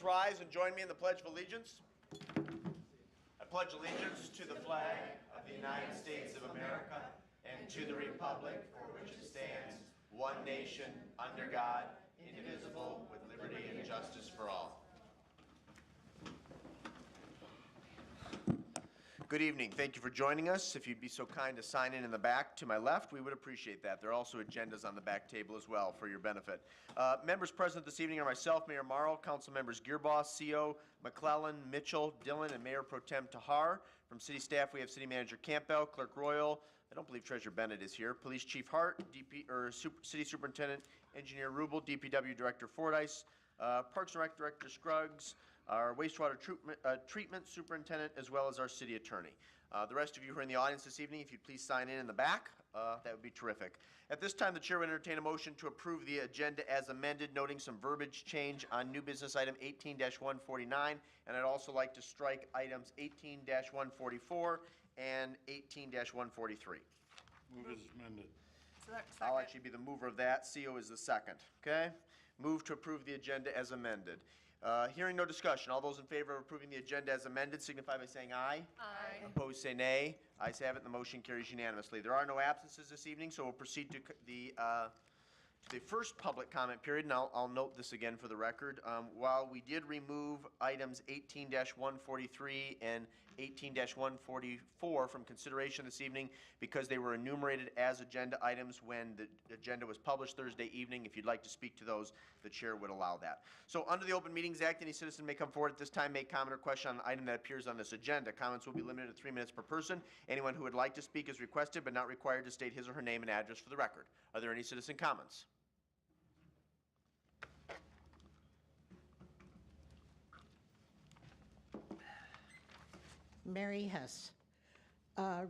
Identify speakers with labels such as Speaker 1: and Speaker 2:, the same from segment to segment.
Speaker 1: please rise and join me in the Pledge of Allegiance? I pledge allegiance to the flag of the United States of America and to the republic for which it stands, one nation, under God, indivisible, with liberty and justice for all. Good evening. Thank you for joining us. If you'd be so kind to sign in the back to my left, we would appreciate that. There are also agendas on the back table as well for your benefit. Members present this evening are myself, Mayor Morrow, Council Members Gearboss, CO, McClellan, Mitchell, Dillon, and Mayor Pro Tem Tahar. From City staff, we have City Manager Campbell, Clerk Royal, I don't believe Treasurer Bennett is here, Police Chief Hart, City Superintendent Engineer Rubel, DPW Director Fordyce, Parks and Rec Director Scruggs, our wastewater treatment superintendent, as well as our city attorney. The rest of you who are in the audience this evening, if you'd please sign in the back, that would be terrific. At this time, the chair would entertain a motion to approve the agenda as amended, noting some verbiage change on new business item 18-149, and I'd also like to strike items 18-144 and 18-143.
Speaker 2: Move as amended.
Speaker 1: I'll actually be the mover of that. CO is the second. Okay? Move to approve the agenda as amended. Hearing no discussion, all those in favor of approving the agenda as amended signify by saying aye.
Speaker 3: Aye.
Speaker 1: Opposed say nay. Ayes have it, and the motion carries unanimously. There are no absences this evening, so we'll proceed to the first public comment period, and I'll note this again for the record. While we did remove items 18-143 and 18-144 from consideration this evening because they were enumerated as agenda items when the agenda was published Thursday evening, if you'd like to speak to those, the chair would allow that. So under the Open Meetings Act, any citizen may come forward at this time, make comment or question on an item that appears on this agenda. Comments will be limited to 3 minutes per person. Anyone who would like to speak is requested but not required to state his or her name and address for the record. Are there any citizen comments?
Speaker 4: Mary Hess,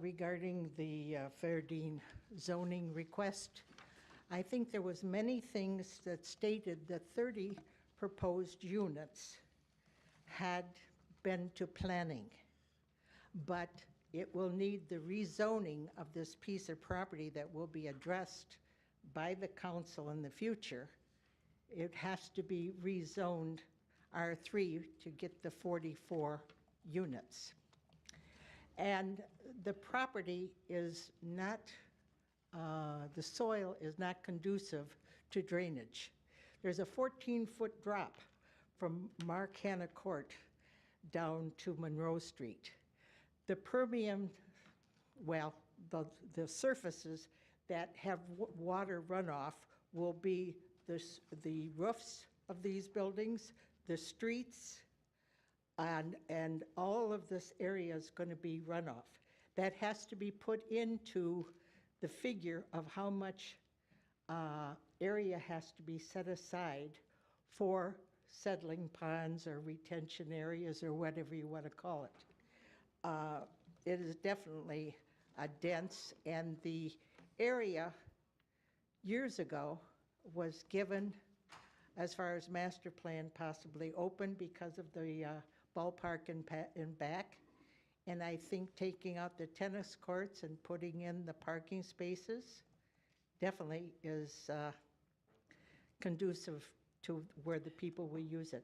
Speaker 4: regarding the Fairdine zoning request. I think there was many things that stated that 30 proposed units had been to planning, but it will need the rezoning of this piece of property that will be addressed by the council in the future. It has to be rezoned R3 to get the 44 units. And the property is not, the soil is not conducive to drainage. There's a 14-foot drop from Mark Hanna Court down to Monroe Street. The permeum, well, the surfaces that have water runoff will be the roofs of these buildings, the streets, and all of this area is going to be runoff. That has to be put into the figure of how much area has to be set aside for settling ponds or retention areas or whatever you want to call it. It is definitely dense, and the area years ago was given, as far as master plan, possibly open because of the ballpark in back, and I think taking out the tennis courts and putting in the parking spaces definitely is conducive to where the people will use it.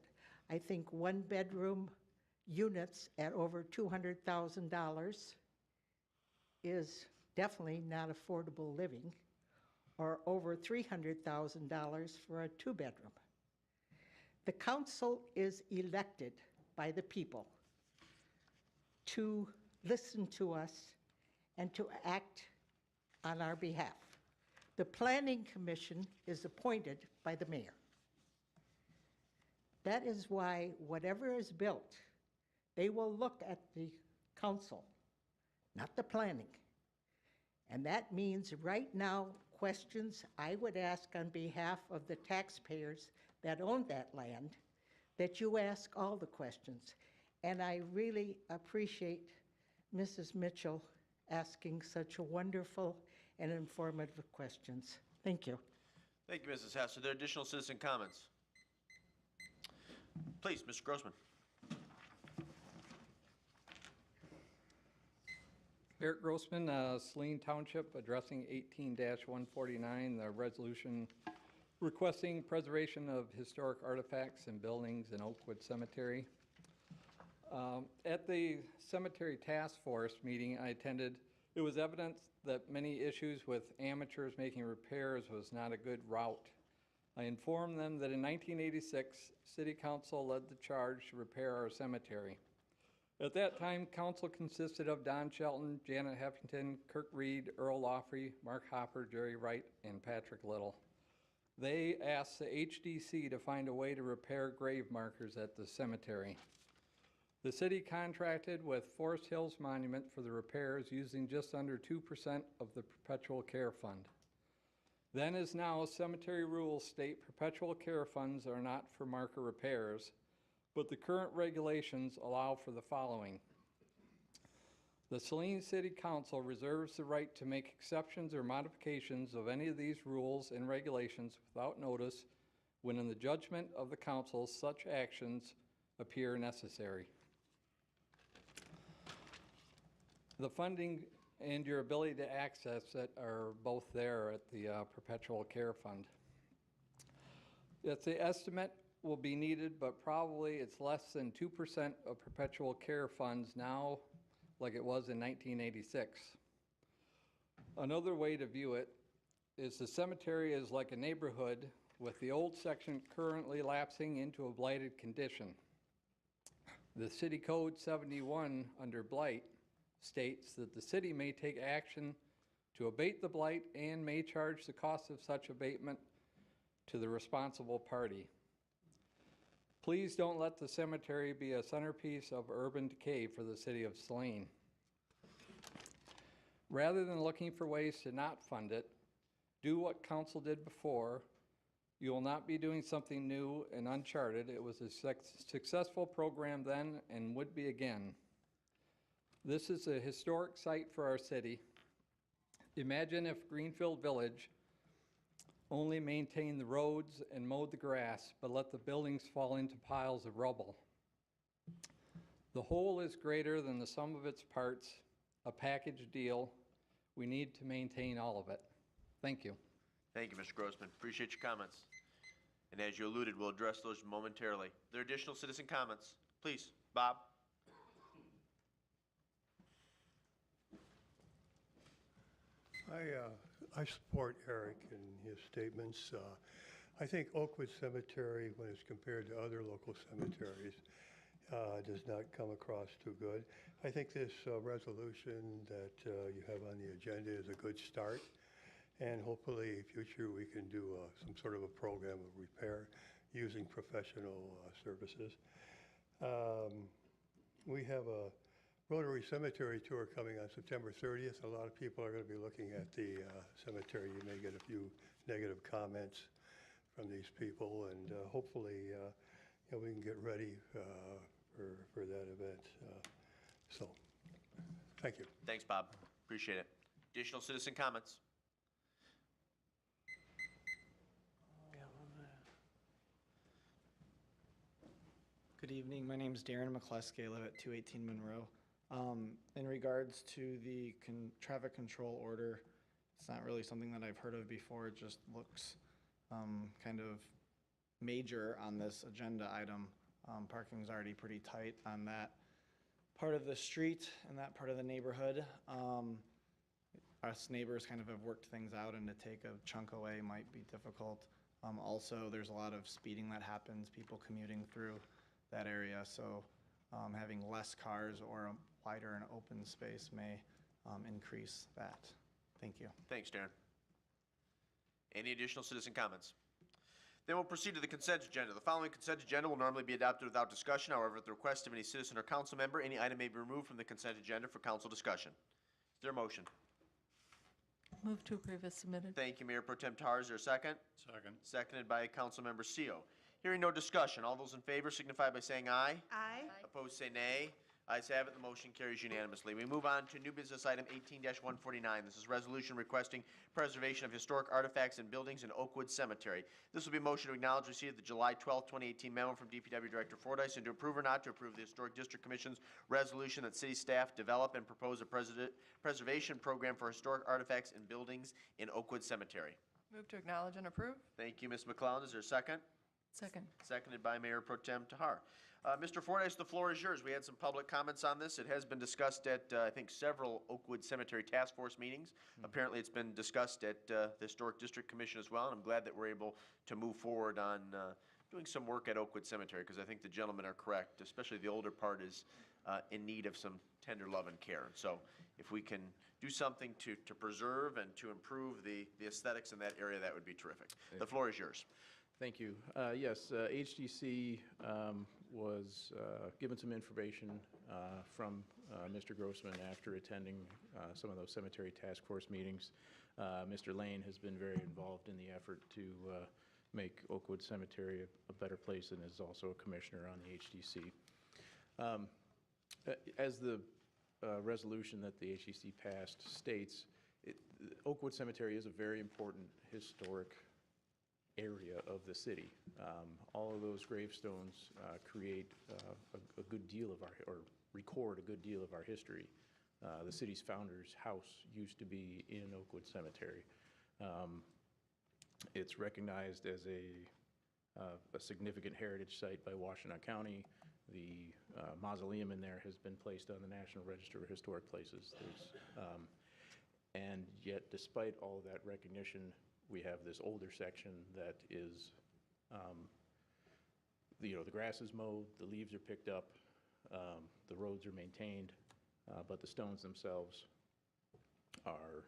Speaker 4: I think 1-bedroom units at over $200,000 is definitely not affordable living, or over $300,000 for a 2-bedroom. The council is elected by the people to listen to us and to act on our behalf. The Planning Commission is appointed by the mayor. That is why whatever is built, they will look at the council, not the planning. And that means right now, questions I would ask on behalf of the taxpayers that own that land, that you ask all the questions. And I really appreciate Mrs. Mitchell asking such a wonderful and informative questions. Thank you.
Speaker 1: Thank you, Mrs. Hess. Are there additional citizen comments? Please, Mr. Grossman.
Speaker 5: Eric Grossman, Saline Township, addressing 18-149, the resolution
Speaker 3: requesting preservation of historic artifacts and buildings in Oakwood Cemetery. At the Cemetery Task Force meeting I attended, it was evident that many issues with amateurs making repairs was not a good route. I informed them that in 1986, City Council led the charge to repair our cemetery. At that time, council consisted of Don Shelton, Janet Heffington, Kirk Reed, Earl Lawfrey, Mark Hopper, Jerry Wright, and Patrick Little. They asked the HDC to find a way to repair grave markers at the cemetery. The city contracted with Forest Hills Monument for the repairs using just under 2% of the perpetual care fund. Then as now, cemetery rules state perpetual care funds are not for marker repairs, but the current regulations allow for the following. The Saline City Council reserves the right to make exceptions or modifications of any of these rules and regulations without notice when in the judgment of the council such actions appear necessary. The funding and your ability to access it are both there at the Perpetual Care Fund. It's the estimate will be needed, but probably it's less than 2% of perpetual care funds now, like it was in 1986. Another way to view it is the cemetery is like a neighborhood with the old section currently lapsing into a blighted condition. The City Code 71 under blight states that the city may take action to abate the blight and may charge the cost of such abatement to the responsible party. Please don't let the cemetery be a centerpiece of urban decay for the city of Saline. Rather than looking for ways to not fund it, do what council did before. You will not be doing something new and uncharted. It was a successful program then and would be again. This is a historic site for our city. Imagine if Greenfield Village only maintained the roads and mowed the grass, but let the buildings fall into piles of rubble. The whole is greater than the sum of its parts, a package deal. We need to maintain all of it. Thank you.
Speaker 1: Thank you, Mr. Grossman. Appreciate your comments. And as you alluded, we'll address those momentarily. Are there additional citizen comments? Please, Bob.
Speaker 5: I support Eric in his statements. I think Oakwood Cemetery, when it's compared to other local cemeteries, does not come across too good. I think this resolution that you have on the agenda is a good start, and hopefully in future we can do some sort of a program of repair using professional services. We have a Rotary Cemetery tour coming on September 30th. A lot of people are going to be looking at the cemetery. You may get a few negative comments from these people, and hopefully we can get ready for that event. So, thank you.
Speaker 1: Thanks, Bob. Appreciate it. Additional citizen comments?
Speaker 6: Good evening. My name is Darren McCluskey. I live at 218 Monroe. In regards to the traffic control order, it's not really something that I've heard of before. It just looks kind of major on this agenda item. Parking's already pretty tight on that part of the street and that part of the neighborhood. Us neighbors kind of have worked things out, and to take a chunk away might be difficult. Also, there's a lot of speeding that happens, people commuting through that area, so having less cars or a wider and open space may increase that. Thank you.
Speaker 1: Thanks, Darren. Any additional citizen comments? Then we'll proceed to the consent agenda. The following consent agenda will normally be adopted without discussion. However, at the request of any citizen or council member, any item may be removed from the consent agenda for council discussion. Is there a motion?
Speaker 7: Move to approve as submitted.
Speaker 1: Thank you, Mayor Pro Tem Tahar. Is there a second?
Speaker 2: Second.
Speaker 1: Seconded by Councilmember Seal. Hearing no discussion, all those in favor signify by saying aye.
Speaker 7: Aye.
Speaker 1: Opposed, say nay. Ayes have it, the motion carries unanimously. We move on to new business item 18-149. This is resolution requesting preservation of historic artifacts and buildings in Oakwood Cemetery. This will be a motion to acknowledge receipt of the July 12, 2018 memo from DPW Director Fordyce and to approve or not to approve the Historic District Commission's resolution that city staff develop and propose a preservation program for historic artifacts and buildings in Oakwood Cemetery.
Speaker 7: Move to acknowledge and approve.
Speaker 1: Thank you, Ms. McClellan. Is there a second?
Speaker 7: Second.
Speaker 1: Seconded by Mayor Pro Tem Tahar. Mr. Fordyce, the floor is yours. We had some public comments on this. It has been discussed at, I think, several Oakwood Cemetery Task Force meetings. Apparently, it's been discussed at the Historic District Commission as well, and I'm glad that we're able to move forward on doing some work at Oakwood Cemetery, because I think the gentlemen are correct, especially the older part is in need of some tender love and care. So if we can do something to preserve and to improve the aesthetics in that area, that would be terrific. The floor is yours.
Speaker 8: Thank you. Yes, HDC was given some information from Mr. Grossman after attending some of those cemetery task force meetings. Mr. Lane has been very involved in the effort to make Oakwood Cemetery a better place, and is also a commissioner on the HDC. As the resolution that the HDC passed states, Oakwood Cemetery is a very important historic area of the city. All of those gravestones create a good deal of our, or record a good deal of our history. The city's founder's house used to be in Oakwood Cemetery. It's recognized as a significant heritage site by Washtenaw County. The mausoleum in there has been placed on the National Register of Historic Places. And yet, despite all of that recognition, we have this older section that is, the grass is mowed, the leaves are picked up, the roads are maintained, but the stones themselves are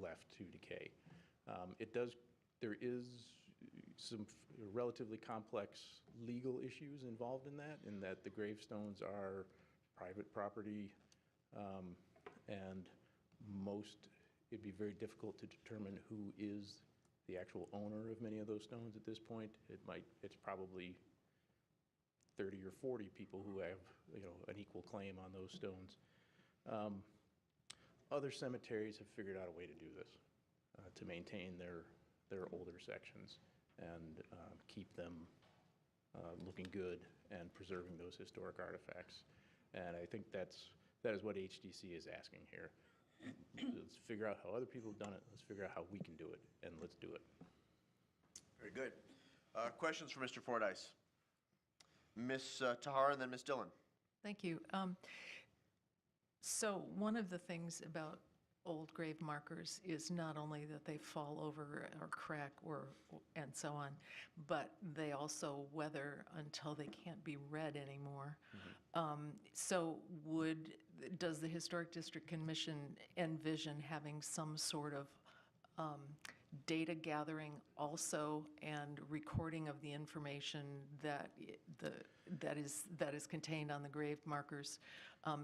Speaker 8: left to decay. There is some relatively complex legal issues involved in that the gravestones are private property, and it'd be very difficult to determine who is the actual owner of many of those stones at this point. It's probably 30 or 40 people who have, an equal claim on those stones. Other cemeteries have figured out a way to do this, to maintain their older sections and keep them looking good and preserving those historic artifacts. And I think that is what HDC is asking here. Let's figure out how other people have done it. Let's figure out how we can do it, and let's do it.
Speaker 1: Very good. Questions for Mr. Fordyce? Ms. Tahar and then Ms. Dillon.
Speaker 7: Thank you. So one of the things about old grave markers is not only that they fall over or crack and so on, but they also weather until they can't be read anymore. So does the Historic District Commission envision having some sort of data gathering also and recording of the information that is contained on the grave markers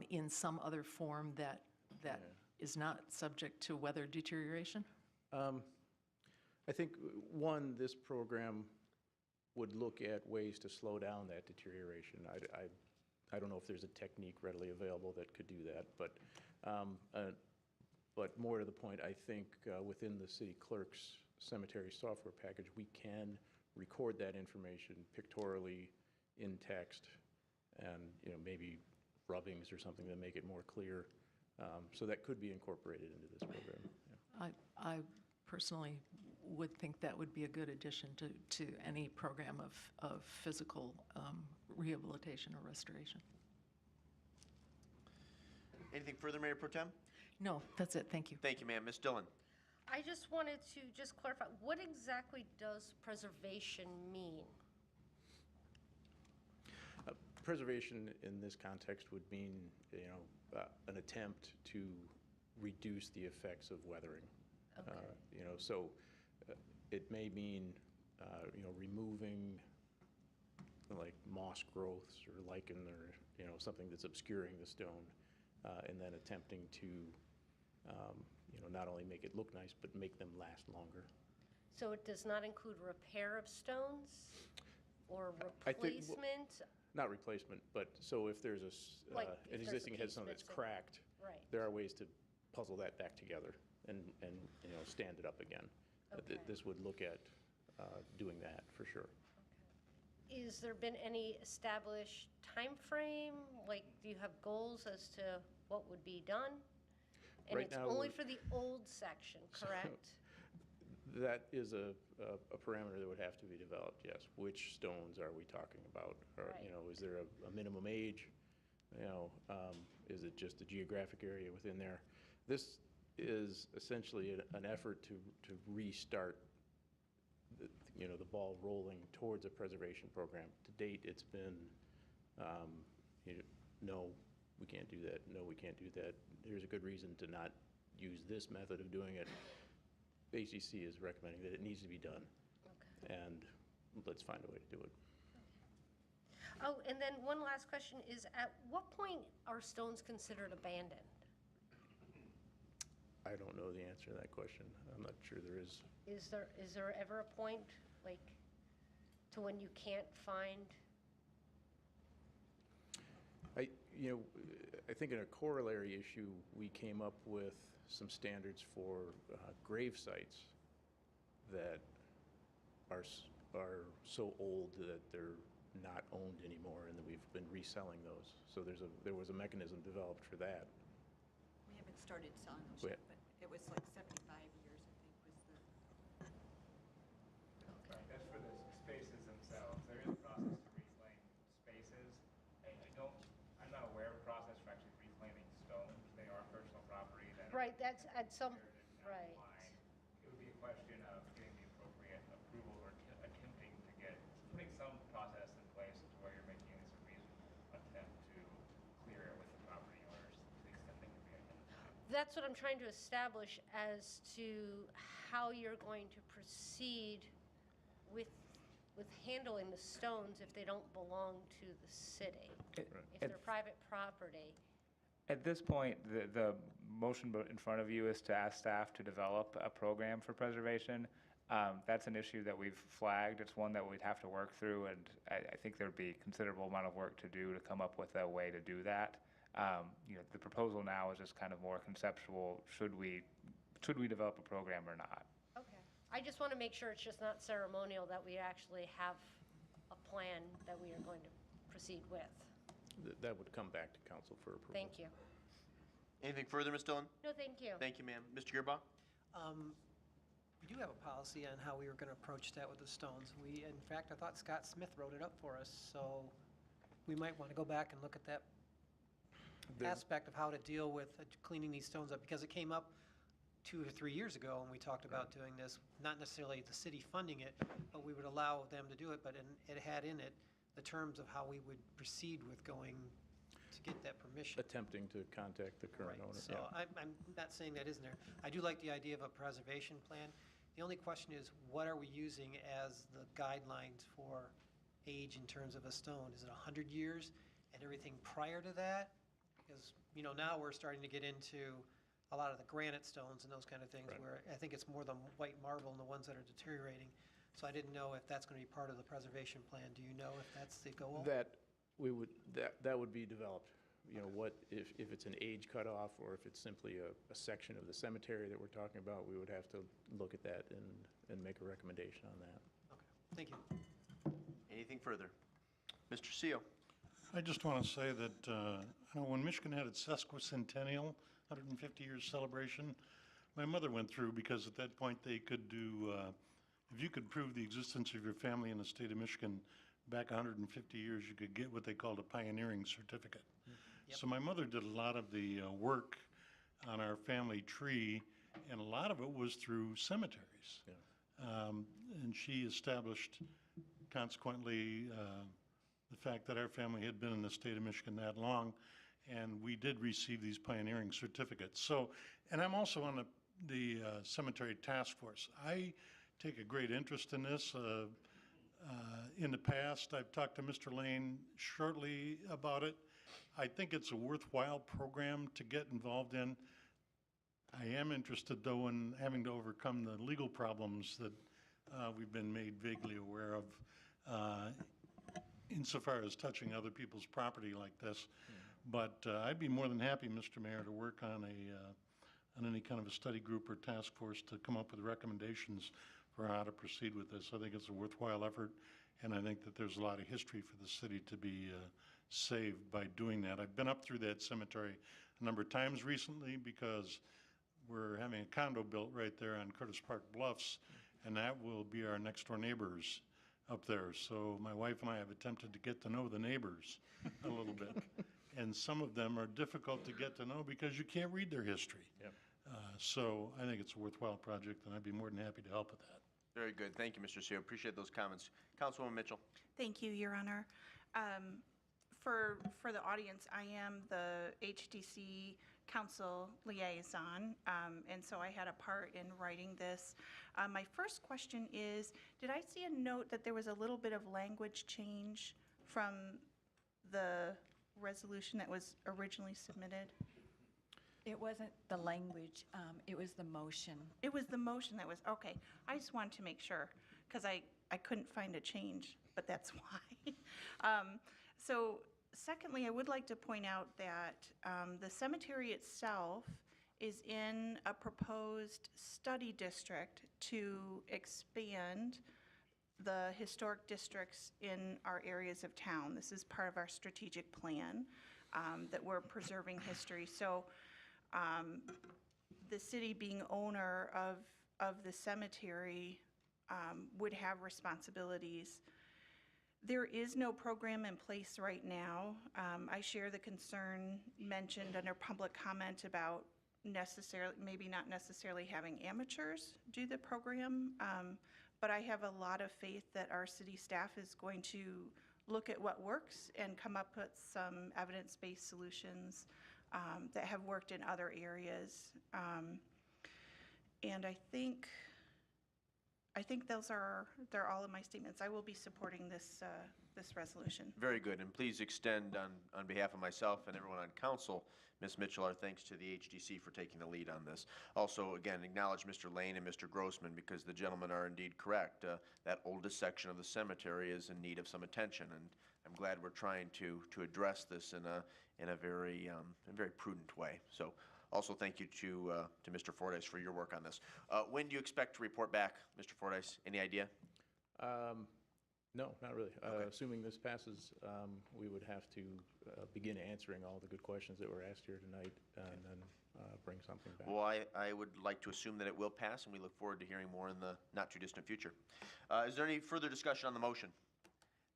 Speaker 7: in some other form that is not subject to weather deterioration?
Speaker 8: I think, this program would look at ways to slow down that deterioration. I don't know if there's a technique readily available that could do that, but more to the point, I think within the city clerk's cemetery software package, we can record that information pictorially in text, and maybe rubbings or something that make it more clear. So that could be incorporated into this program. Yeah.
Speaker 7: I personally would think that would be a good addition to any program of physical rehabilitation or restoration.
Speaker 1: Anything further, Mayor Pro Tem?
Speaker 7: No, that's it. Thank you.
Speaker 1: Thank you, ma'am. Ms. Dillon.
Speaker 9: I just wanted to clarify, what exactly does preservation mean?
Speaker 8: Preservation in this context would mean, an attempt to reduce the effects of weathering.
Speaker 9: Okay.
Speaker 8: So it may mean, removing like moss growths or lichen or, something that's obscuring the stone, and then attempting to, not only make it look nice, but make them last longer.
Speaker 9: So it does not include repair of stones or
Speaker 8: I think-
Speaker 9: replacement?
Speaker 8: Not replacement, but so if there's
Speaker 9: Like if
Speaker 8: an
Speaker 9: there's a
Speaker 8: existing
Speaker 9: piece
Speaker 8: headstone that's
Speaker 9: missing.
Speaker 8: cracked,
Speaker 9: Right.
Speaker 8: there are ways to puzzle that back together and stand it up again.
Speaker 9: Okay.
Speaker 8: This would look at doing that for sure.
Speaker 9: Is there been any established time frame? Like, do you have goals as to what would be done? And
Speaker 8: Right
Speaker 9: it's
Speaker 8: now,
Speaker 9: only
Speaker 8: we're-
Speaker 9: for the old section, correct?
Speaker 8: That is a parameter that would have to be developed, yes. Which stones are we talking about? Or,
Speaker 9: Right.
Speaker 8: is there a minimum age? Is it just the geographic area within there? This is essentially an effort to restart the ball rolling towards a preservation program. To date, it's been, no, we can't do that. No, we can't do that. There's a good reason to not use this method of doing it. ACC is recommending that it needs to be done, and let's find a way to do it.
Speaker 9: Oh, and then one last question is, at what point are stones considered abandoned?
Speaker 8: I don't know the answer to that question. I'm not sure there is.
Speaker 9: Is there ever a point, like, to when you can't find?
Speaker 8: I think in a corollary issue, we came up with some standards for grave sites that are so old that they're not owned anymore, and that we've been reselling those. So there was a mechanism developed for that.
Speaker 10: We haven't started selling those
Speaker 8: Wait.
Speaker 10: yet, but it was like 75 years, I think, was the.
Speaker 11: Right, that's for the spaces themselves. There is a process to reclaim spaces. I'm not aware of a process for actually reclaiming stones. They are personal property that are.
Speaker 9: Right, that's at some,
Speaker 11: inherited down
Speaker 9: right.
Speaker 11: the line. It would be a question of getting the appropriate approval or attempting to get, putting some process in place to where you're making this a reasonable attempt to clear it with the property owners to the extent they can be identified.
Speaker 9: That's what I'm trying to establish as to how you're going to proceed with handling the stones if they don't belong to the city, if they're private property.
Speaker 12: At this point, the motion in front of you is to ask staff to develop a program for preservation. That's an issue that we've flagged. It's one that we'd have to work through, and I think there'd be a considerable amount of work to do to come up with a way to do that. The proposal now is just kind of more conceptual. Should we develop a program or not?
Speaker 9: Okay. I just want to make sure it's just not ceremonial, that we actually have a plan that we are going to proceed with.
Speaker 8: That would come back to council for approval.
Speaker 9: Thank you.
Speaker 1: Anything further, Ms. Dillon?
Speaker 9: No, thank you.
Speaker 1: Thank you, ma'am. Mr. Gearbaugh?
Speaker 13: We do have a policy on how we were going to approach that with the stones. In fact, I thought Scott Smith wrote it up for us, so we might want to go back and look at that aspect of how to deal with cleaning these stones up, because it came up 2 or 3 years ago, and we talked about doing this, not necessarily the city funding it, but we would allow them to do it, but it had in it the terms of how we would proceed with going to get that permission.
Speaker 8: Attempting to contact the current
Speaker 13: Right,
Speaker 8: owner.
Speaker 13: so
Speaker 8: Yeah.
Speaker 13: I'm not saying that isn't there. I do like the idea of a preservation plan. The only question is, what are we using as the guidelines for age in terms of a stone? Is it 100 years and everything prior to that? Because, now we're starting to get into a lot of the granite stones and those kind of things,
Speaker 8: Right.
Speaker 13: where I think it's more the white marble and the ones that are deteriorating. So I didn't know if that's going to be part of the preservation plan. Do you know if that's the goal?
Speaker 8: That would be developed. What if it's an age cutoff, or if it's simply a section of the cemetery that we're talking about, we would have to look at that and make a recommendation on that.
Speaker 13: Okay, thank you.
Speaker 1: Anything further? Mr. Seal?
Speaker 2: I just want to say that when Michigan had its sesquicentennial, 150 years celebration, my mother went through, because at that point they could do, if you could prove the existence of your family in the state of Michigan back 150 years, you could get what they called a pioneering certificate.
Speaker 13: Yep.
Speaker 2: So my mother did a lot of the work on our family tree, and a lot of it was through cemeteries.
Speaker 8: Yeah.
Speaker 2: And she established, consequently, the fact that our family had been in the state of Michigan that long, and we did receive these pioneering certificates. So, and I'm also on the cemetery task force. I take a great interest in this. In the past, I've talked to Mr. Lane shortly about it. I think it's a worthwhile program to get involved in. I am interested, though, in having to overcome the legal problems that we've been made vaguely aware of insofar as touching other people's property like this. But I'd be more than happy, Mr. Mayor, to work on any kind of a study group or task force to come up with recommendations for how to proceed with this. I think it's a worthwhile effort, and I think that there's a lot of history for the city to be saved by doing that. I've been up through that cemetery a number of times recently, because we're having a condo built right there on Curtis Park Bluffs, and that will be our next-door neighbors up there. So my wife and I have attempted to get to know the neighbors a little bit. And some of them are difficult to get to know because you can't read their history.
Speaker 8: Yep.
Speaker 2: So I think it's a worthwhile project, and I'd be more than happy to help with that.
Speaker 1: Very good. Thank you, Mr. Seo. Appreciate those comments. Councilwoman Mitchell.
Speaker 14: Thank you, Your Honor. For the audience, I am the HDC Council Liaison, and so I had a part in writing this. My first question is, did I see a note that there was a little bit of language change from the resolution that was originally submitted?
Speaker 10: It wasn't the language, it was the motion.
Speaker 14: It was the motion that was, okay. I just wanted to make sure, because I couldn't find a change, but that's why. So secondly, I would like to point out that the cemetery itself is in a proposed study district to expand the historic districts in our areas of town. This is part of our strategic plan that we're preserving history. So the city being owner of the cemetery would have responsibilities. There is no program in place right now. I share the concern mentioned under public comment about maybe not necessarily having amateurs do the program, but I have a lot of faith that our city staff is going to look at what works and come up with some evidence-based solutions that have worked in other areas. And I think they're all of my statements. I will be supporting this resolution.
Speaker 1: Very good, and please extend on behalf of myself and everyone on council, Ms. Mitchell, our thanks to the HDC for taking the lead on this. Also, again, acknowledge Mr. Lane and Mr. Grossman because the gentlemen are indeed correct. That oldest section of the cemetery is in need of some attention, and I'm glad we're trying to address this in a very prudent way. So. Also, thank you to Mr. Fordyce for your work on this. When do you expect to report back, Mr. Fordyce? Any idea?
Speaker 8: No, not really.
Speaker 1: Okay.
Speaker 8: Assuming this passes, we would have to begin answering all the good questions that were asked here tonight and then bring something back.
Speaker 1: Well, I would like to assume that it will pass, and we look forward to hearing more in the not-too-distant future. Is there any further discussion on the motion?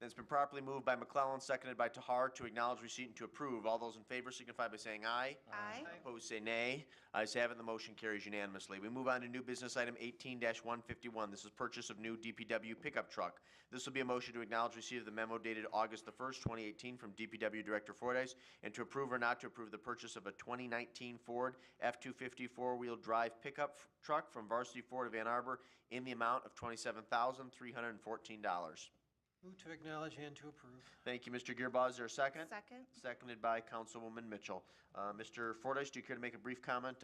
Speaker 1: Then it's been properly moved by McClellan, seconded by Tahar to acknowledge receipt and to approve. All those in favor signify by saying aye.
Speaker 14: Aye.
Speaker 1: Opposed, say nay. Ayes have it, the motion carries unanimously. We move on to new business item 18-151. This is purchase of new DPW pickup truck. This will be a motion to acknowledge receipt of the memo dated August the 1st, 2018 from DPW Director Fordyce and to approve or not to approve the purchase of a 2019 Ford F-250 four-wheel drive pickup truck from Varsity Ford of Ann Arbor in the amount of $27,314.
Speaker 13: Move to acknowledge and to approve.
Speaker 1: Thank you, Mr. Gearbaugh. Is there a second?
Speaker 14: Second.
Speaker 1: Seconded by Councilwoman Mitchell. Mr. Fordyce, do you care to make a brief comment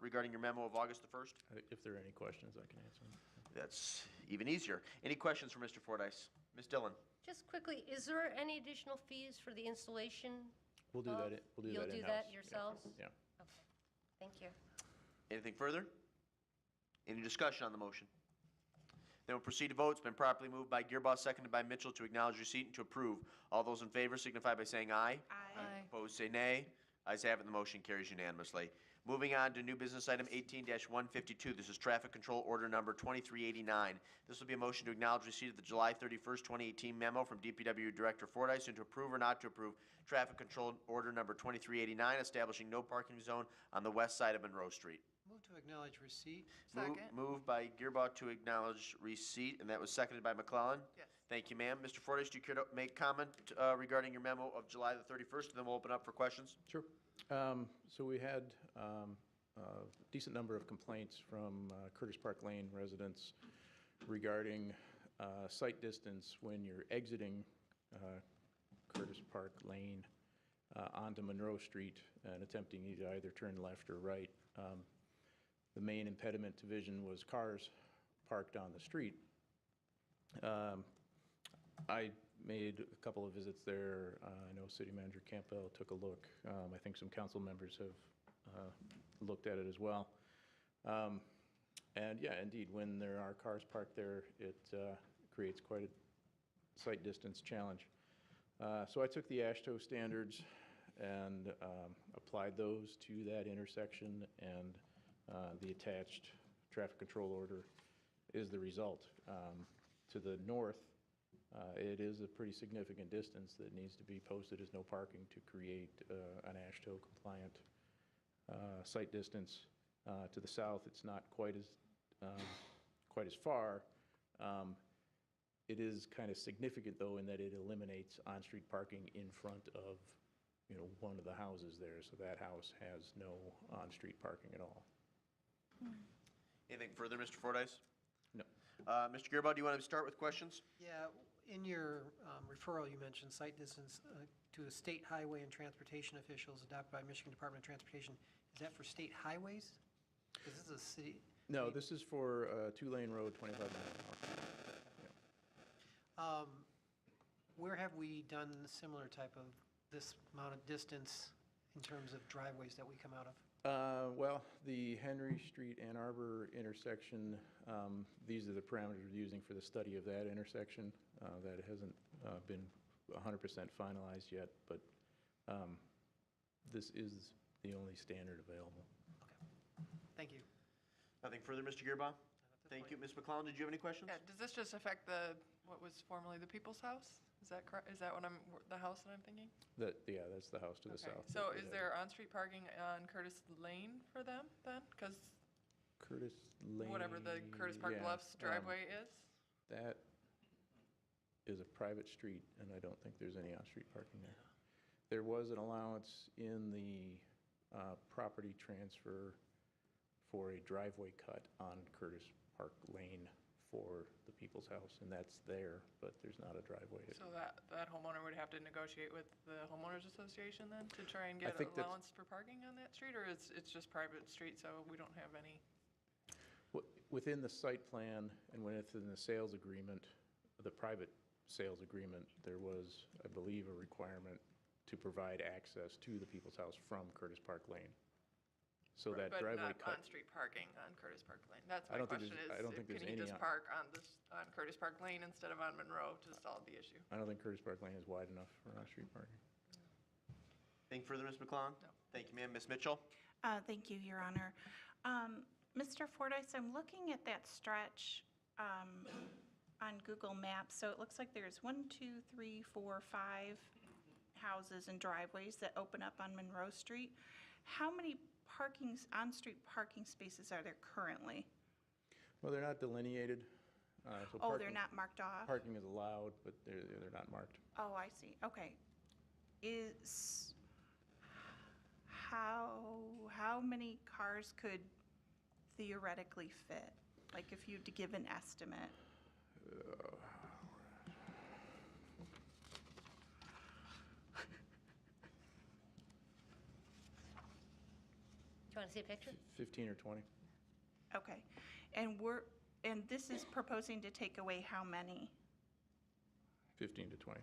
Speaker 1: regarding your memo of August the 1st?
Speaker 8: If there are any questions, I can answer them.
Speaker 1: That's even easier. Any questions for Mr. Fordyce? Ms. Dillon?
Speaker 9: Just quickly, is there any additional fees for the installation?
Speaker 8: We'll do that. We'll do that in-house.
Speaker 9: You'll do that yourselves?
Speaker 8: Yeah.
Speaker 9: Okay, thank you.
Speaker 1: Anything further? Any discussion on the motion? Then we'll proceed to vote. It's been properly moved by Gearbaugh, seconded by Mitchell to acknowledge receipt and to approve. All those in favor signify by saying aye.
Speaker 14: Aye.
Speaker 1: Opposed, say nay. Ayes have it, the motion carries unanimously. Moving on to new business item 18-152. This is traffic control order number 2389. This will be a motion to acknowledge receipt of the July 31st, 2018 memo from DPW Director Fordyce and to approve or not to approve traffic control order number 2389, establishing no parking zone on the west side of Monroe Street.
Speaker 13: Move to acknowledge receipt.
Speaker 1: Moved by Gearbaugh to acknowledge receipt, and that was seconded by McClellan.
Speaker 13: Yes.
Speaker 1: Thank you, ma'am. Mr. Fordyce, do you care to make comment regarding your memo of July the 31st, and then we'll open up for questions?
Speaker 8: Sure. So we had a decent number of complaints from Curtis Park Lane residents regarding sight distance when you're exiting Curtis Park Lane onto Monroe Street and attempting to either turn left or right. The main impediment to vision was cars parked on the street. I made a couple of visits there. I know City Manager Campbell took a look. I think some council members have looked at it as well. And yeah, indeed, when there are cars parked there, it creates quite a sight distance challenge. So I took the AASHTO standards and applied those to that intersection and the attached traffic control order is the result. To the north, it is a pretty significant distance that needs to be posted as no parking to create an AASHTO compliant site distance. To the south, it's not quite as far. It is kind of significant, though, in that it eliminates on-street parking in front of, one of the houses there. So that house has no on-street parking at all.
Speaker 1: Anything further, Mr. Fordyce?
Speaker 8: No.
Speaker 1: Mr. Gearbaugh, do you want to start with questions?
Speaker 13: Yeah, in your referral, you mentioned site distance to the state highway and transportation officials adopted by Michigan Department of Transportation. Is that for state highways? Because this is a city.
Speaker 8: No, this is for two-lane road, 25 miles an hour.
Speaker 13: Where have we done similar type of this amount of distance in terms of driveways that we come out of?
Speaker 8: Well, the Henry Street Ann Arbor intersection, these are the parameters we're using for the study of that intersection. That hasn't been 100% finalized yet, but this is the only standard available.
Speaker 13: Okay. Thank you.
Speaker 1: Nothing further, Mr. Gearbaugh? Thank you. Ms. McClellan, did you have any questions?
Speaker 15: Yeah, does this just affect what was formerly the People's House? Is that correct? Is that the house that I'm thinking?
Speaker 8: Yeah, that's the house to the
Speaker 15: Okay.
Speaker 8: south.
Speaker 15: So is there on-street parking on Curtis Lane for them then? Because
Speaker 8: Curtis Lane.
Speaker 15: whatever the Curtis Park
Speaker 8: yeah,
Speaker 15: Bluffs driveway is?
Speaker 8: That is a private street, and I don't think there's any on-street parking there. There was an allowance in the property transfer for a driveway cut on Curtis Park Lane for the People's House, and that's there, but there's not a driveway.
Speaker 15: So that homeowner would have to negotiate with the homeowners association then to try and get
Speaker 8: think that's-
Speaker 15: allowance for parking on that street, or it's just private street, so we don't have any?
Speaker 8: Within the site plan and within the sales agreement, the private sales agreement, there was, I believe, a requirement to provide access to the People's House from Curtis Park Lane. So that driveway
Speaker 15: But
Speaker 8: cut.
Speaker 15: not on-street parking on Curtis Park Lane. That's
Speaker 8: I
Speaker 15: my
Speaker 8: don't think
Speaker 15: question
Speaker 8: there's- I don't think
Speaker 15: can
Speaker 8: there's
Speaker 15: he
Speaker 8: any
Speaker 15: just
Speaker 8: on-
Speaker 15: park on Curtis Park Lane instead of on Monroe to solve the issue?
Speaker 8: I don't think Curtis Park Lane is wide enough for on-street parking.
Speaker 1: Anything further, Ms. McClellan?
Speaker 15: No.
Speaker 1: Thank you, ma'am. Ms. Mitchell?
Speaker 14: Thank you, Your Honor. Mr. Fordyce, I'm looking at that stretch on Google Maps. So it looks like there's 1, 2, 3, 4, 5 houses and driveways that open up on Monroe Street. How many on-street parking spaces are there currently?
Speaker 8: Well, they're not delineated. So
Speaker 14: Oh, they're
Speaker 8: parking-
Speaker 14: not marked off?
Speaker 8: Parking is allowed, but they're not marked.
Speaker 14: Oh, I see, okay. How many cars could theoretically fit? Like if you had to give an estimate?
Speaker 9: Do you want to see a picture?
Speaker 8: 15 or 20.
Speaker 14: Okay, and this is proposing to take away how many?
Speaker 8: 15 to 20,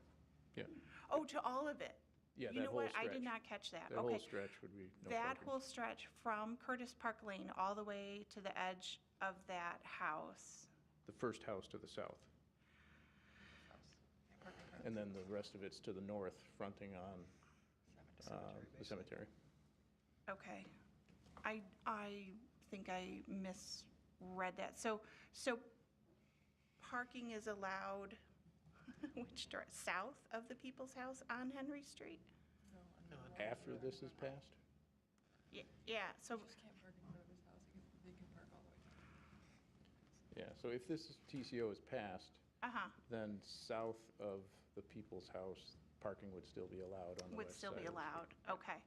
Speaker 8: yeah.
Speaker 14: Oh, to all of it?
Speaker 8: Yeah,
Speaker 14: You
Speaker 8: that
Speaker 14: know
Speaker 8: whole
Speaker 14: what, I
Speaker 8: stretch.
Speaker 14: did not catch that,
Speaker 8: That
Speaker 14: okay.
Speaker 8: whole stretch would be no
Speaker 14: That
Speaker 8: parking.
Speaker 14: whole stretch from Curtis Park Lane all the way to the edge of that house?
Speaker 8: The first house to the south. And then the rest of it's to the north, fronting on the cemetery.
Speaker 14: Okay. I think I misread that. So parking is allowed, south of the People's House on Henry Street?
Speaker 8: After this is passed?
Speaker 14: Yeah, so,
Speaker 15: Just can't park in front of his house. They can park all the way.
Speaker 8: Yeah, so if this TCO is passed,
Speaker 14: uh-huh,
Speaker 8: then south of the People's House, parking would still be allowed on the
Speaker 14: would
Speaker 8: west
Speaker 14: still
Speaker 8: side
Speaker 14: be
Speaker 8: of the street.
Speaker 14: allowed, okay.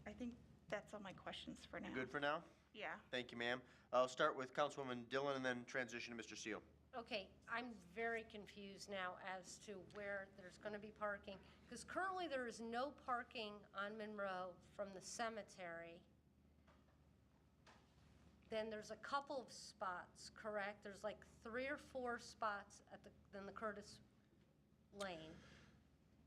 Speaker 14: I think that's all my questions for now.
Speaker 1: You good for now?
Speaker 14: Yeah.
Speaker 1: Thank you, ma'am. I'll start with Councilwoman Dillon and then transition to Mr. Seal.
Speaker 9: Okay, I'm very confused now as to where there's going to be parking, because currently there is no parking on Monroe from the cemetery. Then there's a couple of spots, correct? There's like 3 or 4 spots in the Curtis Lane.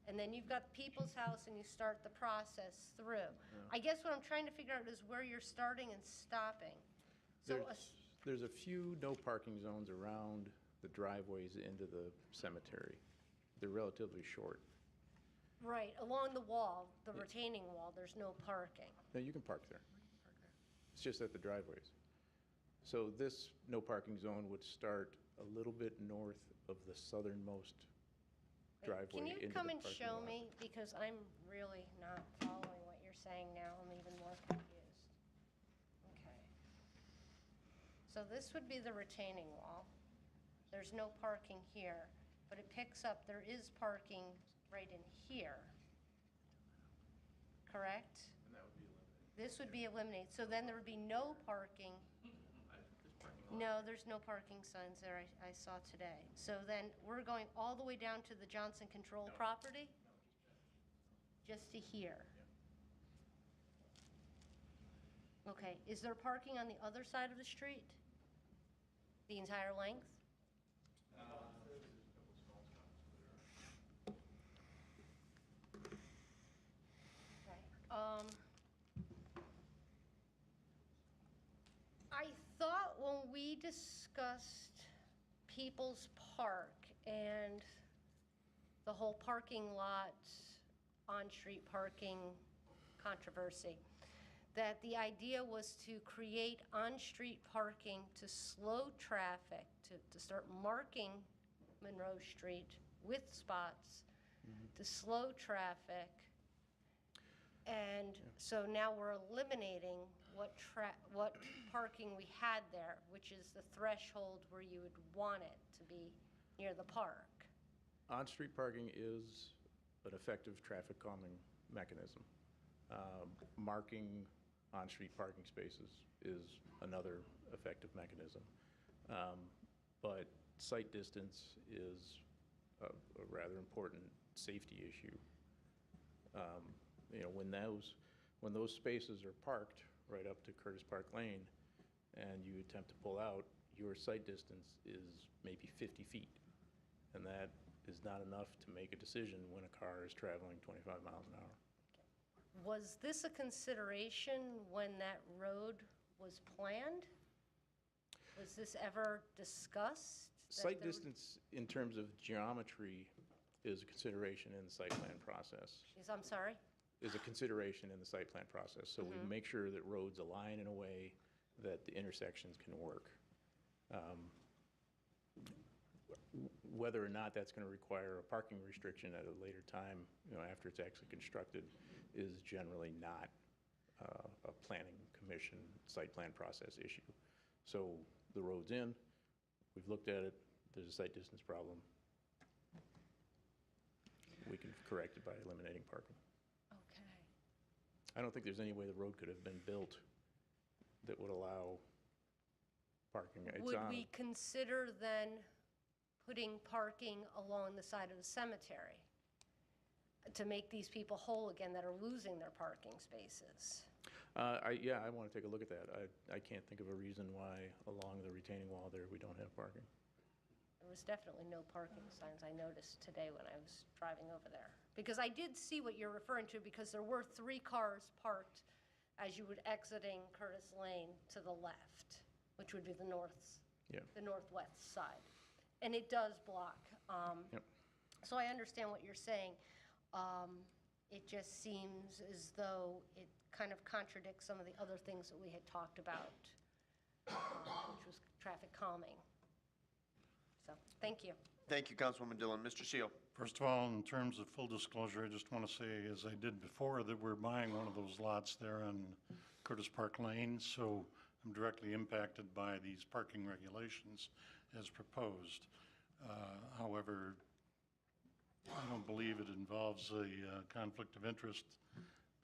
Speaker 9: And then you've got People's House and you start the process through. I guess what I'm trying to figure out is where you're starting and stopping. So
Speaker 8: There's a few no parking zones around the driveways into the cemetery. They're relatively short.
Speaker 9: right, along the wall, the retaining wall, there's no parking.
Speaker 8: No, you can park there. It's just at the driveways. So this no parking zone would start a little bit north of the southernmost driveway
Speaker 9: Can you
Speaker 8: into the
Speaker 9: come and
Speaker 8: parking
Speaker 9: show
Speaker 8: lot.
Speaker 9: me? Because I'm really not following what you're saying now. I'm even more confused. Okay. So this would be the retaining wall. There's no parking here, but it picks up, there is parking right in here. Correct?
Speaker 8: And that would be eliminated.
Speaker 9: This would be eliminated. So then there would be no parking. No, there's no parking signs there I saw today. So then we're going all the way down to the Johnson Control property? Just to here? Okay, is there parking on the other side of the street? The entire length? Okay, I thought when we discussed People's Park and the whole parking lot, on-street parking controversy, that the idea was to create on-street parking to slow traffic, to start marking Monroe Street with spots, to slow traffic. And so now we're eliminating what parking we had there, which is the threshold where you would want it to be near the park.
Speaker 8: On-street parking is an effective traffic calming mechanism. Marking on-street parking spaces is another effective mechanism. But sight distance is a rather important safety issue. When those spaces are parked right up to Curtis Park Lane and you attempt to pull out, your sight distance is maybe 50 feet. And that is not enough to make a decision when a car is traveling 25 miles an hour.
Speaker 9: Was this a consideration when that road was planned? Was this ever discussed?
Speaker 8: Sight distance in terms of geometry is a consideration in the site plan process.
Speaker 9: I'm sorry?
Speaker 8: Is a consideration in the site plan process. So we make sure that roads align in a way that the intersections can work. Whether or not that's going to require a parking restriction at a later time, after it's actually constructed, is generally not a planning commission site plan process issue. So the road's in, we've looked at it, there's a site distance problem. We can correct it by eliminating parking.
Speaker 9: Okay.
Speaker 8: I don't think there's any way the road could have been built that would allow parking.
Speaker 9: Would we consider then putting parking along the side of the cemetery to make these people whole again that are losing their parking spaces?
Speaker 8: Yeah, I want to take a look at that. I can't think of a reason why along the retaining wall there we don't have parking.
Speaker 9: There was definitely no parking signs I noticed today when I was driving over there. Because I did see what you're referring to, because there were 3 cars parked as you would exiting Curtis Lane to the left, which would be the northwest side. And it does block. So I understand what you're saying. It just seems as though it kind of contradicts some of the other things that we had talked about, which was traffic calming. So, thank you.
Speaker 1: Thank you, Councilwoman Dillon. Mr. Seal.
Speaker 2: First of all, in terms of full disclosure, I just want to say, as I did before, that we're buying one of those lots there on Curtis Park Lane, so I'm directly impacted by these parking regulations as proposed. However, I don't believe it involves a conflict of interest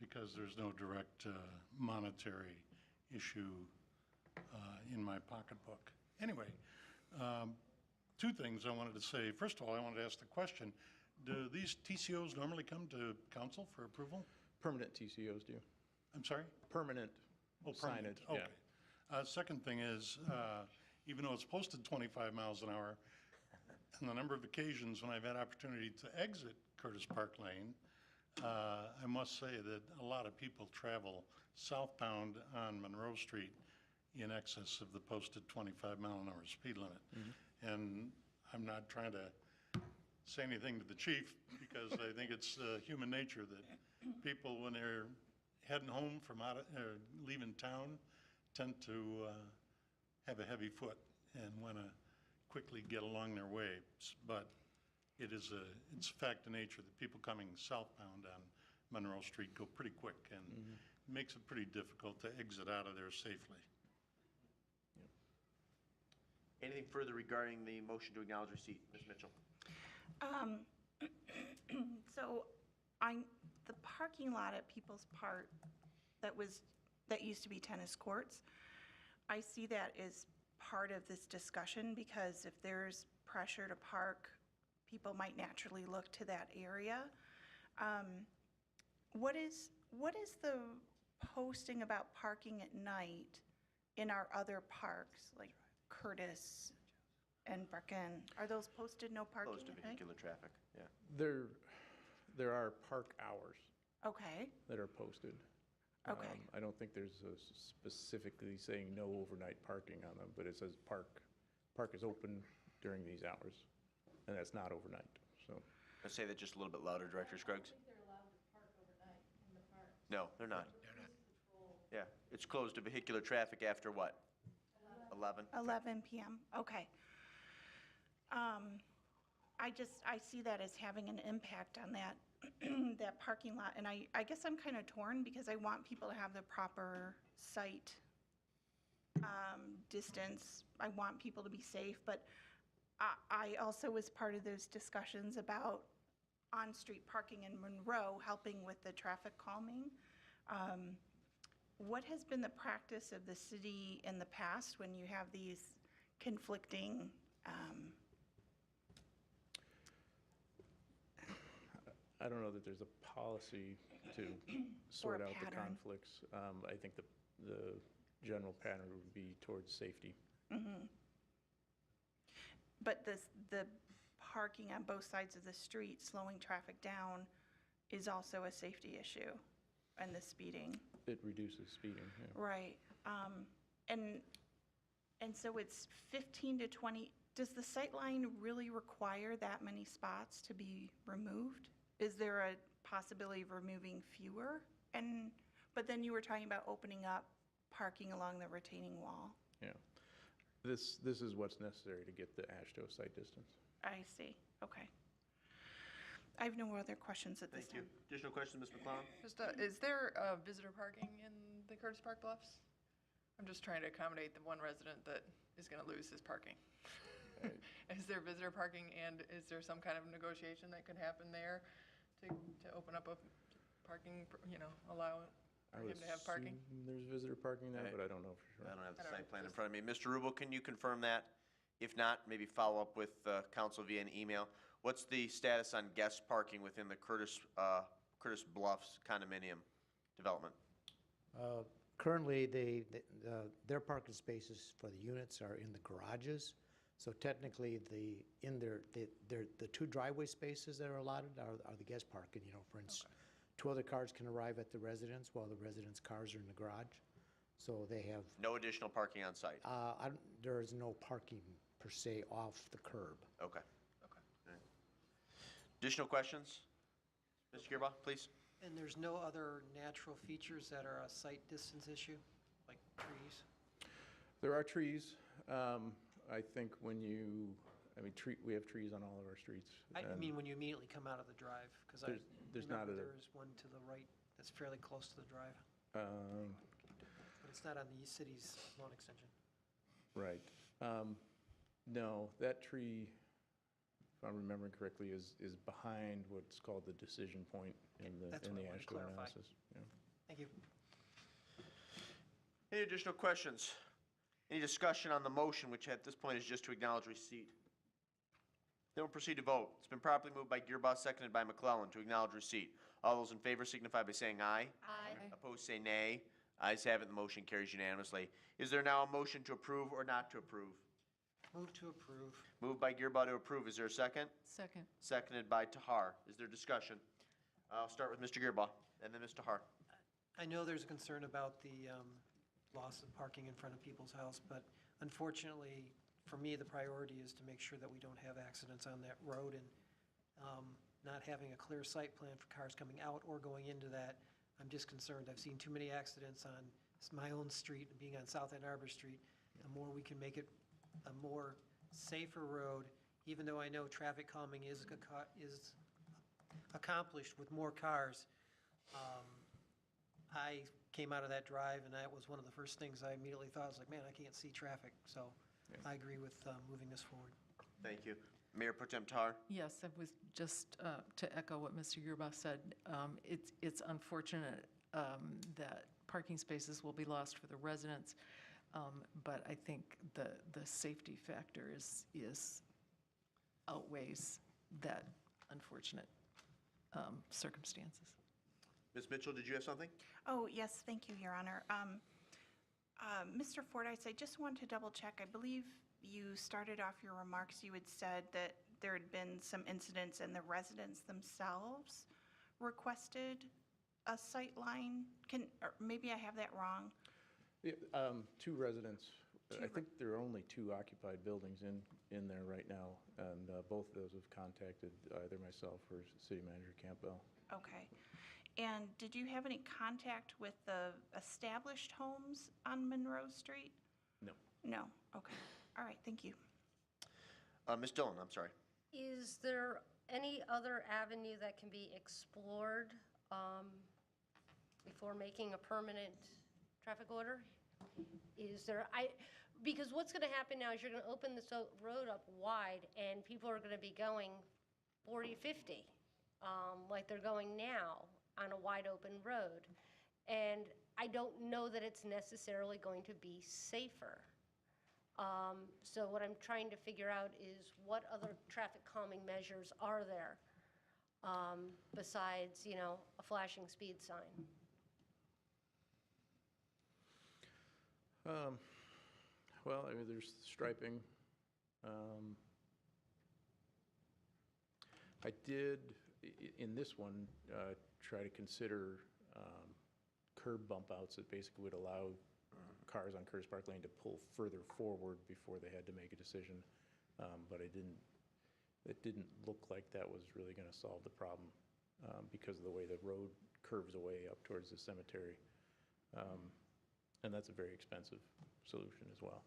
Speaker 2: because there's no direct monetary issue in my pocketbook. Anyway, 2 things I wanted to say. First of all, I wanted to ask the question, do these TCOs normally come to council for approval?
Speaker 8: Permanent TCOs do.
Speaker 2: I'm sorry?
Speaker 8: Permanent
Speaker 2: permanent.
Speaker 8: signage,
Speaker 2: Okay.
Speaker 8: yeah.
Speaker 2: Second thing is, even though it's posted 25 miles an hour, and the number of occasions when I've had opportunity to exit Curtis Park Lane, I must say that a lot of people travel southbound on Monroe Street in excess of the posted 25-mile-an-hour speed limit. And I'm not trying to say anything to the chief, because I think it's human nature that people, when they're heading home from leaving town, tend to have a heavy foot and want to quickly get along their way. But it's a fact of nature that people coming southbound on Monroe Street go pretty quick, and it makes it pretty difficult to exit out of there safely.
Speaker 1: Anything further regarding the motion to acknowledge receipt? Ms. Mitchell?
Speaker 14: So the parking lot at People's Park that used to be tennis courts, I see that as part of this discussion, because if there's pressure to park, people might naturally look to that area. What is the posting about parking at night in our other parks, like Curtis and Brecken? Are those posted no parking
Speaker 1: Closed to
Speaker 14: at night?
Speaker 1: vehicular traffic, yeah.
Speaker 8: There are park hours
Speaker 14: Okay,
Speaker 8: that are posted.
Speaker 14: okay.
Speaker 8: I don't think there's specifically saying no overnight parking on them, but it says park is open during these hours, and that's not overnight, so.
Speaker 1: Let's say that just a little bit louder, Director Scruggs. No, they're not. Yeah, it's closed to vehicular traffic after what? 11?
Speaker 14: 11 PM, okay. I see that as having an impact on that, that parking lot, and I guess I'm kind of torn, because I want people to have the proper sight distance. I want people to be safe, but I also was part of those discussions about on-street parking in Monroe, helping with the traffic calming. What has been the practice of the city in the past when you have these conflicting
Speaker 8: I don't know that there's a policy to sort out the
Speaker 14: pattern.
Speaker 8: conflicts. I think the general pattern would be towards safety.
Speaker 14: But the parking on both sides of the street, slowing traffic down, is also a safety issue, and the speeding.
Speaker 8: It reduces speeding, yeah.
Speaker 14: Right. And so it's 15 to 20. Does the sight line really require that many spots to be removed? Is there a possibility of removing fewer? But then you were talking about opening up parking along the retaining wall.
Speaker 8: Yeah. This is what's necessary to get the AASHTO site distance.
Speaker 14: I see. Okay. I have no other questions at this
Speaker 1: Thank you.
Speaker 14: time.
Speaker 1: Additional questions, Ms. McClellan?
Speaker 15: Just, is there visitor parking in the Curtis Park Bluffs? I'm just trying to accommodate the one resident that is going to lose his parking. Is there visitor parking, and is there some kind of negotiation that could happen there to open up a parking, allow
Speaker 8: I
Speaker 15: for
Speaker 8: would
Speaker 15: him to have parking?
Speaker 8: assume there's visitor parking there,
Speaker 1: Right.
Speaker 8: but I don't know for sure.
Speaker 1: I don't have the
Speaker 15: I don't
Speaker 1: site
Speaker 15: know,
Speaker 1: plan in
Speaker 15: just-
Speaker 1: front of me. Mr. Rubel, can you confirm that? If not, maybe follow up with council via an email. What's the status on guest parking within the Curtis Bluffs condominium development?
Speaker 16: Currently, their parking spaces for the units are in the garages. So technically, the two driveway spaces that are allotted are the guest parking. For instance, two other cars can arrive at the residence while the residents' cars are in the garage. So they have,
Speaker 1: No additional parking on site?
Speaker 16: there is no parking per se off the curb.
Speaker 1: Okay. Okay. All right. Additional questions? Mr. Gearba, please.
Speaker 13: And there's no other natural features that are a sight distance issue, like trees?
Speaker 8: There are trees. I think we have trees on all of our streets.
Speaker 13: I
Speaker 8: and
Speaker 13: mean, when you immediately come out of the drive, because I
Speaker 8: There's not
Speaker 13: remember
Speaker 8: a-
Speaker 13: there is one to the right that's fairly close to the drive,
Speaker 8: um,
Speaker 13: but it's not on the city's lawn extension.
Speaker 8: Right. No, that tree, if I'm remembering correctly, is behind what's called the decision point in the
Speaker 13: That's what I wanted to
Speaker 8: AASHTO
Speaker 13: clarify.
Speaker 8: analysis. Yeah.
Speaker 13: Thank you.
Speaker 1: Any additional questions? Any discussion on the motion, which at this point is just to acknowledge receipt? Then we'll proceed to vote. It's been properly moved by Gearba, seconded by McClellan to acknowledge receipt. All those in favor signify by saying aye.
Speaker 9: Aye.
Speaker 1: Opposed, say nay. Ayes have it, the motion carries unanimously. Is there now a motion to approve or not to approve?
Speaker 13: Move to approve.
Speaker 1: Moved by Gearba to approve. Is there a second?
Speaker 7: Second.
Speaker 1: Seconded by Tahar. Is there discussion? I'll start with Mr. Gearba and then Ms. Tahar.
Speaker 13: I know there's a concern about the loss of parking in front of people's house, but unfortunately, for me, the priority is to make sure that we don't have accidents on that road, and not having a clear site plan for cars coming out or going into that, I'm just concerned. I've seen too many accidents on it's my own street, being on South Ann Arbor Street, the more we can make it a more safer road, even though I know traffic calming is accomplished with more cars. I came out of that drive, and that was one of the first things I immediately thought. I was like, man, I can't see traffic. So I agree with moving this forward.
Speaker 1: Thank you. Mayor Pro Tem Tar?
Speaker 7: Yes, I was just to echo what Mr. Yearbaugh said. It's unfortunate that parking spaces will be lost for the residents, but I think the safety factor is outweighs that unfortunate circumstances.
Speaker 1: Ms. Mitchell, did you have something?
Speaker 14: Oh, yes, thank you, Your Honor. Mr. Fordyce, I just wanted to double check. I believe you started off your remarks, you had said that there had been some incidents and the residents themselves requested a sight line. Or maybe I have that wrong.
Speaker 8: Yeah, 2 residents. I think there are only 2 occupied buildings in there right now, and both of those have contacted either myself or City Manager Campbell.
Speaker 14: Okay. And did you have any contact with the established homes on Monroe Street?
Speaker 8: No.
Speaker 14: No, okay. All right, thank you.
Speaker 1: Ms. Dillon, I'm sorry.
Speaker 9: Is there any other avenue that can be explored before making a permanent traffic order? Is there, because what's going to happen now is you're going to open this road up wide and people are going to be going 40, 50, like they're going now on a wide open road. And I don't know that it's necessarily going to be safer. So what I'm trying to figure out is what other traffic calming measures are there besides, a flashing speed sign?
Speaker 8: Well, I mean, there's striping. I did, in this one, try to consider curb bump outs that basically would allow cars on Curtis Park Lane to pull further forward before they had to make a decision. But it didn't look like that was really going to solve the problem because of the way the road curves away up towards the cemetery. And that's a very expensive solution as well.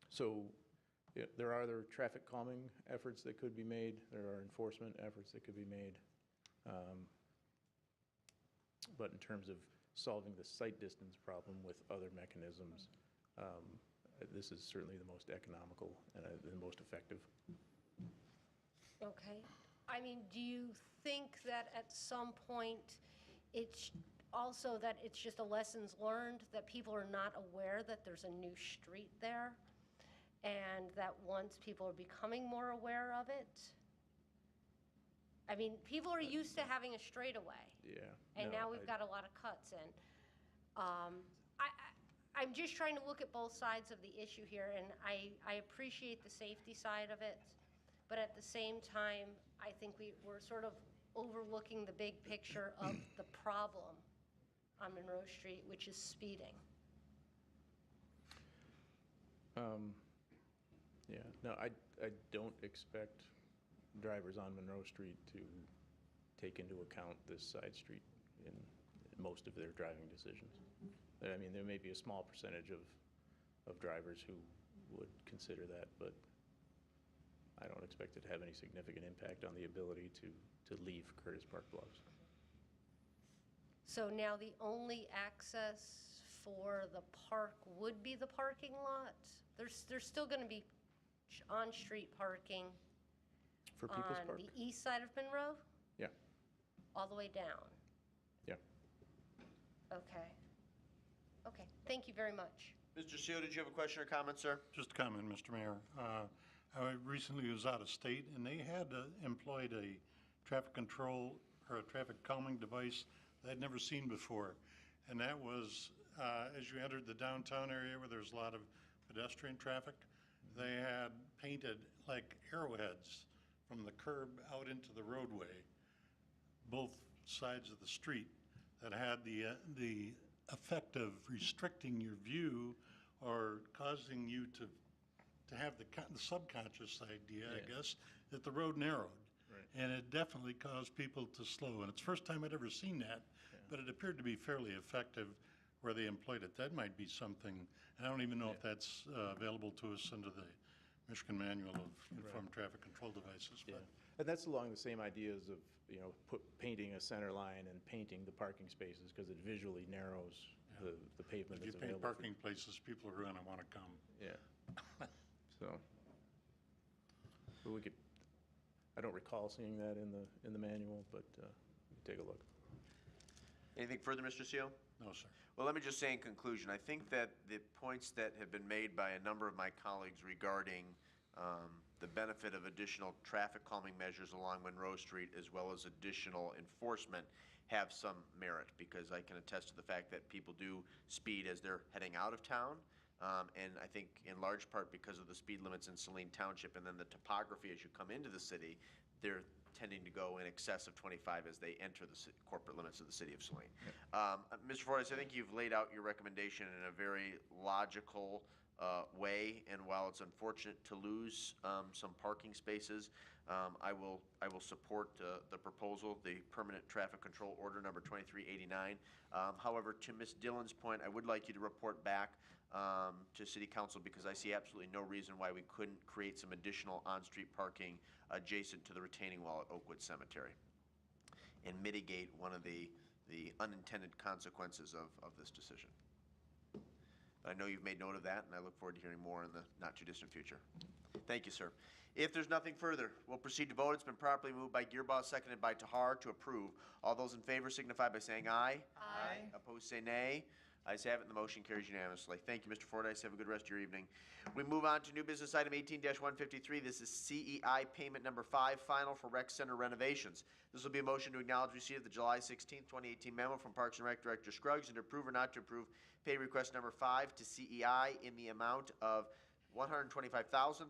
Speaker 8: So yeah, there are other traffic calming efforts that could be made. There are enforcement efforts that could be made. But in terms of solving the sight distance problem with other mechanisms, this is certainly the most economical and the most effective.
Speaker 9: Okay. I mean, do you think that at some point it's also that it's just a lessons learned, that people are not aware that there's a new street there, and that once people are becoming more aware of it? I mean, people are used to having a straightaway.
Speaker 8: Yeah.
Speaker 9: And now we've got a lot of cuts in. I'm just trying to look at both sides of the issue here, and I appreciate the safety side of it, but at the same time, I think we're sort of overlooking the big picture of the problem on Monroe Street, which is speeding.
Speaker 8: Yeah, no, I don't expect drivers on Monroe Street to take into account this side street in most of their driving decisions. I mean, there may be a small percentage of drivers who would consider that, but I don't expect it to have any significant impact on the ability to leave Curtis Park Bluffs.
Speaker 9: So now the only access for the park would be the parking lot? There's still going to be on-street parking
Speaker 8: For People's
Speaker 9: on
Speaker 8: Park?
Speaker 9: the east side of Monroe?
Speaker 8: Yeah.
Speaker 9: All the way down?
Speaker 8: Yeah.
Speaker 9: Okay. Okay, thank you very much.
Speaker 1: Mr. Seo, did you have a question or comment, sir?
Speaker 2: Just a comment, Mr. Mayor. I recently was out of state, and they had employed a traffic control or a traffic calming device that I'd never seen before. And that was, as you entered the downtown area where there's a lot of pedestrian traffic, they had painted like arrowheads from the curb out into the roadway, both sides of the street, that had the effect of restricting your view or causing you to have the subconscious idea, I guess, that the road narrowed.
Speaker 8: Right.
Speaker 2: And it definitely caused people to slow. And it's the first time I'd ever seen that. but it appeared to be fairly effective where they employed it. That might be something, and I don't even know if that's available to us under the Michigan Manual of Uniform Traffic Control Devices.
Speaker 8: Yeah,
Speaker 2: But
Speaker 8: and that's along the same ideas of, painting a center line and painting the parking spaces, because it visually narrows the pavement
Speaker 2: if you
Speaker 8: that's
Speaker 2: paint
Speaker 8: available.
Speaker 2: parking places, people are going to want to come.
Speaker 8: Yeah. So, but we could, I don't recall seeing that in the manual, but we can take a look.
Speaker 1: Anything further, Mr. Seal?
Speaker 2: No, sir.
Speaker 1: Well, let me just say in conclusion, I think that the points that have been made by a number of my colleagues regarding the benefit of additional traffic calming measures along Monroe Street as well as additional enforcement have some merit, because I can attest to the fact that people do speed as they're heading out of town. And I think in large part because of the speed limits in Saline Township and then the topography as you come into the city, they're tending to go in excess of 25 as they enter the corporate limits of the city of Saline. Mr. Fordyce, I think you've laid out your recommendation in a very logical way, and while it's unfortunate to lose some parking spaces, I will support the proposal, the permanent traffic control order number 2389. However, to Ms. Dillon's point, I would like you to report back to City Council, because I see absolutely no reason why we couldn't create some additional on-street parking adjacent to the retaining wall at Oakwood Cemetery and mitigate one of the unintended consequences of this decision. But I know you've made note of that, and I look forward to hearing more in the not-too-distant future. Thank you, sir. If there's nothing further, we'll proceed to vote. It's been properly moved by Gearboss, seconded by Tahar to approve. All those in favor signify by saying aye.
Speaker 9: Aye.
Speaker 1: Opposed, say nay. Ayes have it, and the motion carries unanimously. Thank you, Mr. Fordyce. Have a good rest of your evening. We move on to new business item 18-153. This is CEI payment number 5, final for rec center renovations. This will be a motion to acknowledge receipt of the July 16, 2018 memo from Parks and Rec Director Scruggs, and to approve or not to approve pay request number 5 to CEI in the amount of $125,357.15.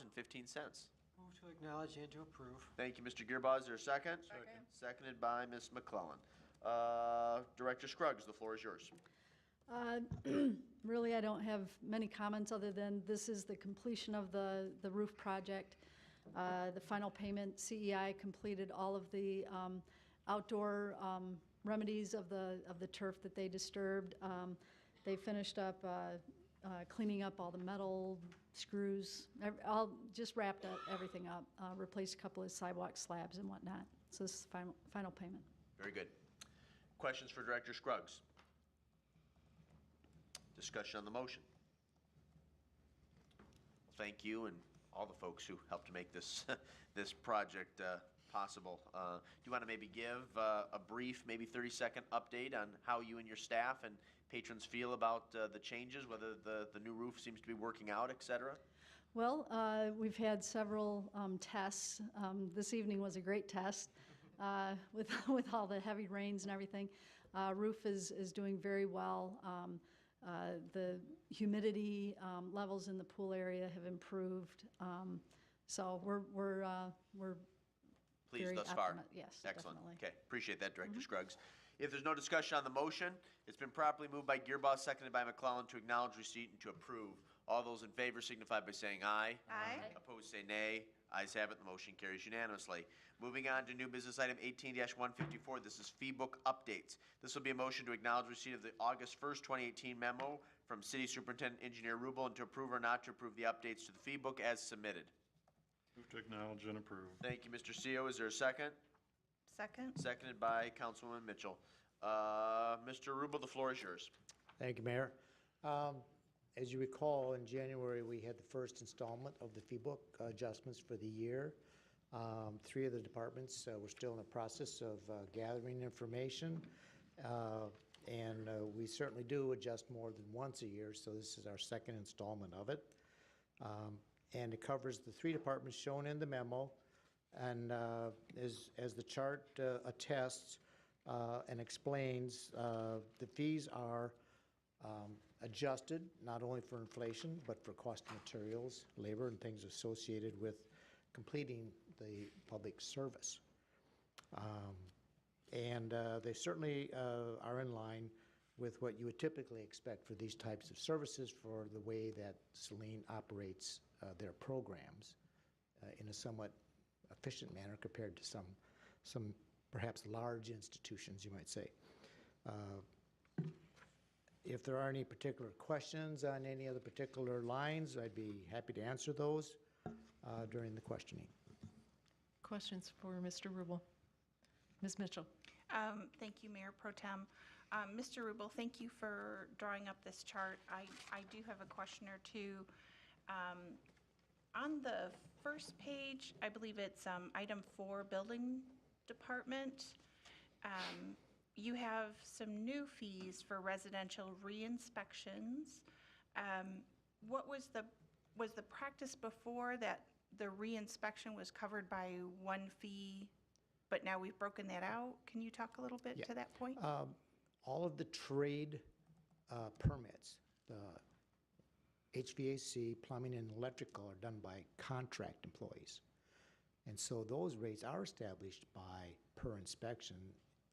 Speaker 13: Move to acknowledge and to approve.
Speaker 1: Thank you, Mr. Gearboss. Is there a second?
Speaker 15: Second.
Speaker 1: Seconded by Ms. McClellan. Director Scruggs, the floor is yours.
Speaker 17: Really, I don't have many comments other than this is the completion of the roof project. The final payment, CEI completed all of the outdoor remedies of the turf that they disturbed. They finished up cleaning up all the metal screws, just wrapped everything up, replaced a couple of sidewalk slabs and whatnot. So this is final payment.
Speaker 1: Very good. Questions for Director Scruggs? Discussion on the motion. Thank you and all the folks who helped to make this this project possible. Do you want to maybe give a brief, maybe 30-second update on how you and your staff and patrons feel about the changes, whether the new roof seems to be working out, et cetera?
Speaker 17: Well, we've had several tests. This evening was a great test with all the heavy rains and everything. Roof is doing very well. The humidity levels in the pool area have improved. So we're
Speaker 1: Pleased
Speaker 17: very
Speaker 1: thus far?
Speaker 17: Yes,
Speaker 1: Excellent.
Speaker 17: definitely.
Speaker 1: Okay, appreciate that, Director Scruggs. If there's no discussion on the motion, it's been properly moved by Gearboss, seconded by McClellan to acknowledge receipt and to approve. All those in favor signify by saying aye.
Speaker 14: Aye.
Speaker 1: Opposed, say nay. Ayes have it, the motion carries unanimously. Moving on to new business item 18-154, this is fee book updates. This will be a motion to acknowledge receipt of the August 1st, 2018 memo from City Superintendent Engineer Rubel, and to approve or not to approve the updates to the fee book as submitted.
Speaker 2: Move to acknowledge and approve.
Speaker 1: Thank you, Mr. Seo. Is there a second?
Speaker 14: Second.
Speaker 1: Seconded by Councilwoman Mitchell. Mr. Rubel, the floor is yours.
Speaker 16: Thank you, Mayor. As you recall, in January, we had the first installment of the fee book adjustments for the year. 3 of the departments were still in the process of gathering information, and we certainly do adjust more than once a year, so this is our second installment of it. And it covers the 3 departments shown in the memo, and as the chart attests and explains, the fees are adjusted not only for inflation, but for cost of materials, labor, and things associated with completing the public service. And they certainly are in line with what you would typically expect for these types of services for the way that Saline operates their programs in a somewhat efficient manner compared to some perhaps large institutions, you might say. If there are any particular questions on any of the particular lines, I'd be happy to answer those during the questioning.
Speaker 7: Questions for Mr. Rubel? Ms. Mitchell?
Speaker 14: Thank you, Mayor Pro Tem. Mr. Rubel, thank you for drawing up this chart. I do have a question or two. On the first page, I believe it's item 4, Building Department. You have some new fees for residential re-inspections. What was the practice before that the re-inspection was covered by one fee, but now we've broken that out? Can you talk a little bit to that point?
Speaker 16: All of the trade permits, the HVAC, plumbing, and electrical are done by contract employees. And so those rates are established by per inspection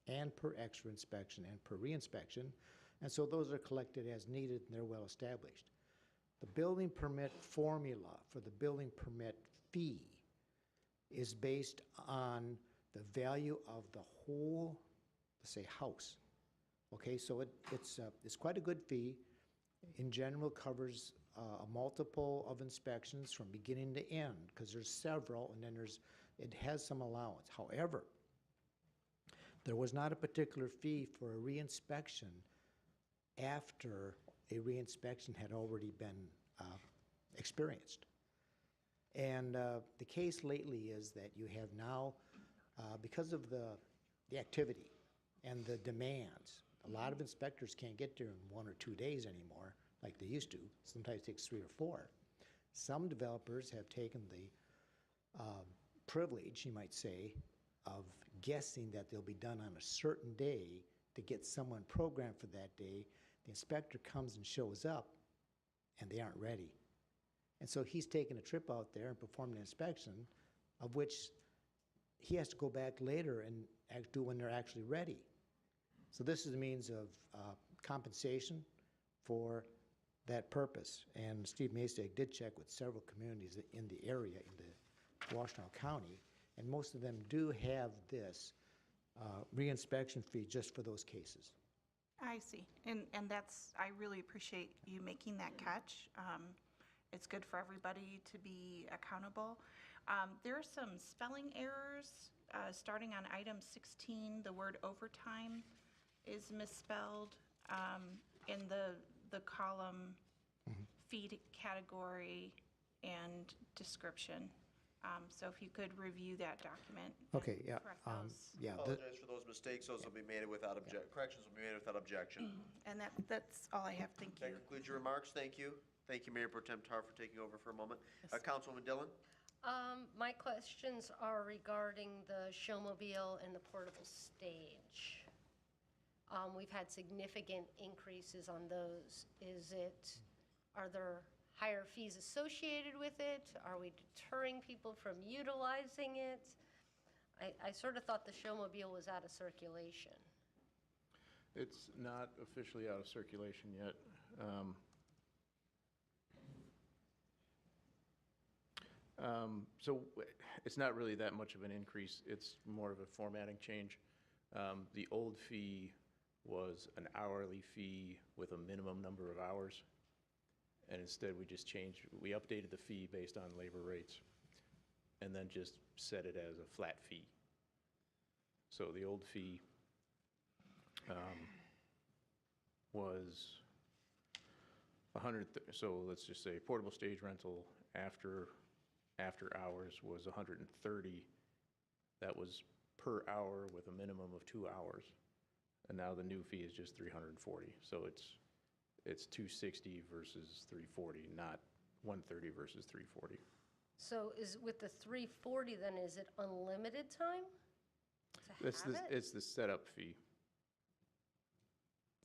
Speaker 16: and per extra inspection and per re-inspection. And so those are collected as needed and they're well established. The building permit formula for the building permit fee is based on the value of the whole, let's say, house. Okay, so it's quite a good fee. In general, covers a multiple of inspections from beginning to end, because there's several, and then it has some allowance. However, there was not a particular fee for a re-inspection after a re-inspection had already been experienced. And the case lately is that you have now, because of the activity and the demands, a lot of inspectors can't get there in 1 or 2 days anymore like they used to. Sometimes it takes 3 or 4. Some developers have taken the privilege, you might say, of guessing that they'll be done on a certain day to get someone programmed for that day. The inspector comes and shows up, and they aren't ready. And so he's taken a trip out there and performed an inspection, of which he has to go back later and do when they're actually ready. So this is a means of compensation for that purpose. And Steve Masek did check with several communities in the area, in the Washtenaw County, and most of them do have this re-inspection fee just for those cases.
Speaker 14: I see. And that's, I really appreciate you making that catch. It's good for everybody to be accountable. There are some spelling errors. Starting on item 16, the word overtime is misspelled in the column fee category and description. So if you could review that document.
Speaker 16: Okay, yeah.
Speaker 14: Correct those.
Speaker 16: Yeah.
Speaker 1: Apologize for those mistakes. Those will be made without corrections will be made without objection.
Speaker 14: And that's all I have. Thank you.
Speaker 1: That concludes your remarks. Thank you. Thank you, Mayor Pro Tem Tar, for taking over for a moment. Councilwoman Dillon?
Speaker 9: My questions are regarding the showmobile and the portable stage. We've had significant increases on those. Are there higher fees associated with it? Are we deterring people from utilizing it? I sort of thought the showmobile was out of circulation.
Speaker 8: It's not officially out of circulation yet. So it's not really that much of an increase. It's more of a formatting change. The old fee was an hourly fee with a minimum number of hours. And instead we updated the fee based on labor rates and then just set it as a flat fee. So the old fee was 100, so let's just say portable stage rental after hours was 130. That was per hour with a minimum of 2 hours. And now the new fee is just 340. So it's 260 versus 340, not 130 versus 340.
Speaker 9: So with the 340 then, is it unlimited time to have it?
Speaker 8: It's the setup fee.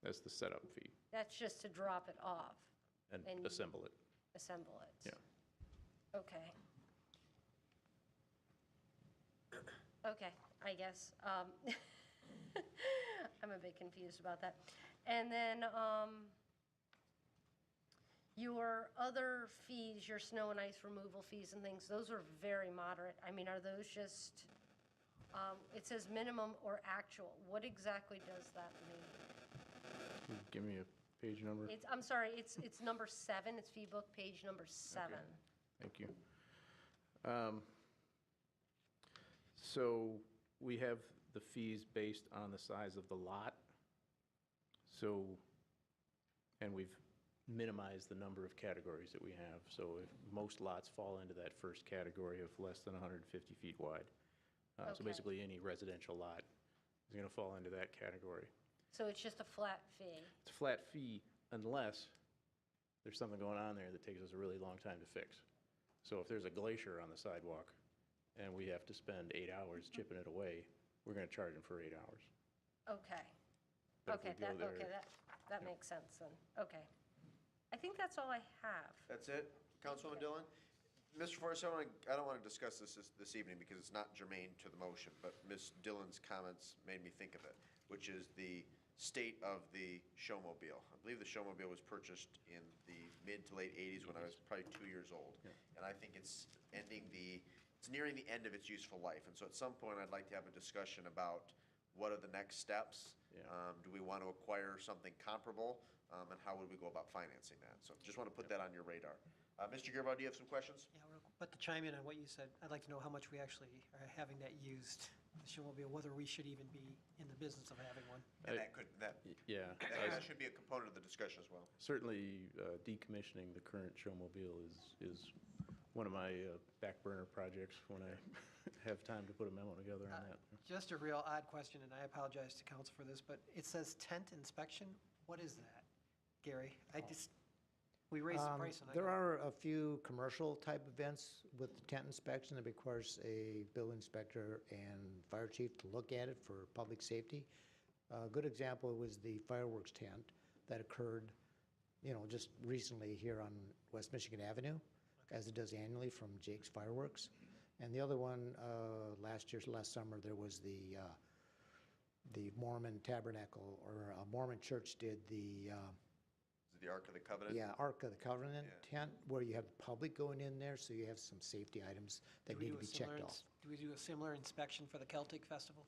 Speaker 8: That's the setup fee.
Speaker 9: That's just to drop it off?
Speaker 8: And assemble it.
Speaker 9: Assemble it?
Speaker 8: Yeah.
Speaker 9: Okay. Okay, I guess. I'm a bit confused about that. And then your other fees, your snow and ice removal fees and things, those are very moderate. I mean, are those just It says minimum or actual. What exactly does that mean?
Speaker 8: Give me a page number.
Speaker 9: I'm sorry, it's number 7, it's fee book page number 7.
Speaker 8: Thank you. So we have the fees based on the size of the lot. So, and we've minimized the number of categories that we have. So if most lots fall into that first category of less than 150 feet wide. So
Speaker 9: Okay.
Speaker 8: basically any residential lot is going to fall into that category.
Speaker 9: So it's just a flat fee?
Speaker 8: It's a flat fee unless there's something going on there that takes us a really long time to fix. So if there's a glacier on the sidewalk and we have to spend 8 hours chipping it away, we're going to charge them for 8 hours.
Speaker 9: Okay.
Speaker 8: But if we
Speaker 9: Okay,
Speaker 8: go there-
Speaker 9: that makes sense then. Okay. I think that's all I have.
Speaker 1: That's it? Councilwoman Dillon? Mr. Forrest, I don't want to discuss this evening because it's not germane to the motion, but Ms. Dillon's comments made me think of it, which is the state of the showmobile. I believe the showmobile was purchased in the mid to late 80s when I was probably 2 years old. And I think it's nearing the end of its useful life. And so at some point, I'd like to have a discussion about what are the next steps? Do we want to acquire something comparable? And how would we go about financing that? So just want to put that on your radar. Mr. Gearbow, do you have some questions?
Speaker 13: Yeah, but to chime in on what you said, I'd like to know how much we actually are having that used, the showmobile, whether we should even be in the business of having one.
Speaker 1: And
Speaker 8: Yeah.
Speaker 1: that should be a component of the discussion as well.
Speaker 8: Certainly decommissioning the current showmobile is one of my back burner projects when I have time to put a memo together on that.
Speaker 13: Just a real odd question, and I apologize to council for this, but it says tent inspection. What is that, Gary? We raised the price on that.
Speaker 16: There are a few commercial type events with the tent inspection that requires a building inspector and fire chief to look at it for public safety. A good example was the fireworks tent that occurred, just recently here on West Michigan Avenue, as it does annually from Jake's Fireworks. And the other one, last summer, there was the Mormon Tabernacle, or Mormon Church did the
Speaker 1: The Ark of the Covenant?
Speaker 16: Yeah, Ark of the Covenant tent, where you have the public going in there, so you have some safety items that need to be checked off.
Speaker 13: Do we do a similar inspection for the Celtic Festival?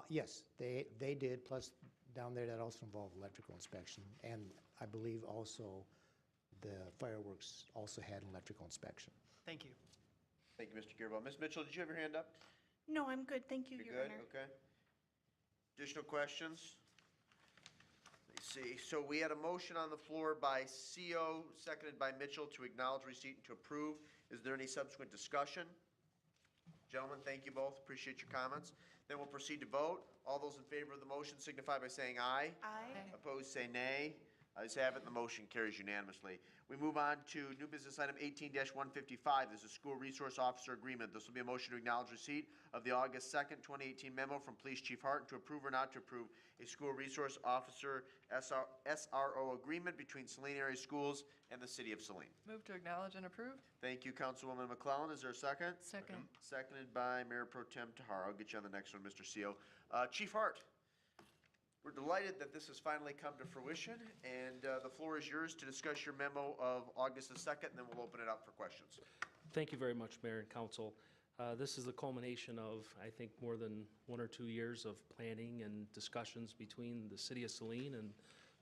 Speaker 16: Yes, they did, plus down there, that also involved electrical inspection, and I believe also the fireworks also had an electrical inspection.
Speaker 13: Thank you.
Speaker 1: Thank you, Mr. Gearbow. Ms. Mitchell, did you have your hand up?
Speaker 14: No, I'm good. Thank you,
Speaker 1: You're
Speaker 14: Your
Speaker 1: good?
Speaker 14: Honor.
Speaker 1: Okay. Additional questions? Let's see. So we had a motion on the floor by CO, seconded by Mitchell, to acknowledge receipt and to approve. Is there any subsequent discussion? Gentlemen, thank you both. Appreciate your comments. Then we'll proceed to vote. All those in favor of the motion signify by saying aye.
Speaker 14: Aye.
Speaker 1: Opposed, say nay. Ayes have it, the motion carries unanimously. We move on to new business item 18-155. This is School Resource Officer Agreement. This will be a motion to acknowledge receipt of the August 2nd, 2018 memo from Police Chief Hart to approve or not to approve a School Resource Officer SRO agreement between Saline Area Schools and the City of Saline.
Speaker 15: Move to acknowledge and approve?
Speaker 1: Thank you, Councilwoman McClellan. Is there a second?
Speaker 15: Second.
Speaker 1: Seconded by Mayor Pro Tem Tahar. I'll get you on the next one, Mr. CO. Chief Hart. We're delighted that this has finally come to fruition, and the floor is yours to discuss your memo of August the 2nd, and then we'll open it up for questions.
Speaker 18: Thank you very much, Mayor and Council. This is the culmination of, I think, more than 1 or 2 years of planning and discussions between the City of Saline and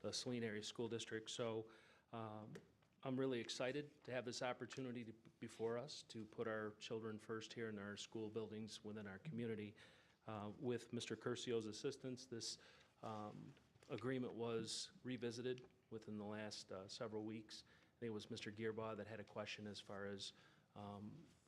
Speaker 18: the Saline Area School District. So I'm really excited to have this opportunity before us to put our children first here in our school buildings within our community. With Mr. Curcio's assistance, this agreement was revisited within the last several weeks. I think it was Mr. Gearbaugh that had a question as far as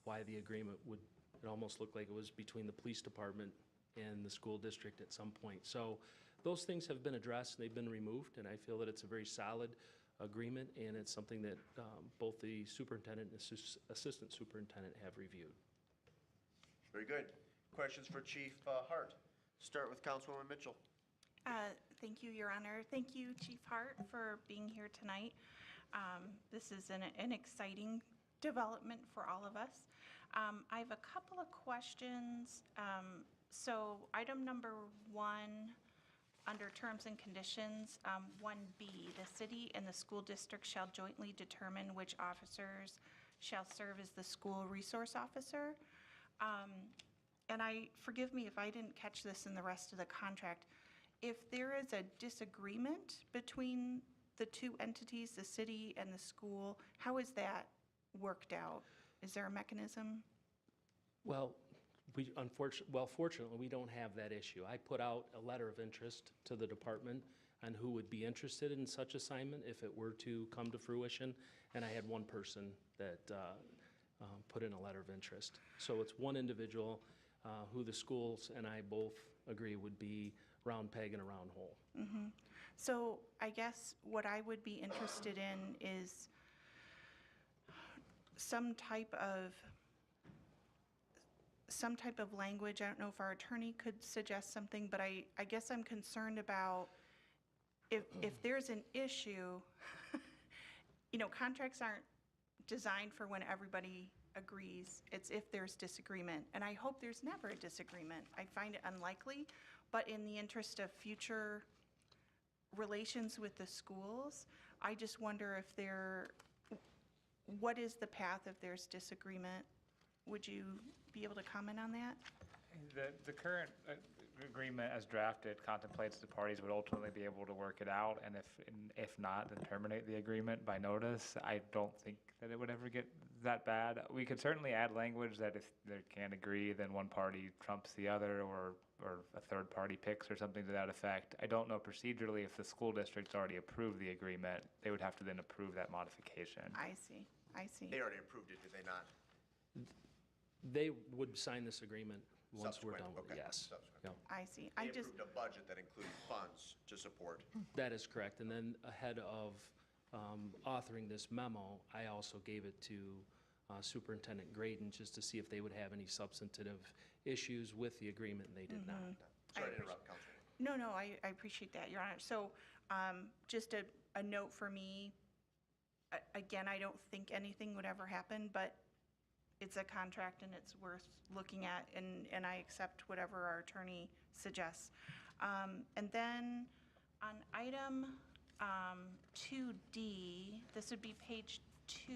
Speaker 18: why the agreement it almost looked like it was between the police department and the school district at some point. So those things have been addressed, they've been removed, and I feel that it's a very solid agreement, and it's something that both the superintendent and assistant superintendent have reviewed.
Speaker 1: Very good. Questions for Chief Hart? Start with Councilwoman Mitchell.
Speaker 14: Thank you, Your Honor. Thank you, Chief Hart, for being here tonight. This is an exciting development for all of us. I have a couple of questions. So item number 1, under terms and conditions, 1B, the city and the school district shall jointly determine which officers shall serve as the school resource officer. forgive me if I didn't catch this in the rest of the contract, if there is a disagreement between the two entities, the city and the school, how is that worked out? Is there a mechanism?
Speaker 18: Well, fortunately, we don't have that issue. I put out a letter of interest to the department on who would be interested in such assignment if it were to come to fruition, and I had one person that put in a letter of interest. So it's one individual who the schools and I both agree would be round peg in a round hole.
Speaker 14: Mm-hmm. So I guess what I would be interested in is some type of language. I don't know if our attorney could suggest something, but I guess I'm concerned about if there's an issue, contracts aren't designed for when everybody agrees. It's if there's disagreement. And I hope there's never a disagreement. I find it unlikely, but in the interest of future relations with the schools, I just wonder what is the path if there's disagreement? Would you be able to comment on that?
Speaker 12: The current agreement as drafted contemplates the parties would ultimately be able to work it out, and if not, then terminate the agreement by notice. I don't think that it would ever get that bad. We could certainly add language that if they can't agree, then one party trumps the other, or a third party picks, or something to that effect. I don't know procedurally if the school district's already approved the agreement. They would have to then approve that modification.
Speaker 14: I see.
Speaker 1: They already approved it, did they not?
Speaker 18: They would sign this agreement once we're done
Speaker 1: Subsequent,
Speaker 18: with it,
Speaker 1: okay.
Speaker 18: yes.
Speaker 1: Subsequent.
Speaker 18: Yep.
Speaker 14: I see.
Speaker 1: They approved a budget that included funds to support.
Speaker 18: That is correct. And then ahead of authoring this memo, I also gave it to Superintendent Graydon just to see if they would have any substantive issues with the agreement, and they did not.
Speaker 1: Sorry to interrupt, Councilman.
Speaker 14: No, I appreciate that, Your Honor. So just a note for me, again, I don't think anything would ever happen, but it's a contract and it's worth looking at, and I accept whatever our attorney suggests. And then on item 2D, this would be page 2.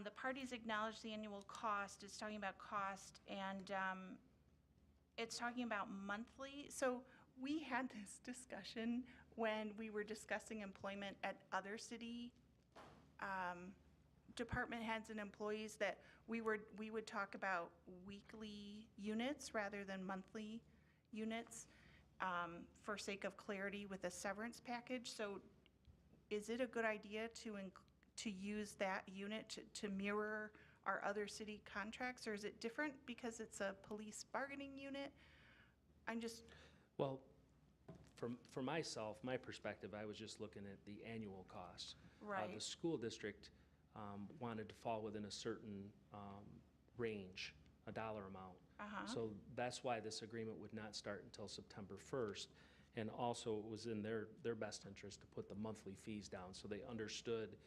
Speaker 14: The parties acknowledge the annual cost. It's talking about cost, and it's talking about monthly. So we had this discussion when we were discussing employment at other city department heads and employees, that we would talk about weekly units rather than monthly units for sake of clarity with a severance package. So is it a good idea to use that unit to mirror our other city contracts, or is it different because it's a police bargaining unit?
Speaker 18: Well, for myself, my perspective, I was just looking at the annual cost.
Speaker 14: Right.
Speaker 18: The school district wanted to fall within a certain range, a dollar amount. So that's why this agreement would not start until September 1st. And also, it was in their best interest to put the monthly fees down, so they understood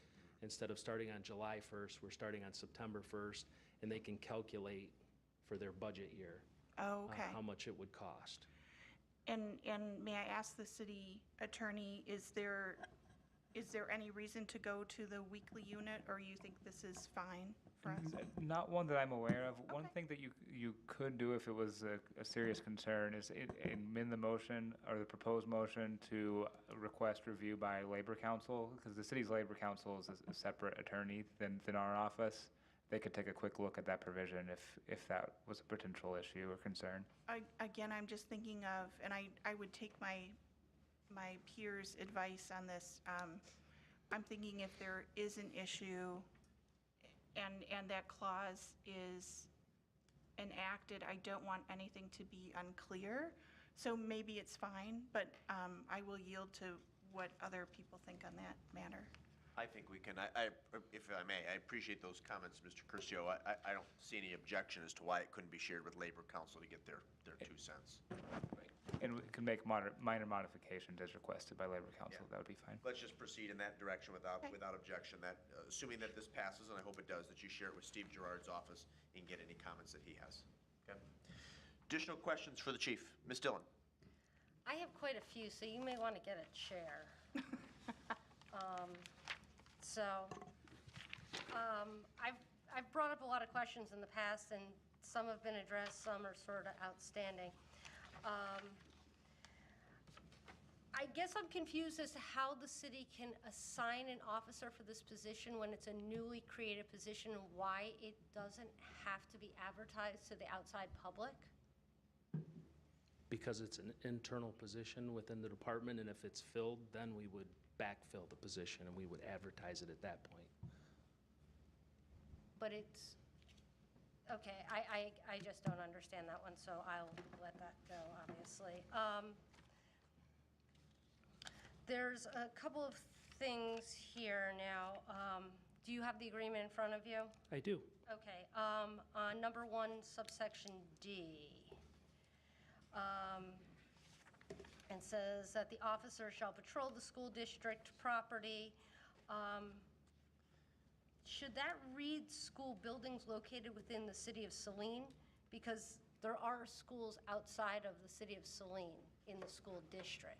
Speaker 18: instead of starting on July 1st, we're starting on September 1st, and they can calculate for their budget year how much it would cost.
Speaker 14: And may I ask the city attorney, is there any reason to go to the weekly unit, or you think this is fine for us?
Speaker 12: Not one that I'm aware of. One thing that you could do if it was a serious concern is amend the motion or the proposed motion to request review by Labor Council, because the city's Labor Council is a separate attorney than our office. They could take a quick look at that provision if that was a potential issue or concern.
Speaker 14: Again, I'm just thinking of, and I would take my peers' advice on this. I'm thinking if there is an issue and that clause is enacted, I don't want anything to be unclear. So maybe it's fine, but I will yield to what other people think on that matter.
Speaker 1: I think we can, if I may, I appreciate those comments, Mr. Curcio. I don't see any objection as to why it couldn't be shared with Labor Council to get their 2 cents.
Speaker 12: And we can make minor modifications as requested by Labor Council. That would be fine.
Speaker 1: Let's just proceed in that direction without objection. That, assuming that this passes, and I hope it does, that you share it with Steve Gerard's office and get any comments that he has. Okay. Additional questions for the chief, Ms. Dillon.
Speaker 9: I have quite a few, so you may want to get a chair. I've brought up a lot of questions questions in the past, and some have been addressed, some are sort of outstanding. I guess I'm confused as to how the city can assign an officer for this position when it's a newly created position, and why it doesn't have to be advertised to the outside public?
Speaker 18: Because it's an internal position within the department, and if it's filled, then we would backfill the position and we would advertise it at that point.
Speaker 9: But it's, okay, I just don't understand that one, so I'll let that go, obviously. There's a couple of things here now. Do you have the agreement in front of you?
Speaker 18: I do.
Speaker 9: Okay, on number 1, subsection D. And says that the officer shall patrol the school district property. Should that read school buildings located within the city of Saline? Because there are schools outside of the city of Saline in the school district.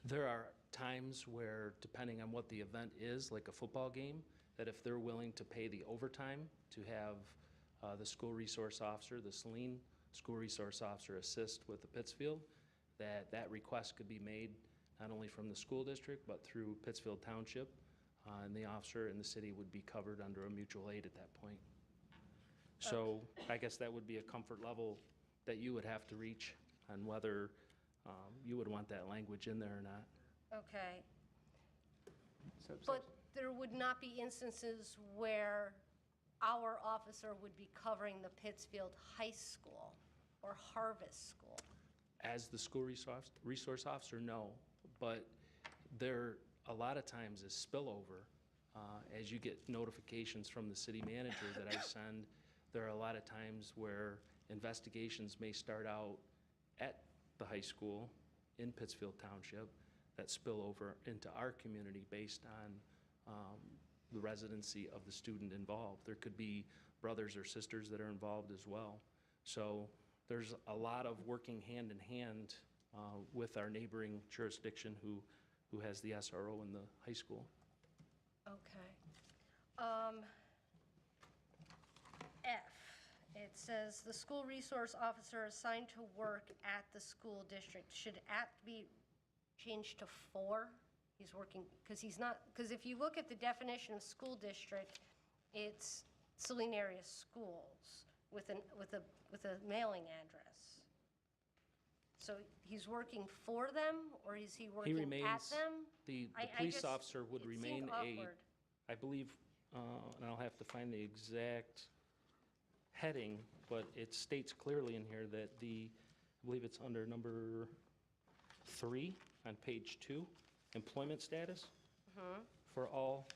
Speaker 18: There are times where, depending on what the event is, like a football game, that if they're willing to pay the overtime to have the school resource officer, the Saline school resource officer, assist with the Pittsfield, that request could be made not only from the school district, but through Pittsfield Township, and the officer and the city would be covered under a mutual aid at that point. So I guess that would be a comfort level that you would have to reach on whether you would want that language in there or not.
Speaker 9: Okay. But there would not be instances where our officer would be covering the Pittsfield High School or Harvest School?
Speaker 18: As the school resource officer, no, but there a lot of times is spillover. As you get notifications from the city manager that I send, there are a lot of times where investigations may start out at the high school in Pittsfield Township that spill over into our community based on the residency of the student involved. There could be brothers or sisters that are involved as well. So there's a lot of working hand in hand with our neighboring jurisdiction who has the SRO in the high school.
Speaker 9: Okay. F, it says the school resource officer assigned to work at the school district. Should at be changed to 4? He's working, because he's not, because if you look at the definition of school district, it's Saline area schools with a mailing address. So he's working for them, or is he working at
Speaker 18: remains,
Speaker 9: them?
Speaker 18: the police officer would remain I believe, and I'll have to find the exact heading, but it states clearly in here that I believe it's under number 3 on page 2, employment status. For all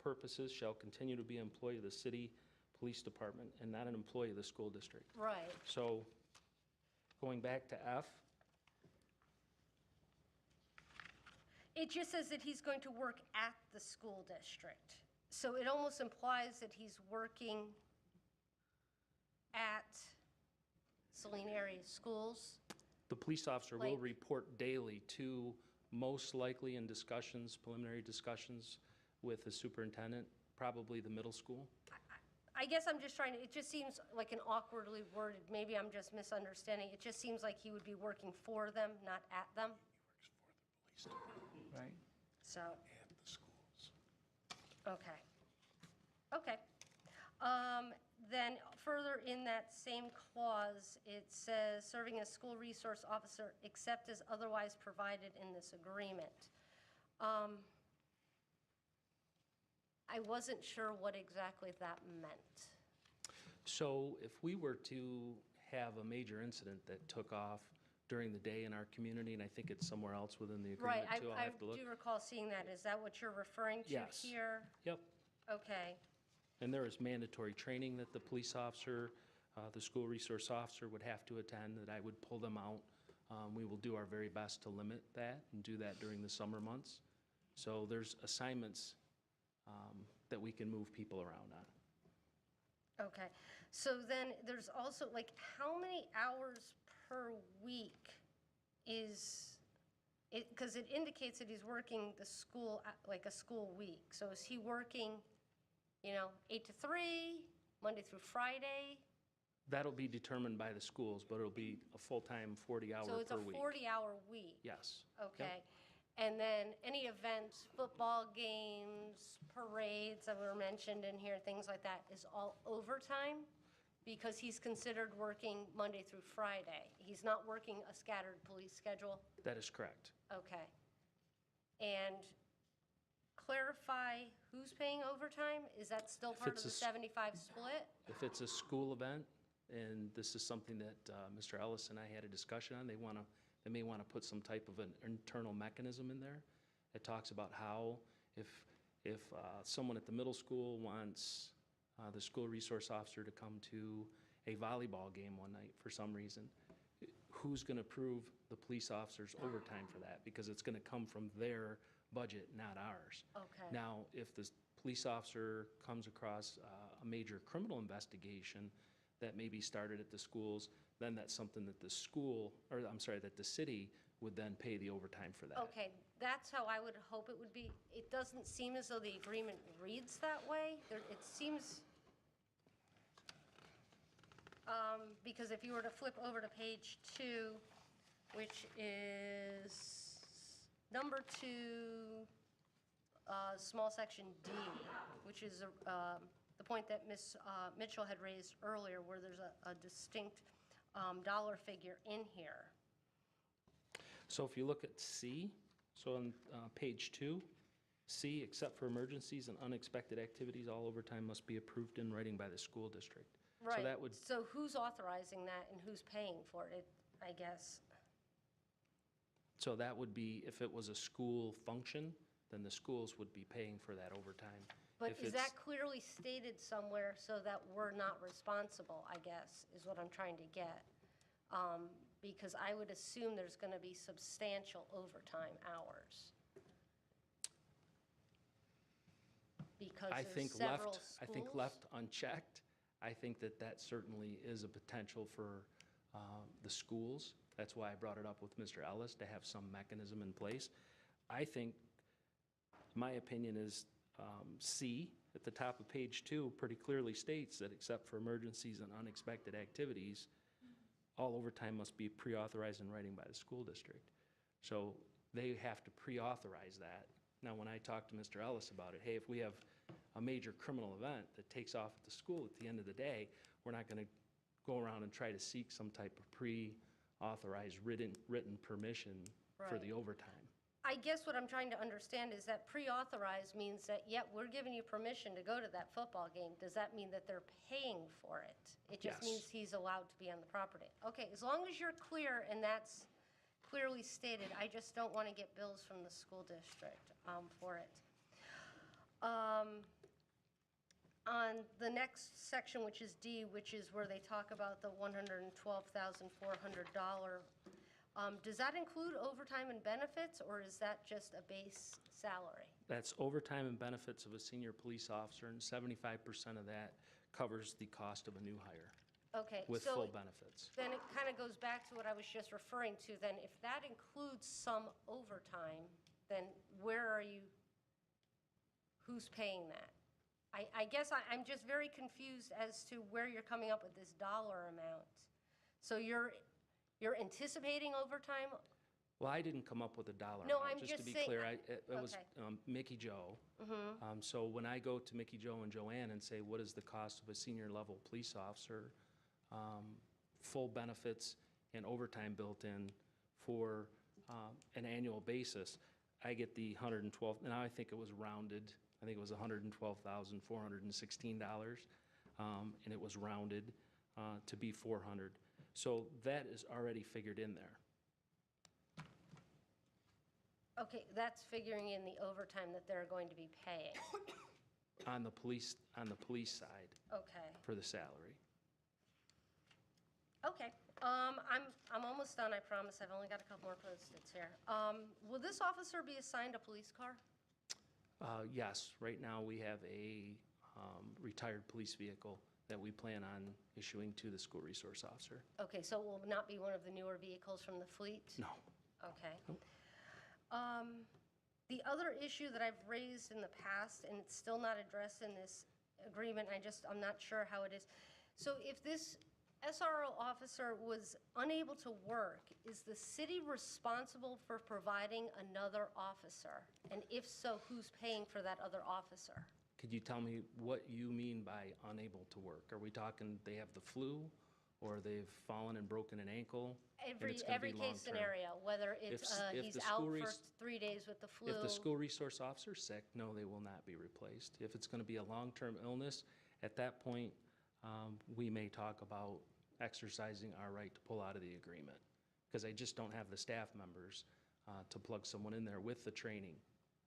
Speaker 18: purposes shall continue to be an employee of the city police department and not an employee of the school district.
Speaker 9: Right.
Speaker 18: So going back to F,
Speaker 9: It just says that he's going to work at the school district. So it almost implies that he's working at Saline area schools.
Speaker 18: the police officer will
Speaker 9: Like-
Speaker 18: report daily to, most likely in discussions, preliminary discussions with the superintendent, probably the middle school.
Speaker 9: I guess I'm just trying to, it just seems like an awkwardly worded, maybe I'm just misunderstanding. It just seems like he would be working for them, not at them.
Speaker 12: Right.
Speaker 9: So,
Speaker 2: And the schools.
Speaker 9: okay. Okay. Then further in that same clause, it says, serving as school resource officer except as otherwise provided in this agreement. I wasn't sure what exactly that meant.
Speaker 18: So if we were to have a major incident that took off during the day in our community, and I think it's somewhere else within the
Speaker 9: Right,
Speaker 18: agreement too, I'll
Speaker 9: I
Speaker 18: have to look.
Speaker 9: do recall seeing that. Is that what you're referring to
Speaker 18: Yes.
Speaker 9: here?
Speaker 18: Yep.
Speaker 9: Okay.
Speaker 18: And there is mandatory training that the police officer, the school resource officer would have to attend, that I would pull them out. We will do our very best to limit that and do that during the summer months. So there's assignments that we can move people around on.
Speaker 9: Okay, so then there's also, like, how many hours per week is, because it indicates that he's working the school, like a school week. So is he working 8 to 3, Monday through Friday?
Speaker 18: That'll be determined by the schools, but it'll be a full-time 40-hour per week.
Speaker 9: So it's a 40-hour week?
Speaker 18: Yes.
Speaker 9: Okay. And then any events, football games, parades that were mentioned in here, things like that, is all overtime? Because he's considered working Monday through Friday. He's not working a scattered police schedule?
Speaker 18: That is correct.
Speaker 9: Okay. And clarify who's paying overtime? Is that still part of
Speaker 18: it's
Speaker 9: the
Speaker 18: a s-
Speaker 9: 75 split?
Speaker 18: If it's a school event, and this is something that Mr. Ellis and I had a discussion on, they may want to put some type of an internal mechanism in there that talks about how, if someone at the middle school wants the school resource officer to come to a volleyball game one night for some reason, who's going to approve the police officer's overtime for that? Because it's going to come from their budget, not ours.
Speaker 9: Okay.
Speaker 18: Now, if the police officer comes across a major criminal investigation that may be started at the schools, then that's something that that the city would then pay the overtime for that.
Speaker 9: Okay, that's how I would hope it would be. It doesn't seem as though the agreement reads that way. It seems, because if you were to flip over to page 2, which is number 2, small section D, which is the point that Ms. Mitchell had raised earlier, where there's a distinct dollar figure in here.
Speaker 18: So if you look at C, so on page 2, C, except for emergencies and unexpected activities, all overtime must be approved in writing by the school district.
Speaker 9: Right.
Speaker 18: So that would,
Speaker 9: So who's authorizing that and who's paying for it, I guess?
Speaker 18: so that would be, if it was a school function, then the schools would be paying for that overtime.
Speaker 9: But
Speaker 18: If
Speaker 9: is
Speaker 18: it's-
Speaker 9: that clearly stated somewhere so that we're not responsible, I guess, is what I'm trying to get? Because I would assume there's going to be substantial overtime hours. Because
Speaker 18: I
Speaker 9: there's
Speaker 18: think
Speaker 9: several
Speaker 18: left, I
Speaker 9: schools?
Speaker 18: think left unchecked, I think that that certainly is a potential for the schools. That's why I brought it up with Mr. Ellis, to have some mechanism in place. I think, my opinion is C, at the top of page 2, pretty clearly states that except for emergencies and unexpected activities, all overtime must be pre-authorized in writing by the school district. So they have to pre-authorize that. Now, when I talked to Mr. Ellis about it, hey, if we have a major criminal event that takes off at the school at the end of the day, we're not going to go around and try to seek some type of pre-authorized written permission for the
Speaker 9: Right.
Speaker 18: overtime.
Speaker 9: I guess what I'm trying to understand is that pre-authorized means that, yep, we're giving you permission to go to that football game. Does that mean that they're paying for it? It just
Speaker 18: Yes.
Speaker 9: means he's allowed to be on the property. Okay, as long as you're clear and that's clearly stated, I just don't want to get bills from the school district for it. On the next section, which is D, which is where they talk about the $112,400, does that include overtime and benefits, or is that just a base salary?
Speaker 18: That's overtime and benefits of a senior police officer, and 75% of that covers the cost of a new hire
Speaker 9: Okay,
Speaker 18: with
Speaker 9: so
Speaker 18: full benefits.
Speaker 9: then it kind of goes back to what I was just referring to, then if that includes some overtime, then where are you, who's paying that? I guess I'm just very confused as to where you're coming up with this dollar amount. So you're anticipating overtime?
Speaker 18: Well, I didn't come up with a dollar
Speaker 9: No,
Speaker 18: amount,
Speaker 9: I'm
Speaker 18: just to
Speaker 9: just
Speaker 18: be
Speaker 9: saying-
Speaker 18: clear. It was
Speaker 9: Okay.
Speaker 18: Mickey Joe. So when I go to Mickey Joe and Joanne and say, what is the cost of a senior level police officer, full benefits and overtime built in for an annual basis, I get the 112, now I think it was rounded, I think it was $112,416, and it was rounded to be 400. So that is already figured in there.
Speaker 9: Okay, that's figuring in the overtime that they're going to be paying.
Speaker 18: On the police side
Speaker 9: Okay,
Speaker 18: for the salary.
Speaker 9: okay. I'm almost done, I promise. I've only got a couple more Post-its here. Will this officer be assigned a police car?
Speaker 18: Yes, right now we have a retired police vehicle that we plan on issuing to the school resource officer.
Speaker 9: Okay, so it will not be one of the newer vehicles from the fleet?
Speaker 18: No.
Speaker 9: Okay. The other issue that I've raised in the past, and it's still not addressed in this agreement, I'm not sure how it is. So if this SRO officer was unable to work, is the city responsible for providing another officer? And if so, who's paying for that other officer?
Speaker 18: Could you tell me what you mean by unable to work? Are we talking they have the flu, or they've fallen and broken an ankle? and it's gonna
Speaker 9: Every
Speaker 18: be
Speaker 9: case
Speaker 18: long-term?
Speaker 9: scenario, whether it's,
Speaker 18: if
Speaker 9: he's
Speaker 18: the
Speaker 9: out
Speaker 18: school
Speaker 9: for
Speaker 18: res-
Speaker 9: 3 days with the flu.
Speaker 18: If the school resource officer's sick, no, they will not be replaced. If it's gonna be a long-term illness, at that point, we may talk about exercising our right to pull out of the agreement. Because I just don't have the staff members to plug someone in there with the training.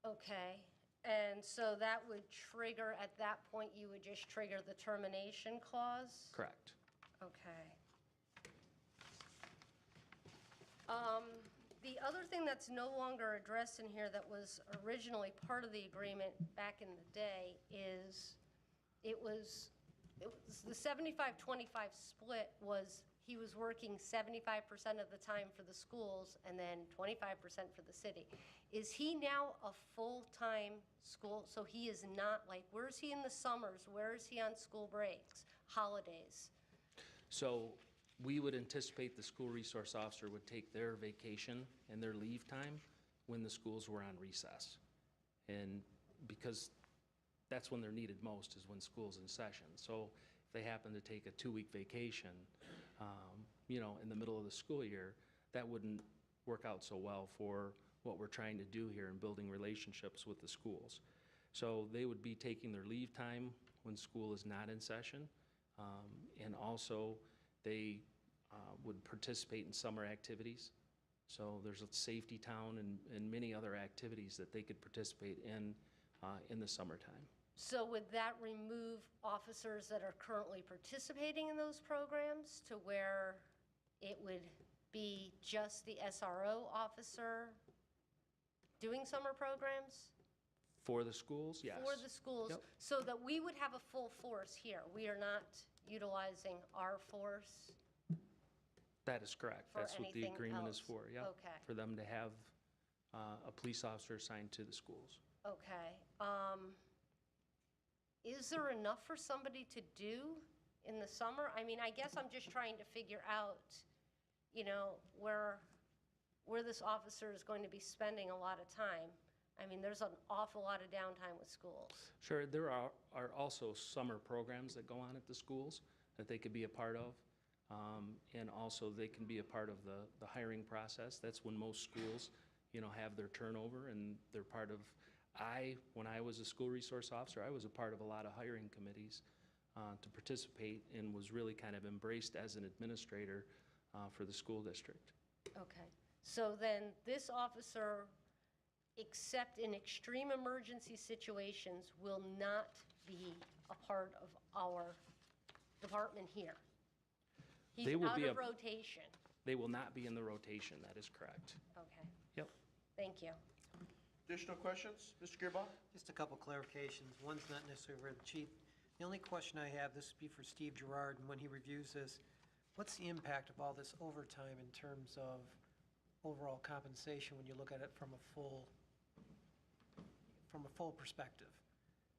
Speaker 9: Okay, and so that would trigger, at that point, you would just trigger the termination clause?
Speaker 18: Correct.
Speaker 9: Okay. The other thing that's no longer addressed in here that was originally part of the agreement back in the day is, it was the 75-25 split was, he was working 75% of the time for the schools and then 25% for the city. Is he now a full-time school? So he is not, like, where is he in the summers? Where is he on school breaks, holidays?
Speaker 18: So we would anticipate the school resource officer would take their vacation and their leave time when the schools were on recess. And because that's when they're needed most, is when school's in session. So if they happen to take a 2-week vacation, in the middle of the school year, that wouldn't work out so well for what we're trying to do here in building relationships with the schools. So they would be taking their leave time when school is not in session. And also, they would participate in summer activities. So there's a safety town and many other activities that they could participate in the summertime.
Speaker 9: So would that remove officers that are currently participating in those programs to where it would be just the SRO officer doing summer programs?
Speaker 18: For the schools, yes.
Speaker 9: For the schools,
Speaker 18: Yep.
Speaker 9: so that we would have a full force here. We are not utilizing our force.
Speaker 18: That is correct.
Speaker 9: For
Speaker 18: That's what the
Speaker 9: anything
Speaker 18: agreement
Speaker 9: else.
Speaker 18: is for, yeah.
Speaker 9: Okay.
Speaker 18: For them to have a police officer assigned to the schools.
Speaker 9: Okay. Is there enough for somebody to do in the summer? I mean, I guess I'm just trying to figure out, where this officer is going to be spending a lot of time. I mean, there's an awful lot of downtime with schools.
Speaker 18: Sure, there are also summer programs that go on at the schools that they could be a part of. And also, they can be a part of the hiring process. That's when most schools, have their turnover, and they're part of, when I was a school resource officer, I was a part of a lot of hiring committees to participate, and was really kind of embraced as an administrator for the school district.
Speaker 9: Okay. So then this officer, except in extreme emergency situations, will not be a part of our department here. He's
Speaker 18: They will
Speaker 9: out
Speaker 18: be
Speaker 9: of rotation.
Speaker 18: They will not be in the rotation, that is correct.
Speaker 9: Okay,
Speaker 18: Yep.
Speaker 9: thank you.
Speaker 1: Additional questions? Mr. Gearbaugh?
Speaker 13: Just a couple clarifications. One's not necessarily for the chief. The only question I have, this would be for Steve Gerard, and when he reviews this, what's the impact of all this overtime in terms of overall compensation when you look at it from a full perspective?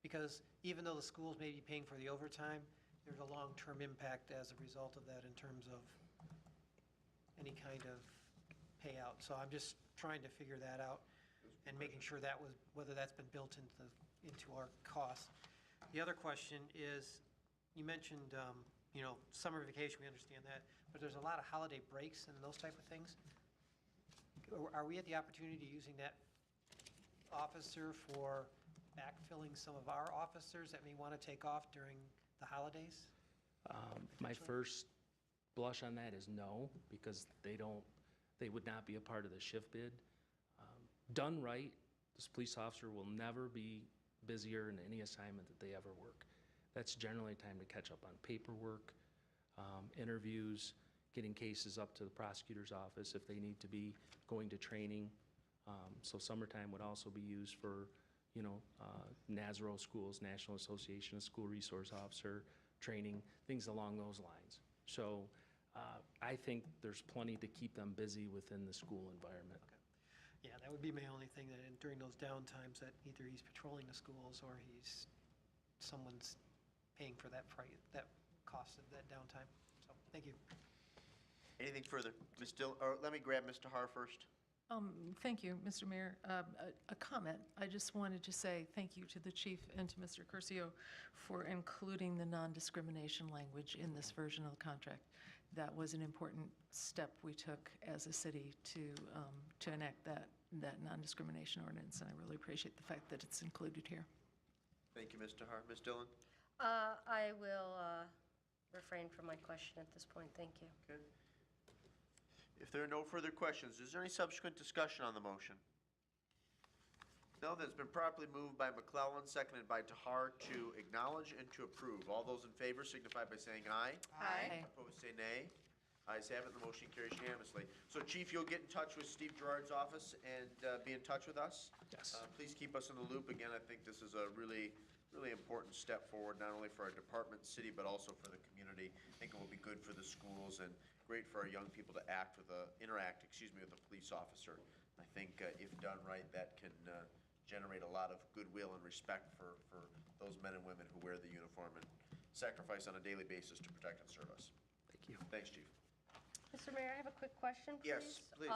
Speaker 13: Because even though the schools may be paying for the overtime, there's a long-term impact as a result of that in terms of any kind of payout. So I'm just trying to figure that out and making sure whether that's been built into our costs. The other question is, you mentioned, summer vacation, we understand that, but there's a lot of holiday breaks and those type of things. Are we at the opportunity using that officer for backfilling some of our officers that may want to take off during the holidays?
Speaker 18: My first blush on that is no, because they would not be a part of the shift bid. Done right, this police officer will never be busier in any assignment that they ever work. That's generally time to catch up on paperwork, interviews, getting cases up to the prosecutor's office if they need to be, going to training. So summertime would also be used for, NASRO schools, National Association of School Resource Officer training, things along those lines. So I think there's plenty to keep them busy within the school environment.
Speaker 13: Okay. Yeah, that would be my only thing, that during those downtimes that either he's patrolling the schools or someone's paying for that that cost of that downtime. So, thank you.
Speaker 1: Anything further? Ms. Dill, or let me grab Mr. Har first.
Speaker 7: Thank you, Mr. Mayor. A comment. I just wanted to say thank you to the chief and to Mr. Curcio for including the non-discrimination language in this version of the contract. That was an important step we took as a city to enact that non-discrimination ordinance, and I really appreciate the fact that it's included here.
Speaker 1: Thank you, Mr. Har. Ms. Dillon?
Speaker 9: I will refrain from my question at this point. Thank you.
Speaker 1: Okay. If there are no further questions, is there any subsequent discussion on the motion? No, that's been properly moved by McClellan, seconded by Tahar to acknowledge and to approve. All those in favor signify by saying aye.
Speaker 7: Aye.
Speaker 1: Opposed, say nay. Ayes have it, the motion carries unanimously. So Chief, you'll get in touch with Steve Gerard's office and be in touch with us?
Speaker 18: Yes.
Speaker 1: Please keep us in the loop. Again, I think this is a really important step forward, not only for our department, city, but also for the community. I think it will be good for the schools and great for our young people to interact with a police officer. I think if done right, that can generate a lot of goodwill and respect for those men and women who wear the uniform and sacrifice on a daily basis to protect and serve us.
Speaker 18: Thank you.
Speaker 1: Thanks, Chief.
Speaker 9: Mr. Mayor, I have a quick question, please.
Speaker 1: Yes, please.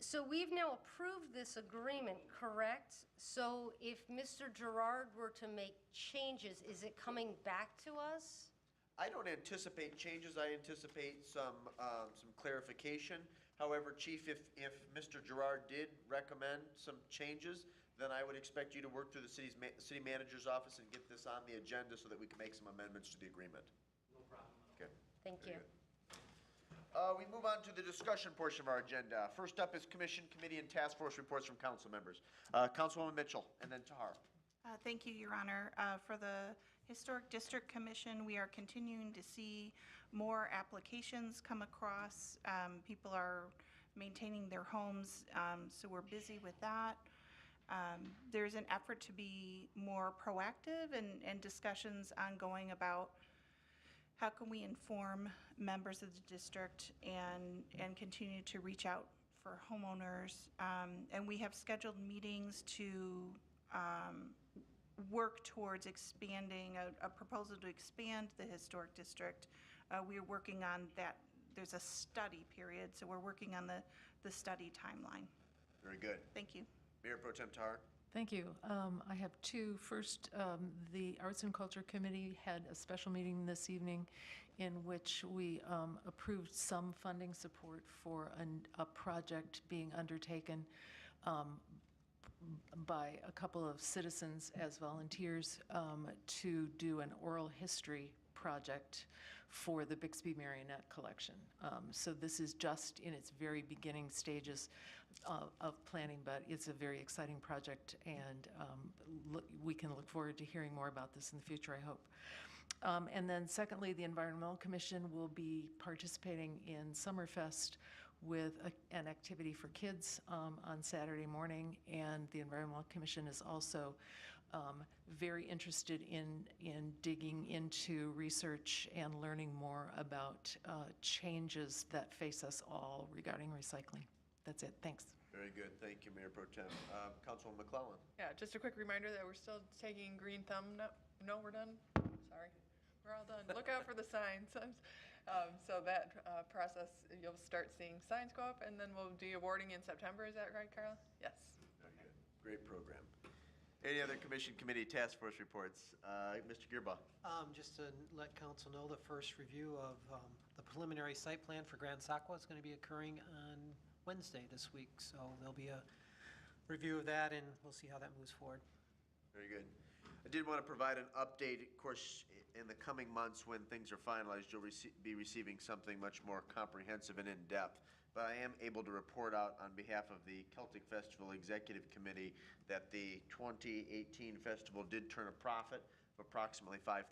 Speaker 9: So we've now approved this agreement, correct? So if Mr. Gerard were to make changes, is it coming back to us?
Speaker 1: I don't anticipate changes. I anticipate some clarification. However, Chief, if Mr. Gerard did recommend some changes, then I would expect you to work through the city manager's office and get this on the agenda so that we can make some amendments to the agreement.
Speaker 18: No problem.
Speaker 1: Okay.
Speaker 9: Thank you.
Speaker 1: Very good. We move on to the discussion portion of our agenda. First up is commission, committee, and task force reports from council members. Councilwoman Mitchell, and then Tahar.
Speaker 14: Thank you, Your Honor. For the Historic District Commission, we are continuing to see more applications come across. People are maintaining their homes, so we're busy with that. There's an effort to be more proactive and discussions ongoing about how can we inform members of the district and continue to reach out for homeowners. And we have scheduled meetings to work towards expanding, a proposal to expand the historic district. We are working on that. There's a study period, so we're working on the study timeline.
Speaker 1: Very good.
Speaker 14: Thank you.
Speaker 1: Mayor Pro Tem Tahar.
Speaker 7: Thank you. I have two. First, the Arts and Culture Committee had a special meeting this evening in which we approved some funding support for a project being undertaken by a couple of citizens as volunteers to do an oral history project for the Bixby Marionette Collection. So this is just in its very beginning stages of planning, but it's a very exciting project, and we can look forward to hearing more about this in the future, I hope. And then secondly, the Environmental Commission will be participating in Summerfest with an activity for kids on Saturday morning, and the Environmental Commission is also very interested in digging into research and learning more about changes that face us all regarding recycling. That's it. Thanks.
Speaker 1: Very good. Thank you, Mayor Pro Tem. Councilwoman McClellan.
Speaker 15: Yeah, just a quick reminder that we're still taking green thumb. No, we're done. Sorry. We're all done. Look out for the signs. So that process, you'll start seeing signs go up, and then we'll do awarding in September. Is that right, Carla? Yes.
Speaker 1: Very good. Great program. Any other commission, committee, task force reports? Mr. Gearba.
Speaker 13: Just to let council know, the first review of the preliminary site plan for Grand Sakwa is going to be occurring on Wednesday this week. So there'll be a review of that, and we'll see how that moves forward.
Speaker 1: Very good. I did want to provide an update. Of course, in the coming months when things are finalized, you'll be receiving something much more comprehensive and in-depth. But I am able to report out on behalf of the Celtic Festival Executive Committee that the 2018 festival did turn a profit of approximately $5,000,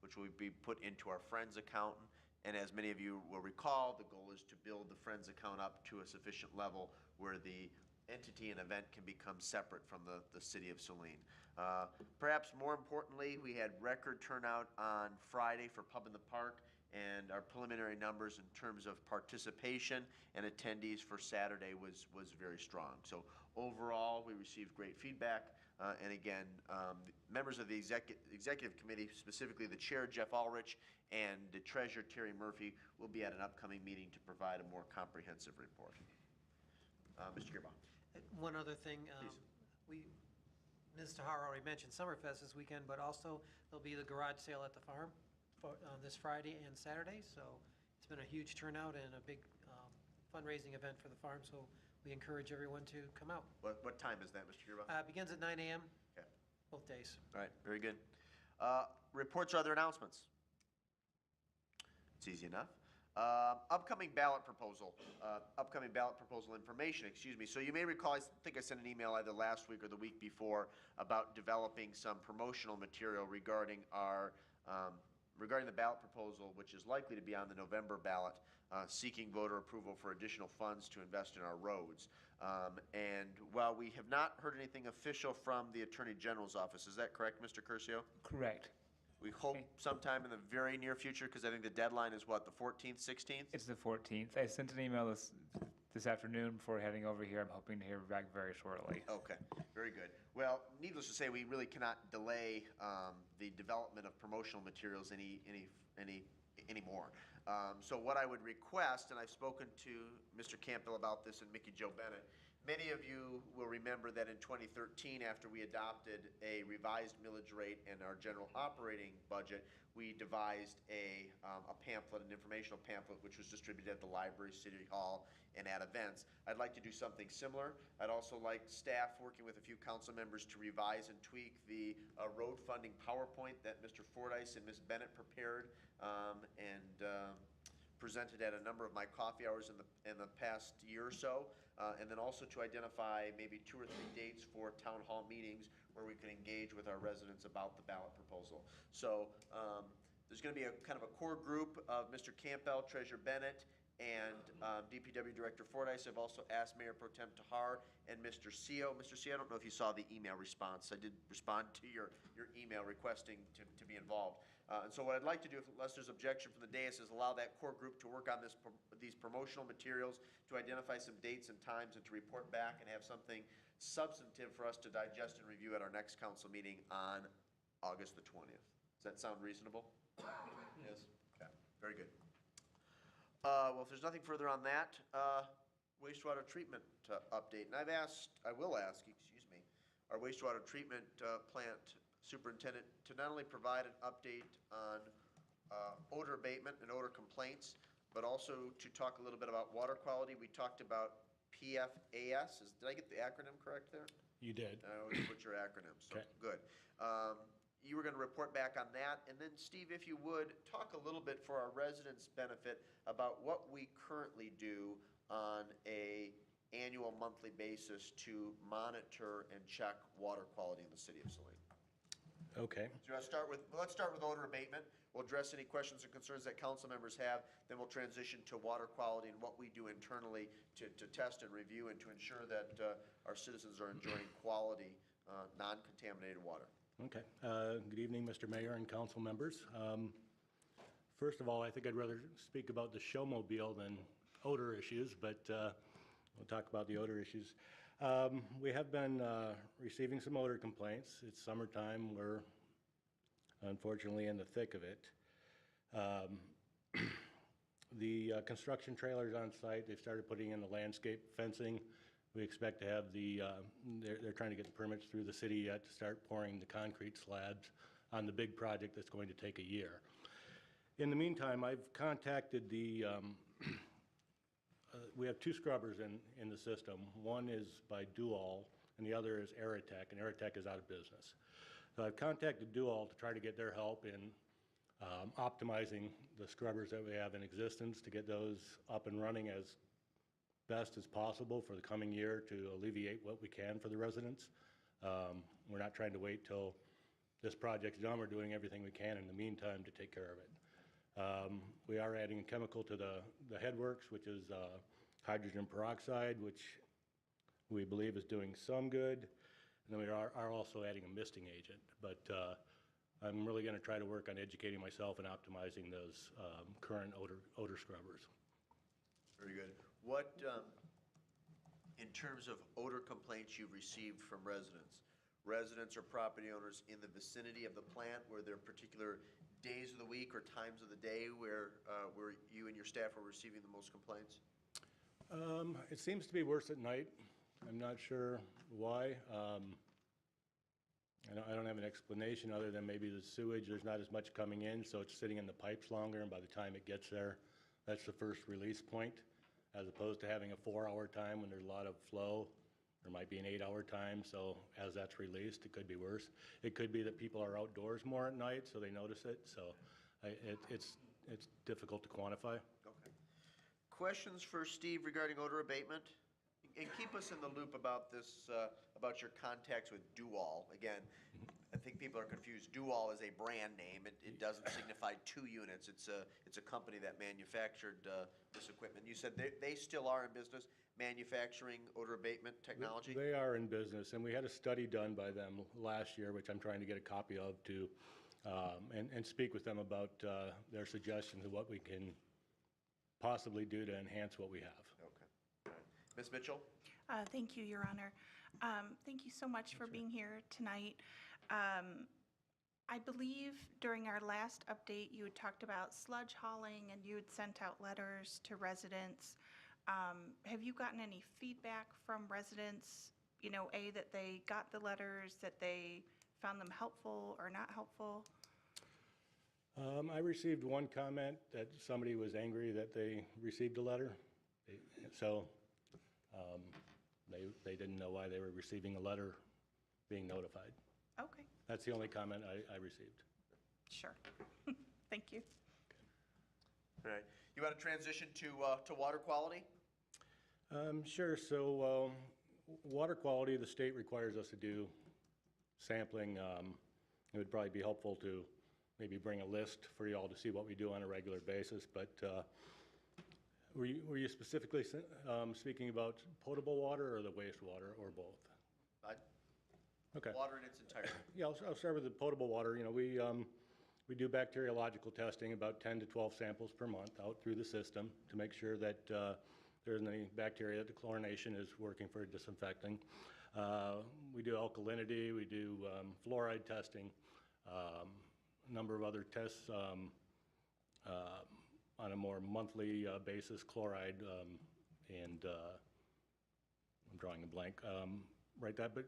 Speaker 1: which will be put into our Friends account. And as many of you will recall, the goal is to build the Friends account up to a sufficient level where the entity and event can become separate from the city of Saline. Perhaps more importantly, we had record turnout on Friday for Pub in the Park, and our preliminary numbers in terms of participation and attendees for Saturday was very strong. So overall, we received great feedback, and again, members of the executive committee, specifically the chair, Jeff Ulrich, and the treasurer, Terry Murphy, will be at an upcoming meeting to provide a more comprehensive report. Mr. Gearbaugh.
Speaker 13: One other thing, Ms. Tahar already mentioned Summerfest this weekend, but also there'll be the garage sale at the farm this Friday and Saturday. So it's been a huge turnout and a big fundraising event for the farm. So we encourage everyone to come out.
Speaker 1: What time is that, Mr. Gearbaugh?
Speaker 13: Begins at 9 a.m.
Speaker 1: Okay.
Speaker 13: both days.
Speaker 1: All right, very good. Reports or other announcements? It's easy enough. Upcoming ballot proposal information, excuse me. So you may recall, I think I sent an email either last week or the week before about developing some promotional material regarding our, regarding the ballot proposal, which is likely to be on the November ballot, seeking voter approval for additional funds to invest in our roads. And while we have not heard anything official from the Attorney General's office, is that correct, Mr. Curcio?
Speaker 12: Correct.
Speaker 1: We hope sometime in the very near future, because I think the deadline is what, the 14th, 16th?
Speaker 12: It's the 14th. I sent an email this afternoon before heading over here. I'm hoping to hear back very shortly.
Speaker 1: Okay, very good. Well, needless to say, we really cannot delay the development of promotional materials anymore. So what I would request, and I've spoken to Mr. Campbell about this and Mickey Jo Bennett, many of you will remember that in 2013, after we adopted a revised millage rate and our general operating budget, we devised a pamphlet, an informational pamphlet, which was distributed at the library, City Hall, and at events. I'd like to do something similar. I'd also like staff working with a few council members to revise and tweak the road funding PowerPoint that Mr. Fordyce and Ms. Bennett prepared and presented at a number of my coffee hours in the past year or so. And then also to identify maybe 2 or 3 dates for town hall meetings where we can engage with our residents about the ballot proposal. So there's going to be a kind of a core group of Mr. Campbell, Treasurer Bennett, and DPW Director Fordyce. I've also asked Mayor Pro Tem Tahar and Mr. Seo. Mr. Seo, I don't know if you saw the email response. I did respond to your email requesting to be involved. And so what I'd like to do, unless there's objection from the dais, is allow that core group to work on these promotional materials, to identify some dates and times, and to report back and have something substantive for us to digest and review at our next council meeting on August the 20th. Does that sound reasonable? Yes? Okay, very good. Well, if there's nothing further on that, wastewater treatment update. And I will ask, excuse me, our wastewater treatment plant superintendent to not only provide an update on odor abatement and odor complaints, but also to talk a little bit about water quality. We talked about PFAS. Did I get the acronym correct there?
Speaker 2: You did.
Speaker 1: I always put your acronym, so
Speaker 2: Okay.
Speaker 1: good. You were going to report back on that, and then Steve, if you would, talk a little bit for our residents' benefit about what we currently do on a annual, monthly basis to monitor and check water quality in the city of Saline.
Speaker 2: Okay.
Speaker 1: So let's start with odor abatement. We'll address any questions or concerns that council members have. Then we'll transition to water quality and what we do internally to test and review and to ensure that our citizens are enjoying quality, non-contaminated water.
Speaker 19: Okay. Good evening, Mr. Mayor and council members. First of all, I think I'd rather speak about the showmobile than odor issues, but we'll talk about the odor issues. We have been receiving some odor complaints. It's summertime. We're unfortunately in the thick of it. The construction trailers on site, they've started putting in the landscape fencing. We expect to have they're trying to get the permits through the city yet to start pouring the concrete slabs on the big project that's going to take a year. In the meantime, I've contacted we have 2 scrubbers in the system. One is by Dual and the other is Aerotech, and Aerotech is out of business. So I've contacted Dual to try to get their help in optimizing the scrubbers that we have in existence to get those up and running as best as possible for the coming year to alleviate what we can for the residents. We're not trying to wait till this project's done. We're doing everything we can in the meantime to take care of it. We are adding a chemical to the headworks, which is hydrogen peroxide, which we believe is doing some good. And then we are also adding a misting agent. But I'm really going to try to work on educating myself and optimizing those current odor scrubbers.
Speaker 1: Very good. What, in terms of odor complaints you've received from residents, residents or property owners in the vicinity of the plant? Were there particular days of the week or times of the day where you and your staff were receiving the most complaints?
Speaker 19: It seems to be worse at night. I'm not sure why. I don't have an explanation other than maybe the sewage, there's not as much coming in, so it's sitting in the pipes longer, and by the time it gets there, that's the first release point, as opposed to having a 4-hour time when there's a lot of flow. There might be an 8-hour time, so as that's released, it could be worse. It could be that people are outdoors more at night, so they notice it, so it's difficult to quantify.
Speaker 1: Okay. Questions for Steve regarding odor abatement? And keep us in the loop about this, about your contacts with Dual. Again, I think people are confused. Dual is a brand name. It doesn't signify 2 units. It's a company that manufactured this equipment. You said they still are in business manufacturing odor abatement technology?
Speaker 19: They are in business, and we had a study done by them last year, which I'm trying to get a copy of to, and speak with them about their suggestions of what we can possibly do to enhance what we have.
Speaker 1: Okay. All right. Ms. Mitchell?
Speaker 14: Thank you, Your Honor. Thank you so much for being here tonight. I believe during our last update, you had talked about sludge hauling and you had sent out letters to residents. Have you gotten any feedback from residents, you know, that they got the letters, that they found them helpful or not helpful?
Speaker 19: I received one comment that somebody was angry that they received a letter. They didn't know why they were receiving a letter being notified.
Speaker 14: Okay.
Speaker 19: That's the only comment I received.
Speaker 14: Sure. Thank you.
Speaker 1: All right. You want to transition to water quality?
Speaker 19: Sure. So water quality, the state requires us to do sampling. It would probably be helpful to maybe bring a list for you all to see what we do on a regular basis. But were you specifically speaking about potable water or the wastewater or both? Okay.
Speaker 1: Water in its entirety.
Speaker 19: Yeah, I'll start with the potable water. You know, we do bacteriological testing, about 10 to 12 samples per month out through the system to make sure that there isn't any bacteria, that the chlorination is working for disinfecting. We do alkalinity, we do fluoride testing, a number of other tests on a more monthly basis, chloride, and I'm drawing a blank, but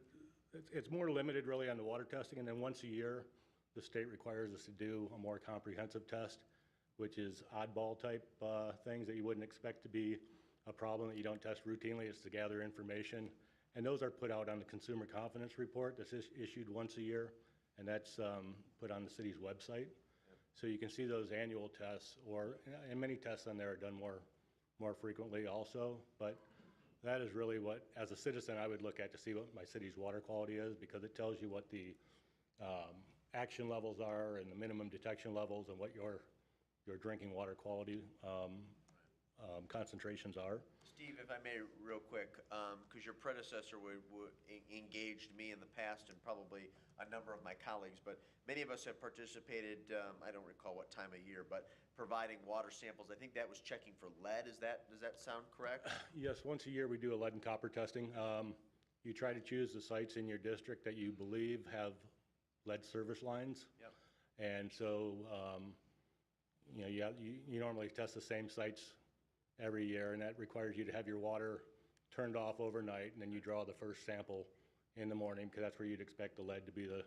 Speaker 19: it's more limited really on the water testing, and then once a year, the state requires us to do a more comprehensive test, which is oddball type things that you wouldn't expect to be a problem that you don't test routinely. It's to gather information, and those are put out on the Consumer Confidence Report that's issued once a year, and that's put on the city's website. So you can see those annual tests, and many tests on there are done more frequently also, but that is really what, as a citizen, I would look at to see what my city's water quality is, because it tells you what the action levels are and the minimum detection levels and what your drinking water quality concentrations are.
Speaker 1: Steve, if I may, real quick, because your predecessor engaged me in the past and probably a number of my colleagues, but many of us have participated, I don't recall what time of year, but providing water samples. I think that was checking for lead. Does that sound correct?
Speaker 19: Yes, once a year we do a lead and copper testing. You try to choose the sites in your district that you believe have lead service lines.
Speaker 1: Yep.
Speaker 19: And so, you normally test the same sites every year, and that requires you to have your water turned off overnight, and then you draw the first sample in the morning, because that's where you'd expect the lead to be the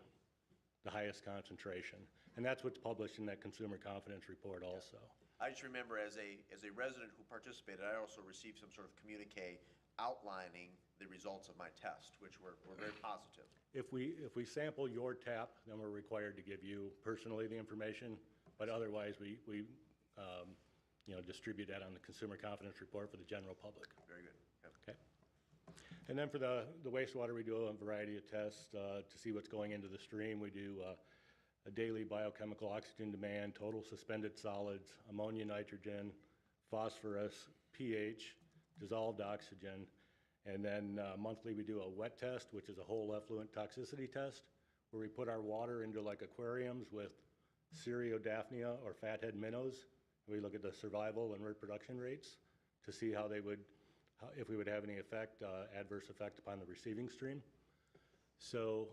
Speaker 19: highest concentration. And that's what's published in that Consumer Confidence Report also.
Speaker 1: I just remember as a resident who participated, I also received some sort of communique outlining the results of my test, which were very positive.
Speaker 19: If we sample your tap, then we're required to give you personally the information, but otherwise we distribute that on the Consumer Confidence Report for the general public.
Speaker 1: Very good. Yep.
Speaker 19: Okay. And then for the wastewater, we do a variety of tests to see what's going into the stream. We do a daily biochemical oxygen demand, total suspended solids, ammonia, nitrogen, phosphorus, pH, dissolved oxygen, and then monthly we do a wet test, which is a whole effluent toxicity test, where we put our water into like aquariums with Cereodaphnia or fathead minnows. We look at the survival and reproduction rates to see how they would, if we would have any effect, adverse effect upon the receiving stream. So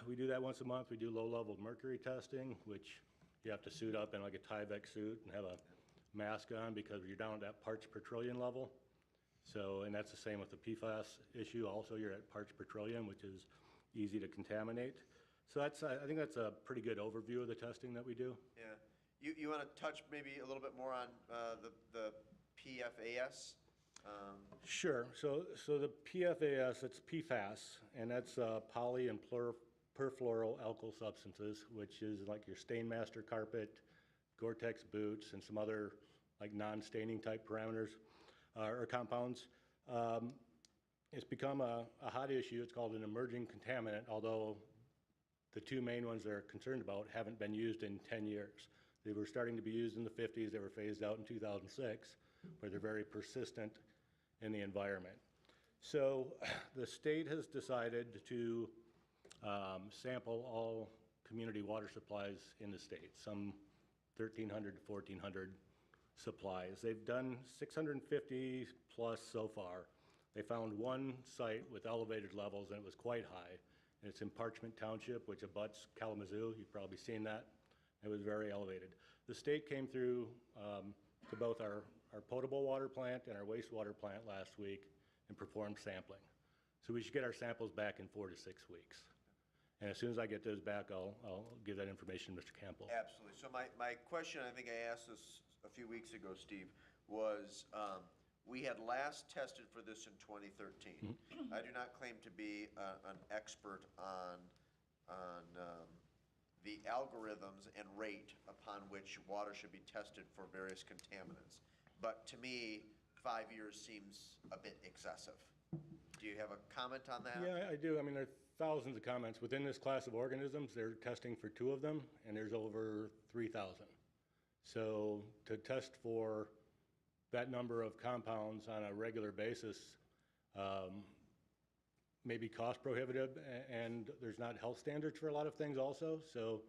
Speaker 19: we do that once a month. We do low-level mercury testing, which you have to suit up in like a Tyvek suit and have a mask on because you're down at that parts per trillion level. So, and that's the same with the PFAS issue. Also, you're at parts per trillion, which is easy to contaminate. So that's, I think that's a pretty good overview of the testing that we do.
Speaker 1: Yeah. You want to touch maybe a little bit more on the PFAS?
Speaker 19: Sure. So the PFAS, it's PFAS, and that's poly and perfluoroalkyl substances, which is like your Stainmaster carpet, Gore-Tex boots, and some other like non-staining type parameters or compounds. It's become a hot issue. It's called an emerging contaminant, although the two main ones they're concerned about haven't been used in 10 years. They were starting to be used in the 50s. They were phased out in 2006, but they're very persistent in the environment. So the state has decided to sample all community water supplies in the state, some 1,300 to 1,400 supplies. They've done 650 plus so far. They found one site with elevated levels, and it was quite high. And it's in Parchment Township, which abuts Kalamazoo. You've probably seen that. It was very elevated. The state came through to both our potable water plant and our wastewater plant last week and performed sampling. So we should get our samples back in 4 to 6 weeks. And as soon as I get those back, I'll give that information to Mr. Campbell.
Speaker 1: Absolutely. So my question, I think I asked this a few weeks ago, Steve, was we had last tested for this in 2013. I do not claim to be an expert on the algorithms and rate upon which water should be tested for various contaminants. But to me, 5 years seems a bit excessive. Do you have a comment on that?
Speaker 19: Yeah, I do. I mean, there are thousands of comments. Within this class of organisms, they're testing for 2 of them, and there's over 3,000. So to test for that number of compounds on a regular basis may be cost prohibitive, and there's not health standards for a lot of things also. So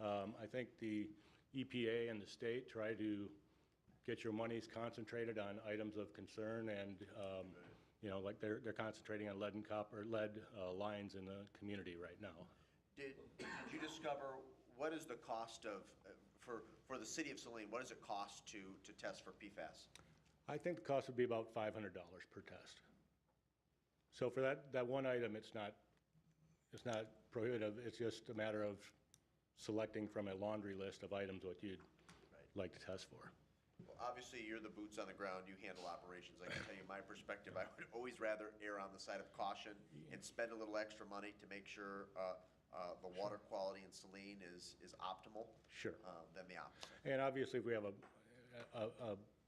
Speaker 19: I think the EPA and the state try to get your monies concentrated on items of concern, and you know, like they're concentrating on lead and copper, lead lines in the community right now.
Speaker 1: Did you discover what is the cost of for the city of Saline? What does it cost to test for PFAS?
Speaker 19: I think the cost would be about $500 per test. So for that one item, it's not prohibitive. It's just a matter of selecting from a laundry list of items what you'd like to test for.
Speaker 1: Well, obviously, you're the boots on the ground. You handle operations. I can tell you my perspective. I would always rather err on the side of caution and spend a little extra money to make sure the water quality in Saline is optimal.
Speaker 19: Sure.
Speaker 1: Than the opposite.
Speaker 19: And obviously, if we have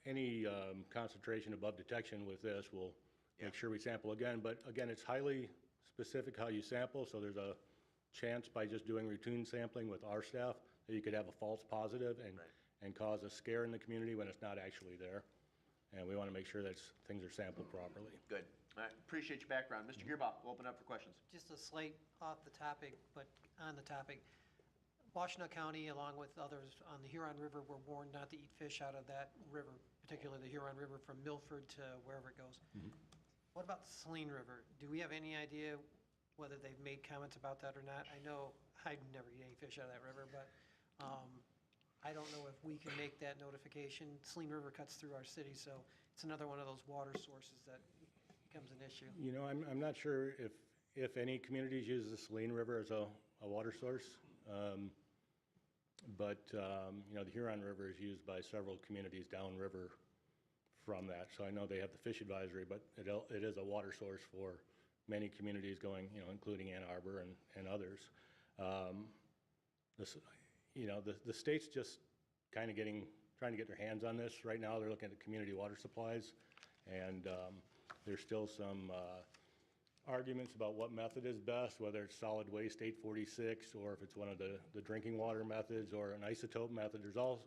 Speaker 19: any concentration above detection with this, we'll make sure we sample again. But again, it's highly specific how you sample, so there's a chance by just doing routine sampling with our staff that you could have a false positive and cause a scare in the community when it's not actually there. And we want to make sure that things are sampled properly.
Speaker 1: Good. All right. Appreciate your background. Mr. Gearbock, we'll open up for questions.
Speaker 13: Just a slight off the topic, but on the topic. Washtenaw County, along with others on the Huron River, were warned not to eat fish out of that river, particularly the Huron River from Milford to wherever it goes. What about the Saline River? Do we have any idea whether they've made comments about that or not? I know I'd never eat any fish out of that river, but I don't know if we can make that notification. Saline River cuts through our city, so it's another one of those water sources that becomes an issue.
Speaker 19: You know, I'm not sure if any communities use the Saline River as a water source. But you know, the Huron River is used by several communities downriver from that. So I know they have the fish advisory, but it is a water source for many communities going, you know, including Ann Arbor and others. You know, the state's just kind of trying to get their hands on this. Right now, they're looking at community water supplies, and there's still some arguments about what method is best, whether it's solid waste 846 or if it's one of the drinking water methods or an isotope method. There's all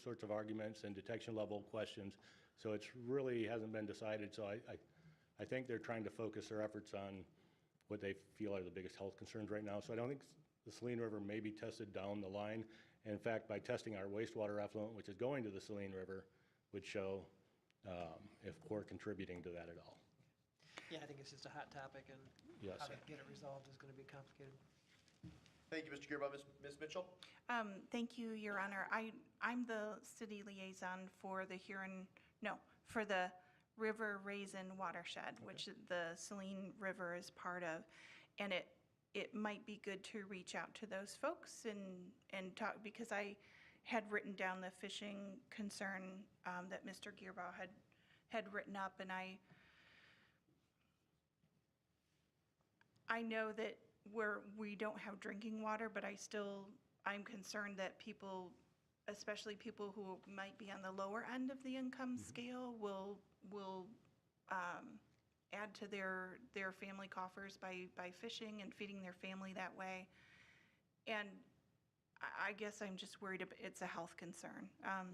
Speaker 19: sorts of arguments and detection level questions. So it's really hasn't been decided. So I think they're trying to focus their efforts on what they feel are the biggest health concerns right now. So I don't think the Saline River may be tested down the line. And in fact, by testing our wastewater effluent, which is going to the Saline River, would show if we're contributing to that at all.
Speaker 13: Yeah, I think it's just a hot topic, and
Speaker 19: Yes.
Speaker 13: how to get it resolved is going to be complicated.
Speaker 1: Thank you, Mr. Gearba. Ms. Mitchell?
Speaker 14: Thank you, Your Honor. I'm the city liaison for the for the River Raisin watershed, which the Saline River is part of. And it might be good to reach out to those folks and talk, because I had written down the fishing concern that Mr. Gearbaugh had written up, and I know that we don't have drinking water, but I'm concerned that people, especially people who might be on the lower end of the income scale, will add to their family coffers by fishing and feeding their family that way. And I guess I'm just worried it's a health concern.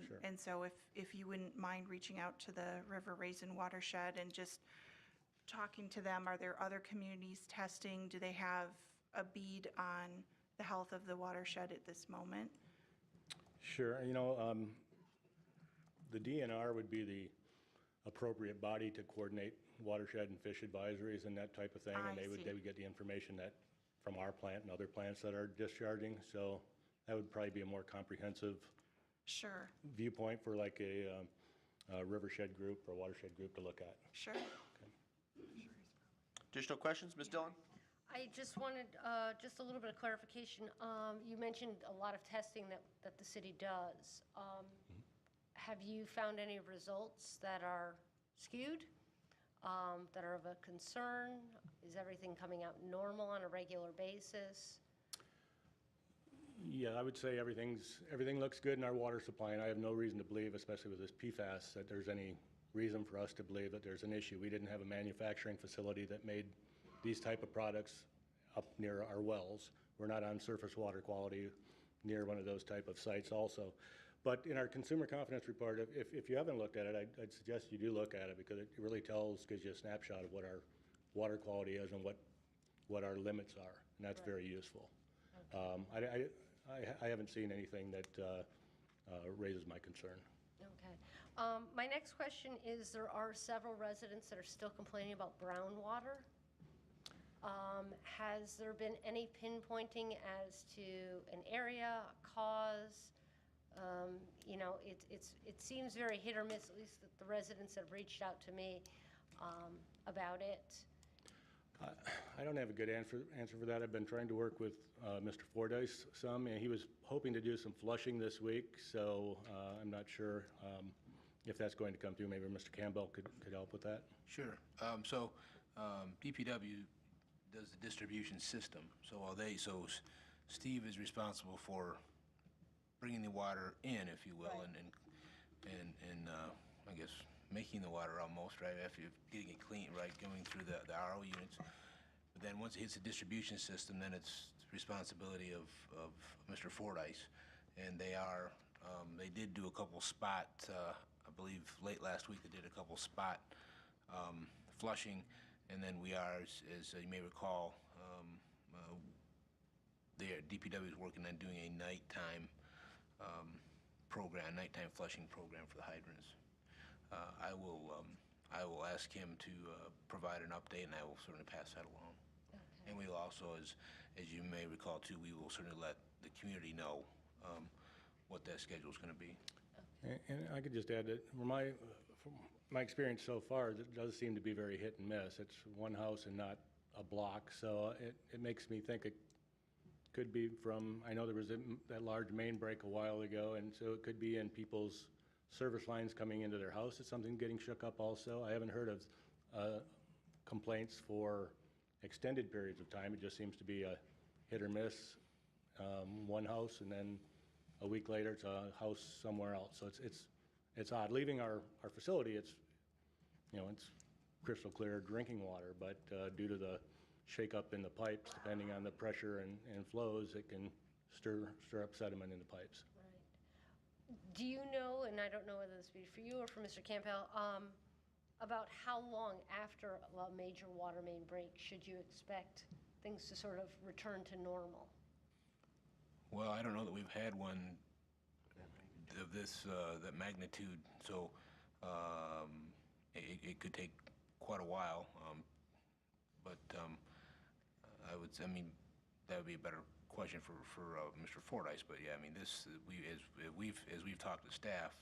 Speaker 19: Sure.
Speaker 14: And so if you wouldn't mind reaching out to the River Raisin watershed and just talking to them, are there other communities testing? Do they have a bead on the health of the watershed at this moment?
Speaker 19: Sure. The DNR would be the appropriate body to coordinate watershed and fish advisories and that type of thing. And they would get the information from our plant and other plants that are discharging. So that would probably be a more comprehensive viewpoint for like a rivershed group or watershed group to look at.
Speaker 14: Sure.
Speaker 1: Additional questions, Ms. Dillon?
Speaker 9: I just wanted just a little bit of clarification. You mentioned a lot of testing that the city does. Have you found any results that are skewed, that are of a concern? Is everything coming out normal on a regular basis?
Speaker 19: Yeah, I would say everything looks good in our water supply, and I have no reason to believe, especially with this PFAS, that there's any reason for us to believe that there's an issue. We didn't have a manufacturing facility that made these type of products up near our wells. We're not on surface water quality near one of those type of sites also. But in our consumer confidence report, if you haven't looked at it, I'd suggest you do look at it, because it really gives you a snapshot of what our water quality is and what our limits are, and that's very useful. Okay. I haven't seen anything that raises my concern.
Speaker 9: Okay. My next question is, there are several residents that are still complaining about brown water. Has there been any pinpointing as to an area, a cause? It seems very hit or miss, at least the residents have reached out to me about it.
Speaker 19: I don't have a good answer for that. I've been trying to work with Mr. Fordyce some, and he was hoping to do some flushing this week, so I'm not sure if that's going to come through. Maybe Mr. Campbell could help with that.
Speaker 20: Sure. DPW does the distribution system. So Steve is responsible for bringing the water in, if you will, and I guess making the water almost, right, after getting it clean, right, going through the RO units. But then once it hits the distribution system, then it's the responsibility of Mr. Fordyce. And they did do a couple spot, I believe late last week they did a couple spot flushing. And then we are, as you may recall, DPW is working on doing a nighttime nighttime flushing program for the hydrants. I will ask him to provide an update, and I will certainly pass that along. Okay. And we will also, as you may recall too, we will certainly let the community know what that schedule is going to be.
Speaker 19: Okay. And I could just add that from my experience so far, it does seem to be very hit and miss. It's one house and not a block, so it makes me think it could be from, I know there was that large main break a while ago, and so it could be in people's service lines coming into their house. It's something getting shook up also. I haven't heard of complaints for extended periods of time. It just seems to be a hit or miss, one house, and then a week later it's a house somewhere else. So it's odd. Leaving our facility, it's crystal clear drinking water, but due to the shake up in the pipes, depending on the pressure and flows, it can stir up sediment in the pipes.
Speaker 9: Right. Do you know, and I don't know whether this would be for you or for Mr. Campbell, about how long after a major water main break should you expect things to sort of return to normal?
Speaker 20: Well, I don't know that we've had one of that magnitude, so it could take quite a while. But I mean, that would be a better question for Mr. Fordyce. But yeah, I mean, as we've talked to staff,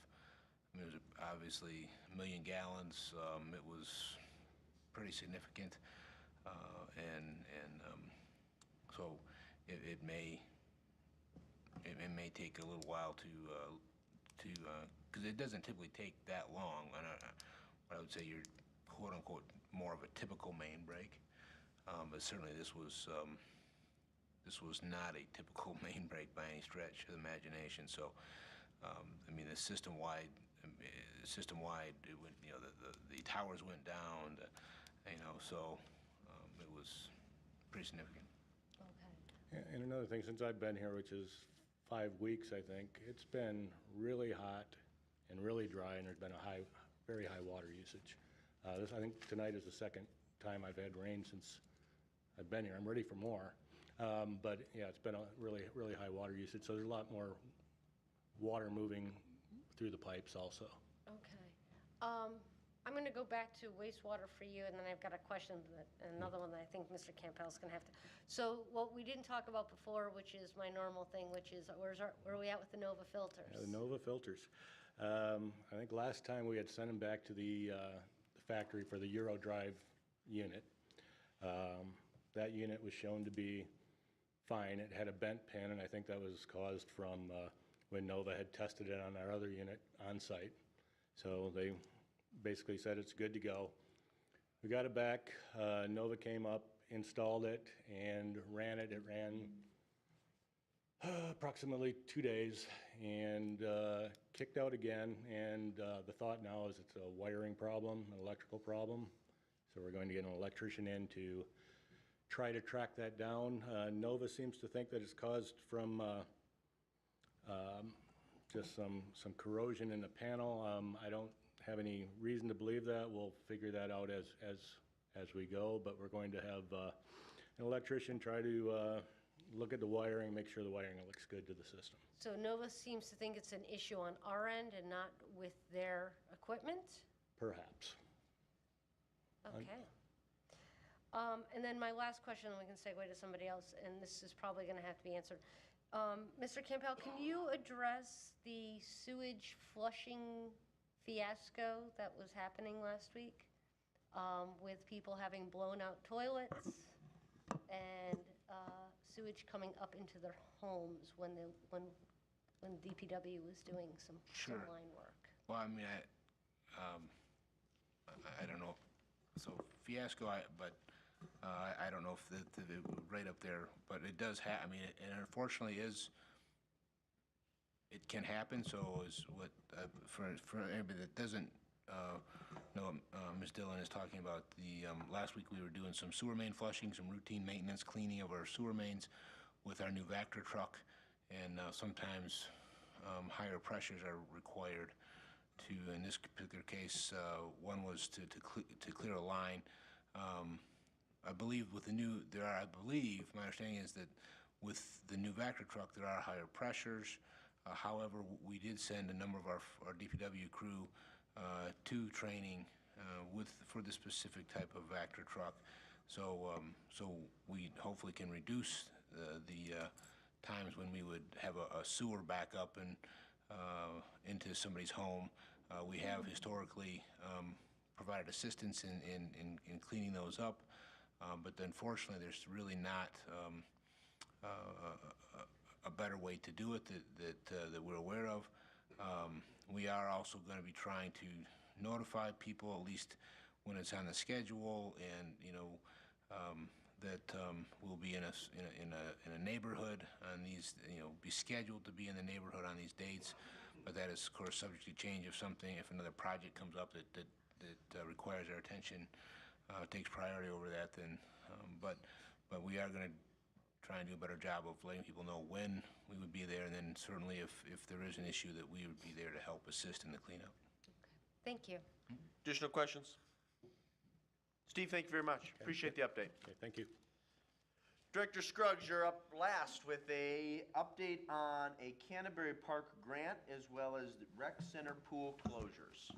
Speaker 20: I mean, it was obviously 1 million gallons. It was pretty significant, so it may take a little while to because it doesn't typically take that long. And I would say you're quote unquote more of a typical main break, but certainly this was not a typical main break by any stretch of the imagination. So I mean, system-wide, it went, the towers went down, so it was pretty significant.
Speaker 19: And another thing, since I've been here, which is 5 weeks, I think, it's been really hot and really dry, and there's been a very high water usage. I think tonight is the second time I've had rain since I've been here. I'm ready for more. But yeah, it's been a really, really high water usage, so there's a lot more water moving through the pipes also.
Speaker 9: Okay. I'm going to go back to wastewater for you, and then I've got a question, another one that I think Mr. Campbell's going to have to. So what we didn't talk about before, which is my normal thing, which is where are we at with the NOVA filters?
Speaker 19: Yeah, the NOVA filters. I think last time we had sent them back to the factory for the Eurodrive unit. That unit was shown to be fine. It had a bent pin, and I think that was caused from when NOVA had tested it on our other unit on site. So they basically said it's good to go. We got it back. NOVA came up, installed it, and ran it. It ran approximately 2 days and kicked out again. And the thought now is it's a wiring problem, an electrical problem. So we're going to get an electrician in to try to track that down. NOVA seems to think that it's caused from just some corrosion in the panel. I don't have any reason to believe that. We'll figure that out as we go, but we're going to have an electrician try to look at the wiring, make sure the wiring looks good to the system.
Speaker 9: So NOVA seems to think it's an issue on our end and not with their equipment?
Speaker 19: Perhaps.
Speaker 9: Okay. And then my last question, and we can segue to somebody else, and this is probably going to have to be answered. Mr. Campbell, can you address the sewage flushing fiasco that was happening last week with people having blown out toilets and sewage coming up into their homes when DPW was doing some line work?
Speaker 20: Well, I mean, I don't know. So fiasco, but I don't know if the right up there, but it does happen. I mean, it unfortunately it can happen. So is what for anybody that doesn't know, Ms. Dillon is talking about the last week we were doing some sewer main flushing, some routine maintenance, cleaning of our sewer mains with our new Vector truck, and sometimes higher pressures are required to. In this particular case, one was to clear a line. I believe with the new, I believe, my understanding is that with the new Vector truck, there are higher pressures. However, we did send a number of our DPW crew to training for the specific type of Vector truck. So we hopefully can reduce the times when we would have a sewer backup and into somebody's home. We have historically provided assistance in cleaning those up. But unfortunately, there's really not a better way to do it that we're aware of. We are also going to be trying to notify people, at least when it's on the schedule, and that we'll be in a neighborhood on these, be scheduled to be in the neighborhood on these dates. But that is, of course, subject to change if another project comes up that requires our attention. Takes priority over that, then, but we are going to try and do a better job of letting people know when we would be there, and then certainly if there is an issue that we would be there to help assist in the cleanup.
Speaker 9: Okay. Thank you.
Speaker 1: Additional questions? Steve, thank you very much. Appreciate the update.
Speaker 19: Okay, thank you.
Speaker 1: Director Scruggs, you're up last with a update on a Canterbury Park grant as well as the rec center pool closures.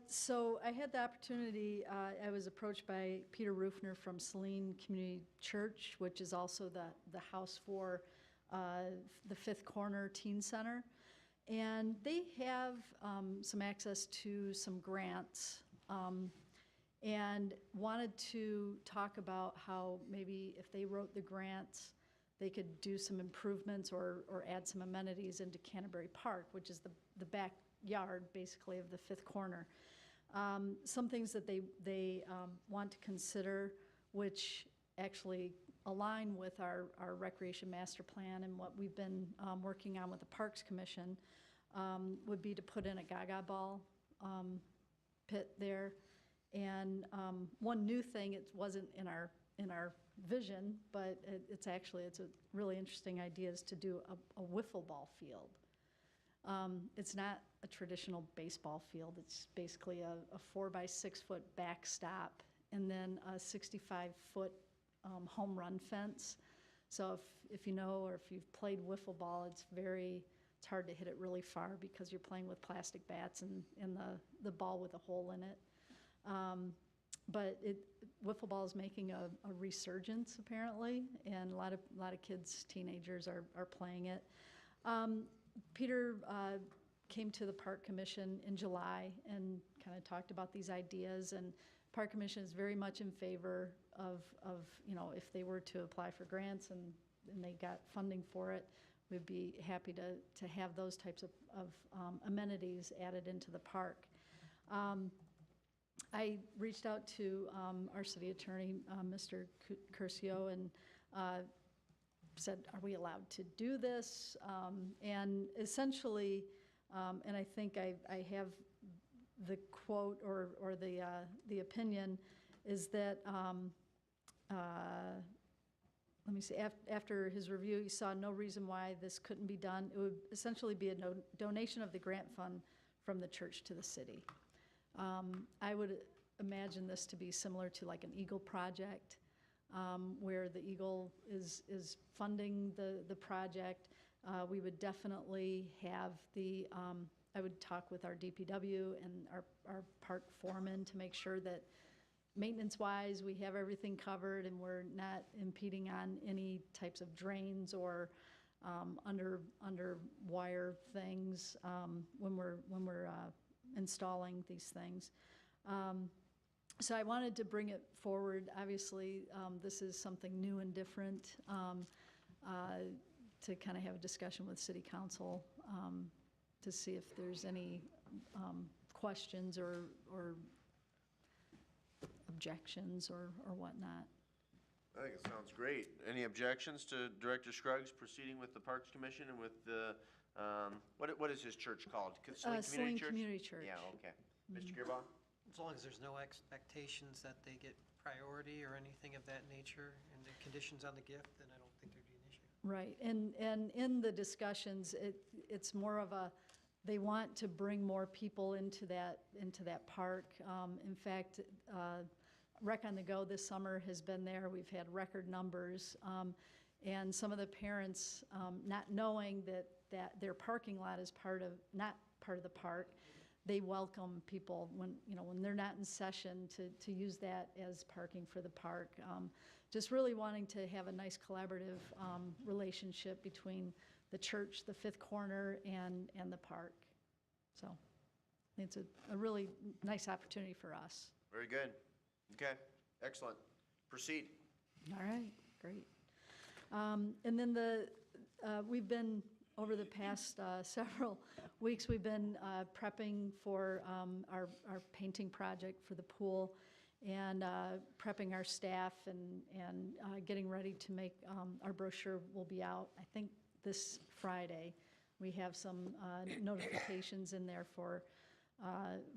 Speaker 17: So I had the opportunity, I was approached by Peter Rufner from Saline Community Church, which is also the house for the Fifth Corner Teen Center. And they have some access to some grants and wanted to talk about how maybe if they wrote the grants, they could do some improvements or add some amenities into Canterbury Park, which is the backyard, basically, of the Fifth Corner. Some things that they want to consider, which actually align with our recreation master plan and what we've been working on with the Parks Commission, would be to put in a gaga ball pit there. And one new thing, it wasn't in our vision, but it's a really interesting idea, is to do a wiffle ball field. It's not a traditional baseball field. It's basically a 4-by-6 foot backstop and then a 65-foot home run fence. So if you know, or if you've played wiffle ball, it's hard to hit it really far because you're playing with plastic bats and the ball with a hole in it. But wiffle ball is making a resurgence, apparently, and a lot of kids, teenagers are playing it. Peter came to the Park Commission in July and kind of talked about these ideas, and Park Commission is very much in favor of if they were to apply for grants and they got funding for it, we'd be happy to have those types of amenities added into the park. I reached out to our city attorney, Mr. Curcio, and said, are we allowed to do this? And essentially, and I think I have the quote or the opinion, is that, let me see, after his review, he saw no reason why this couldn't be done. It would essentially be a donation of the grant fund from the church to the city. I would imagine this to be similar to like an Eagle project, where the Eagle is funding the project. We would definitely have I would talk with our DPW and our park foreman to make sure that maintenance-wise, we have everything covered and we're not impeding on any types of drains or under wire things when we're installing these things. So I wanted to bring it forward. Obviously, this is something new and different, to kind of have a discussion with City Council to see if there's any questions or objections or whatnot.
Speaker 1: I think it sounds great. Any objections to Director Scruggs proceeding with the Parks Commission and with the, what is his church called?
Speaker 17: Saline Community Church.
Speaker 1: Yeah, okay. Mr. Gearbaugh?
Speaker 13: As long as there's no expectations that they get priority or anything of that nature and the conditions on the gift, then I don't think there'd be an issue.
Speaker 17: Right, and in the discussions, it's more of they want to bring more people into that park. In fact, Rec on the Go this summer has been there. We've had record numbers, and some of the parents, not knowing that their parking lot is not part of the park, they welcome people when they're not in session to use that as parking for the park. Just really wanting to have a nice collaborative relationship between the church, the Fifth Corner, and the park. So it's a really nice opportunity for us.
Speaker 1: Very good. Okay, excellent. Proceed.
Speaker 17: All right, great. And then we've been, over the past several weeks, we've been prepping for our painting project for the pool and prepping our staff and getting ready to make our brochure will be out, I think, this Friday. We have some notifications in there for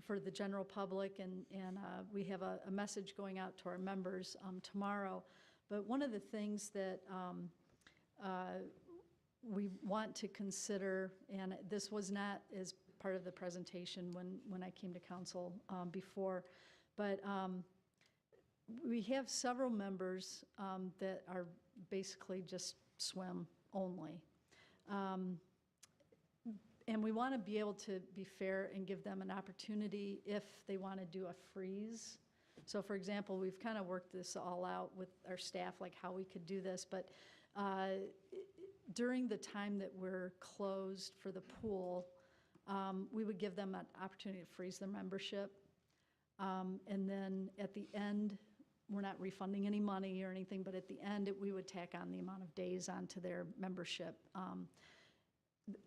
Speaker 17: the general public, and we have a message going out to our members tomorrow. But one of the things that we want to consider, and this was not as part of the presentation when I came to council before, but we have several members that are basically just swim only. And we want to be able to be fair and give them an opportunity if they want to do a freeze. So for example, we've kind of worked this all out with our staff, like how we could do this, but during the time that we're closed for the pool, we would give them an opportunity to freeze their membership. And then at the end, we're not refunding any money or anything, but at the end, we would tack on the amount of days onto their membership.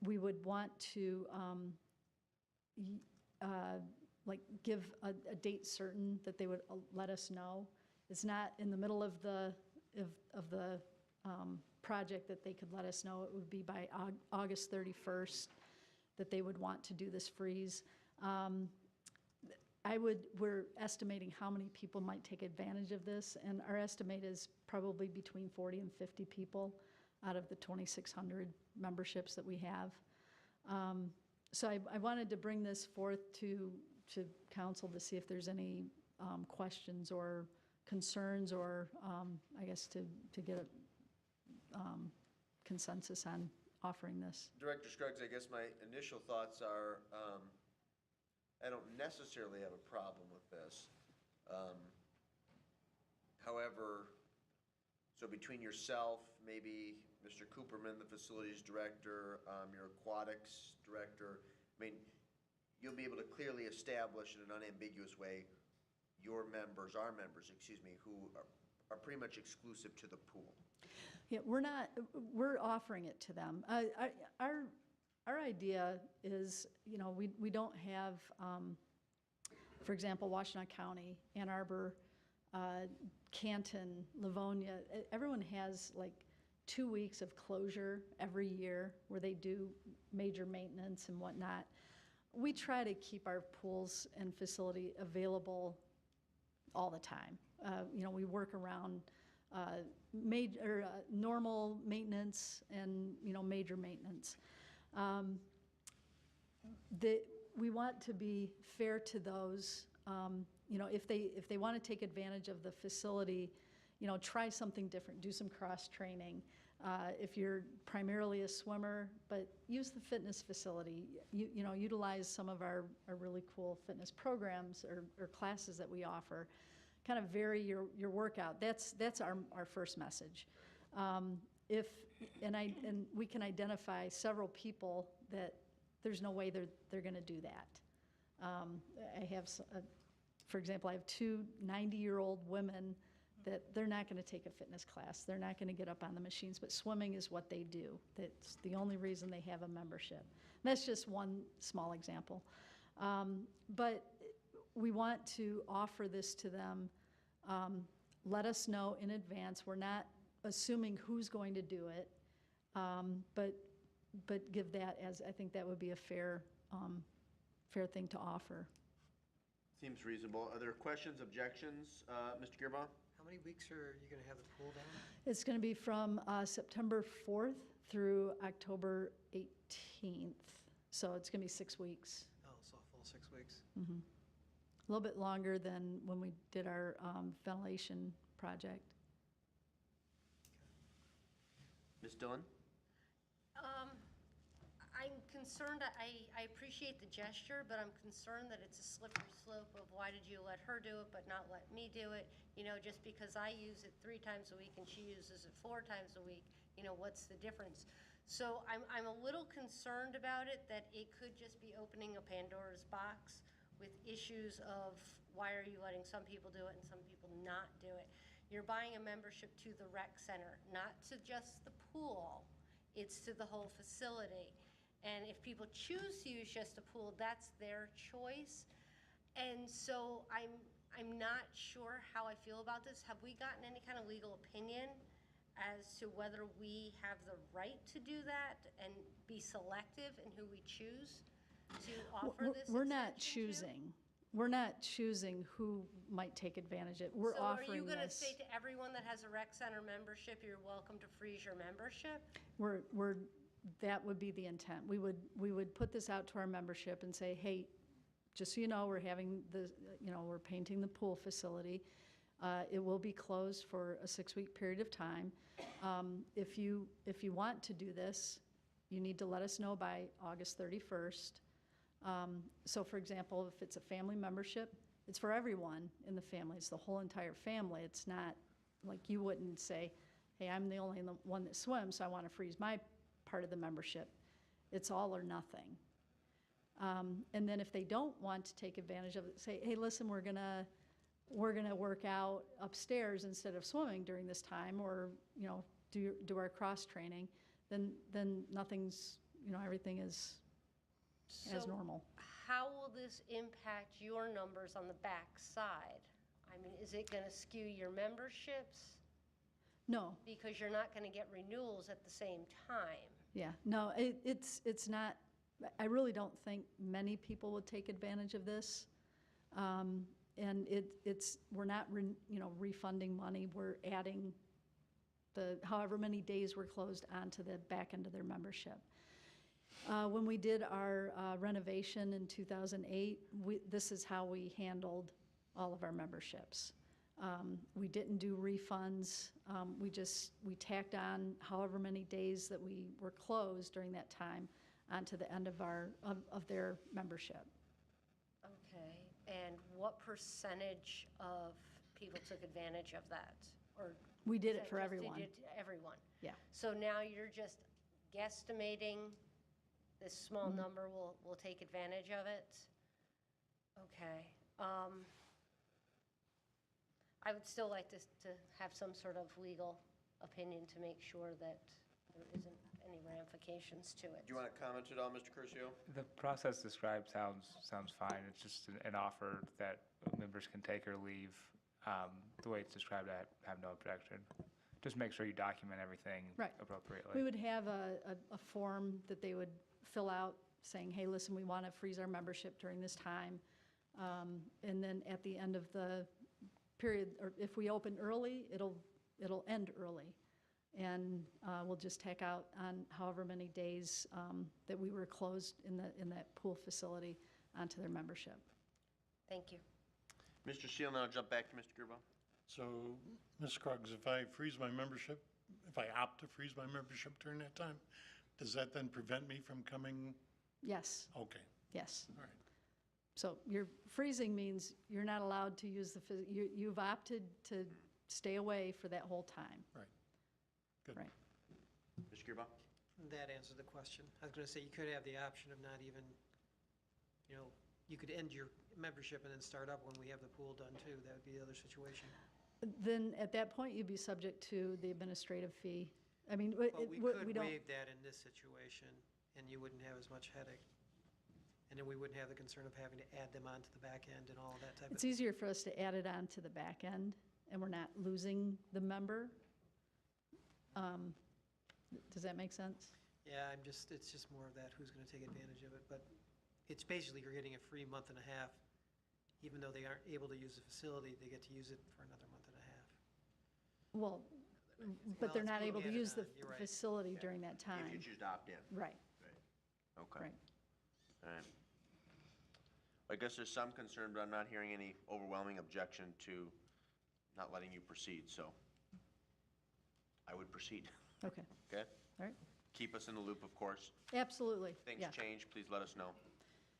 Speaker 17: We would want to like give a date certain that they would let us know. It's not in the middle of the project that they could let us know. It would be by August 31st that they would want to do this freeze. We're estimating how many people might take advantage of this, and our estimate is probably between 40 and 50 people out of the 2,600 memberships that we have. So I wanted to bring this forth to council to see if there's any questions or concerns, or I guess to get a consensus on offering this.
Speaker 1: Director Scruggs, I guess my initial thoughts are, I don't necessarily have a problem with this. However, so between yourself, maybe Mr. Cooperman, the facilities director, your aquatics director, I mean, you'll be able to clearly establish in an unambiguous way our members, excuse me, who are pretty much exclusive to the pool.
Speaker 17: Yeah, we're offering it to them. Our idea is, you know, we don't have, for example, Washtenaw County, Ann Arbor, Canton, Livonia, everyone has like 2 weeks of closure every year where they do major maintenance and whatnot. We try to keep our pools and facility available all the time. You know, we work around normal maintenance and, you know, major maintenance. We want to be fair to those, you know, if they want to take advantage of the facility, you know, try something different, do some cross-training. If you're primarily a swimmer, but use the fitness facility, you know, utilize some of our really cool fitness programs or classes that we offer. Kind of vary your workout. That's our first message. And we can identify several people that there's no way they're going to do that. I have, for example, I have 2 90-year-old women that they're not going to take a fitness class. They're not going to get up on the machines, but swimming is what they do. That's the only reason they have a membership. And that's just one small example. But we want to offer this to them. Let us know in advance. We're not assuming who's going to do it, but give that as, I think that would be a fair thing to offer.
Speaker 1: Seems reasonable. Are there questions, objections, Mr. Gearbaum?
Speaker 13: How many weeks are you going to have the pool down?
Speaker 17: It's going to be from September 4th through October 18th. So it's going to be 6 weeks.
Speaker 13: Oh, so a full 6 weeks.
Speaker 17: Mm-hmm. A little bit longer than when we did our ventilation project.
Speaker 1: Ms. Dillon?
Speaker 9: I'm concerned, I appreciate the gesture, but I'm concerned that it's a slippery slope of why did you let her do it but not let me do it? You know, just because I use it 3 times a week and she uses it 4 times a week, you know, what's the difference? So I'm a little concerned about it, that it could just be opening a Pandora's box with issues of why are you letting some people do it and some people not do it? You're buying a membership to the rec center, not to just the pool. It's to the whole facility. And if people choose to use just a pool, that's their choice. And so I'm not sure how I feel about this. Have we gotten any kind of legal opinion as to whether we have the right to do that and be selective in who we choose to offer this?
Speaker 17: We're not choosing. We're not choosing who might take advantage of it. We're offering this. So
Speaker 9: are you going to say to everyone that has a rec center membership, you're welcome to freeze your membership?
Speaker 17: That would be the intent. We would put this out to our membership and say, hey, just so you know, we're painting the pool facility. It will be closed for a 6-week period of time. If you want to do this, you need to let us know by August 31st. So for example, if it's a family membership, it's for everyone in the family. It's the whole entire family. It's not like you wouldn't say, hey, I'm the only one that swims, so I want to freeze my part of the membership. It's all or nothing. And then if they don't want to take advantage of it, say, hey, listen, we're gonna work out upstairs instead of swimming during this time, or do our cross training, then nothing's, everything is as normal.
Speaker 9: How will this impact your numbers on the back side? I mean, is it going to skew your memberships?
Speaker 17: No.
Speaker 9: Because you're not going to get renewals at the same time.
Speaker 17: Yeah, no, it's not, I really don't think many people would take advantage of this. And we're not refunding money, we're adding the however many days we're closed onto the back end of their membership. When we did our renovation in 2008, this is how we handled all of our memberships. We didn't do refunds. We tacked on however many days that we were closed during that time onto the end of their membership.
Speaker 9: Okay, and what percentage of people took advantage of that? Or
Speaker 17: we did
Speaker 9: is
Speaker 17: it
Speaker 9: that
Speaker 17: for
Speaker 9: just-
Speaker 17: everyone.
Speaker 9: They did everyone?
Speaker 17: Yeah.
Speaker 9: So now you're just guesstimating this small number will take advantage of it? Okay. I would still like to have some sort of legal opinion to make sure that there isn't any ramifications to it.
Speaker 1: Do you want to comment at all, Mr. Curcio?
Speaker 12: The process described sounds fine. It's just an offer that members can take or leave. The way it's described, I have no objection. Just make sure you document everything appropriately.
Speaker 17: We would have a form that they would fill out saying, hey, listen, we want to freeze our membership during this time. And then at the end of the period, or if we open early, it'll end early. And we'll just tack out on however many days that we were closed in that pool facility onto their membership.
Speaker 9: Thank you.
Speaker 1: Mr. Seal, now I'll jump back to Mr. Gerbaugh.
Speaker 2: So, Ms. Scruggs, if I freeze my membership, if I opt to freeze my membership during that time, does that then prevent me from coming?
Speaker 17: Yes.
Speaker 2: Okay.
Speaker 17: Yes.
Speaker 2: All right.
Speaker 17: So your freezing means you're not allowed to use you've opted to stay away for that whole time.
Speaker 2: Right. Good.
Speaker 17: Right.
Speaker 1: Mr. Gerbaugh?
Speaker 13: That answers the question. I was going to say, you could have the option of not even, you could end your membership and then start up when we have the pool done too. That would be the other situation.
Speaker 17: Then at that point, you'd be subject to the administrative fee. I mean,
Speaker 13: But we could
Speaker 17: we don't.
Speaker 13: waive that in this situation, and you wouldn't have as much headache. And then we wouldn't have the concern of having to add them onto the back end and all of that type of
Speaker 17: It's
Speaker 13: thing.
Speaker 17: easier for us to add it on to the back end, and we're not losing the member. Does that make sense?
Speaker 13: Yeah, it's just more of that, who's going to take advantage of it. But it's basically, you're getting a free month and a half. Even though they aren't able to use the facility, they get to use it for another month and a half.
Speaker 17: Well, but they're
Speaker 13: it's
Speaker 17: not
Speaker 13: being
Speaker 17: able to
Speaker 13: added
Speaker 17: use the
Speaker 13: on, you're right.
Speaker 17: facility during that time.
Speaker 1: If you choose to opt in.
Speaker 17: Right.
Speaker 1: Okay.
Speaker 17: Right.
Speaker 1: All right. I guess there's some concern, but I'm not hearing any overwhelming objection to not letting you proceed, so I would proceed.
Speaker 17: Okay.
Speaker 1: Okay?
Speaker 17: All right.
Speaker 1: Keep us in the loop, of course.
Speaker 17: Absolutely.
Speaker 1: Things
Speaker 17: Yeah.
Speaker 1: change, please let us know,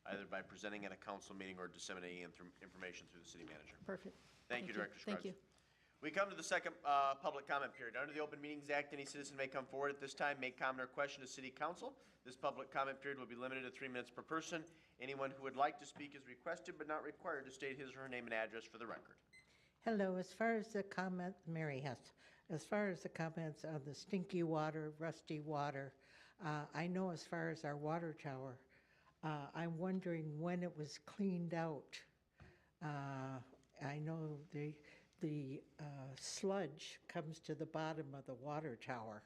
Speaker 1: either by presenting at a council meeting or disseminating information through the city manager.
Speaker 17: Perfect.
Speaker 1: Thank you, Director Scruggs.
Speaker 17: Thank you.
Speaker 1: We come to the second public comment period. Under the Open Meetings Act, any citizen may come forward at this time, make comment or question to City Council. This public comment period will be limited to 3 minutes per person. Anyone who would like to speak is requested but not required to state his or her name and address for the record.
Speaker 4: Hello, as far as the comment, Mary Hess, as far as the comments on the stinky water, rusty water, I know as far as our water tower, I'm wondering when it was cleaned out. I know the sludge comes to the bottom of the water tower,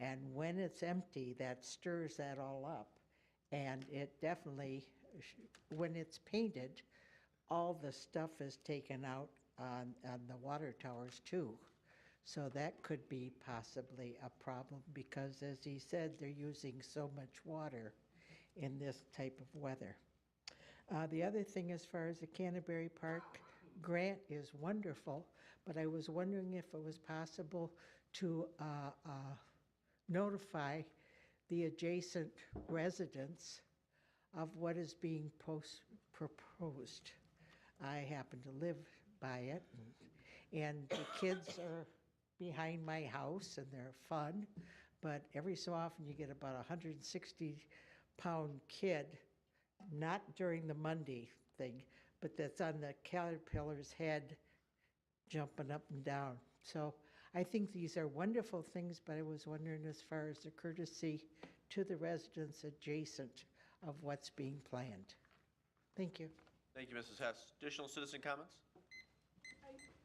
Speaker 4: and when it's empty, that stirs that all up. And it definitely, when it's painted, all the stuff is taken out on the water towers too. So that could be possibly a problem because, as he said, they're using so much water in this type of weather. The other thing, as far as the Canterbury Park grant is wonderful, but I was wondering if it was possible to notify the adjacent residents of what is being proposed. I happen to live by it, and the kids are behind my house, and they're fun, but every so often you get about a 160-pound kid, not during the Monday thing, but that's on the caterpillar's head, jumping up and down. So I think these are wonderful things, but I was wondering as far as the courtesy to the residents adjacent of what's being planned. Thank you.
Speaker 1: Thank you, Mrs. Hess. Additional citizen comments?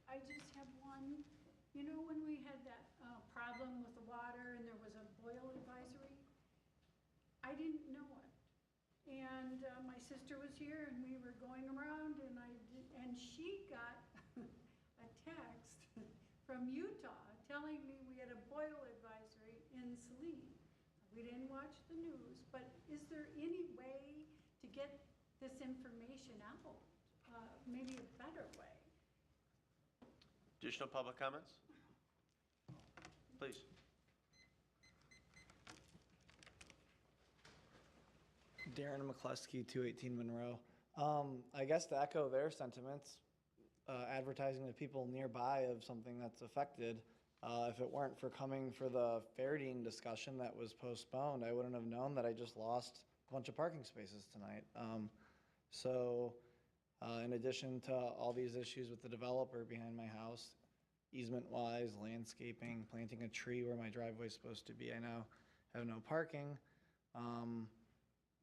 Speaker 21: I just have one. You know when we had that problem with the water and there was a boil advisory? I didn't know it. And my sister was here and we were going around and she got a text from Utah telling me we had a boil advisory in Saline. We didn't watch the news, but is there any way to get this information out? Maybe a better way?
Speaker 1: Additional public comments? Please.
Speaker 6: Darren McCluskey, 218 Monroe. I guess to echo their sentiments, advertising to people nearby of something that's affected, if it weren't for coming for the Fairdine discussion that was postponed, I wouldn't have known that I just lost a bunch of parking spaces tonight. In addition to all these issues with the developer behind my house, easement-wise, landscaping, planting a tree where my driveway is supposed to be, I now have no parking.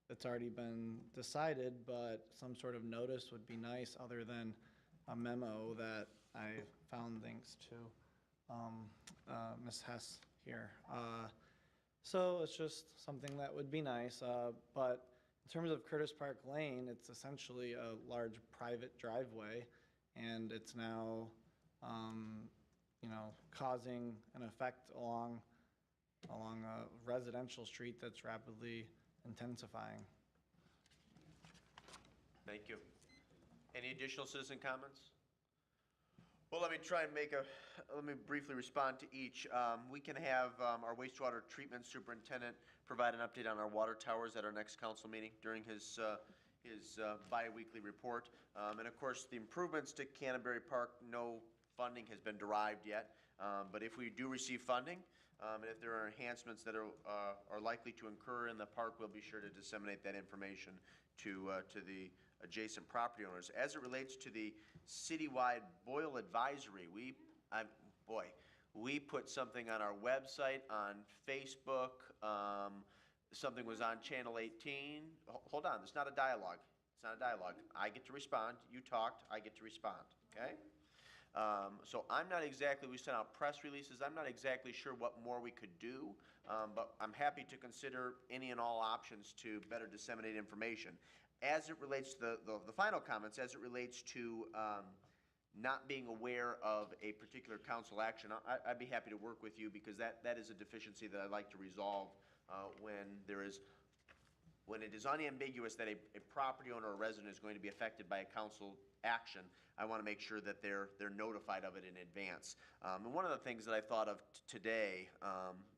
Speaker 6: It's already been decided, but some sort of notice would be nice other than a memo that I found thanks to Ms. Hess here. So it's just something that would be nice, but in terms of Curtis Park Lane, it's essentially a large private driveway, and it's now, causing an effect along a residential street that's rapidly intensifying.
Speaker 1: Thank you. Any additional citizen comments? Well, let me briefly respond to each. We can have our wastewater treatment superintendent provide an update on our water towers at our next council meeting during his bi-weekly report. And of course, the improvements to Canterbury Park, no funding has been derived yet. But if we do receive funding, and if there are enhancements that are likely to incur in the park, we'll be sure to disseminate that information to the adjacent property owners. As it relates to the citywide boil advisory, we put something on our website, on Facebook, something was on Channel 18. Hold on, it's not a dialogue. It's not a dialogue. I get to respond. You talked, I get to respond, okay? So I'm not exactly, we sent out press releases, I'm not exactly sure what more we could do, but I'm happy to consider any and all options to better disseminate information. As it relates to the final comments, as it relates to not being aware of a particular council action, I'd be happy to work with you because that is a deficiency that I'd like to resolve when it is unambiguous that a property owner or resident is going to be affected by a council action. I want to make sure that they're notified of it in advance. And one of the things that I thought of today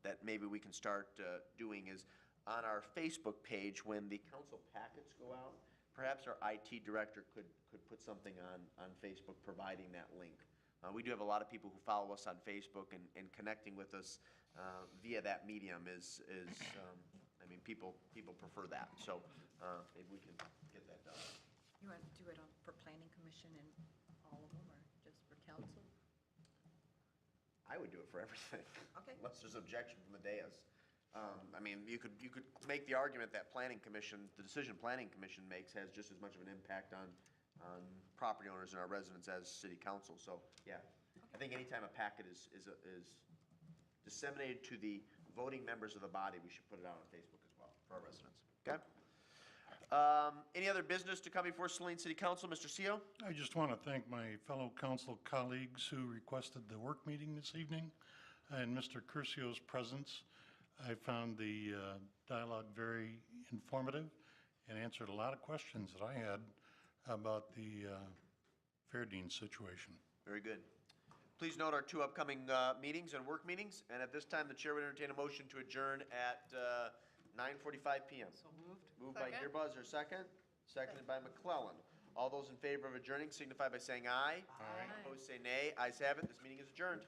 Speaker 1: that maybe we can start doing is on our Facebook page when the council packets go out, perhaps our IT director could put something on Facebook providing that link. We do have a lot of people who follow us on Facebook, and connecting with us via that medium is people prefer that. So maybe we can get that done.
Speaker 10: You want to do it for planning commission and all of them, or just for council?
Speaker 1: I would do it for everything.
Speaker 10: Okay.
Speaker 1: Unless there's objection from the dais. You could make the argument that the decision planning commission makes has just as much of an impact on property owners and our residents as city council. So, yeah, I think anytime a packet is disseminated to the voting members of the body, we should put it out on Facebook as well for our residents. Okay? Any other business to come before Saline City Council? Mr. Seo?
Speaker 2: I just want to thank my fellow council colleagues who requested the work meeting this evening and Mr. Curcio's presence. I found the dialogue very informative and answered a lot of questions that I had about the Fairdine situation.
Speaker 1: Very good. Please note our two upcoming meetings and work meetings. And at this time, the chair would entertain a motion to adjourn at 9:45 PM.
Speaker 13: So moved.
Speaker 1: Moved by
Speaker 15: Second.
Speaker 1: Gearba, is there a second? Seconded by McClellan. All those in favor of adjourning signify by saying aye.
Speaker 15: Aye.
Speaker 1: Opposed, say nay. Ayes have it, this meeting is adjourned.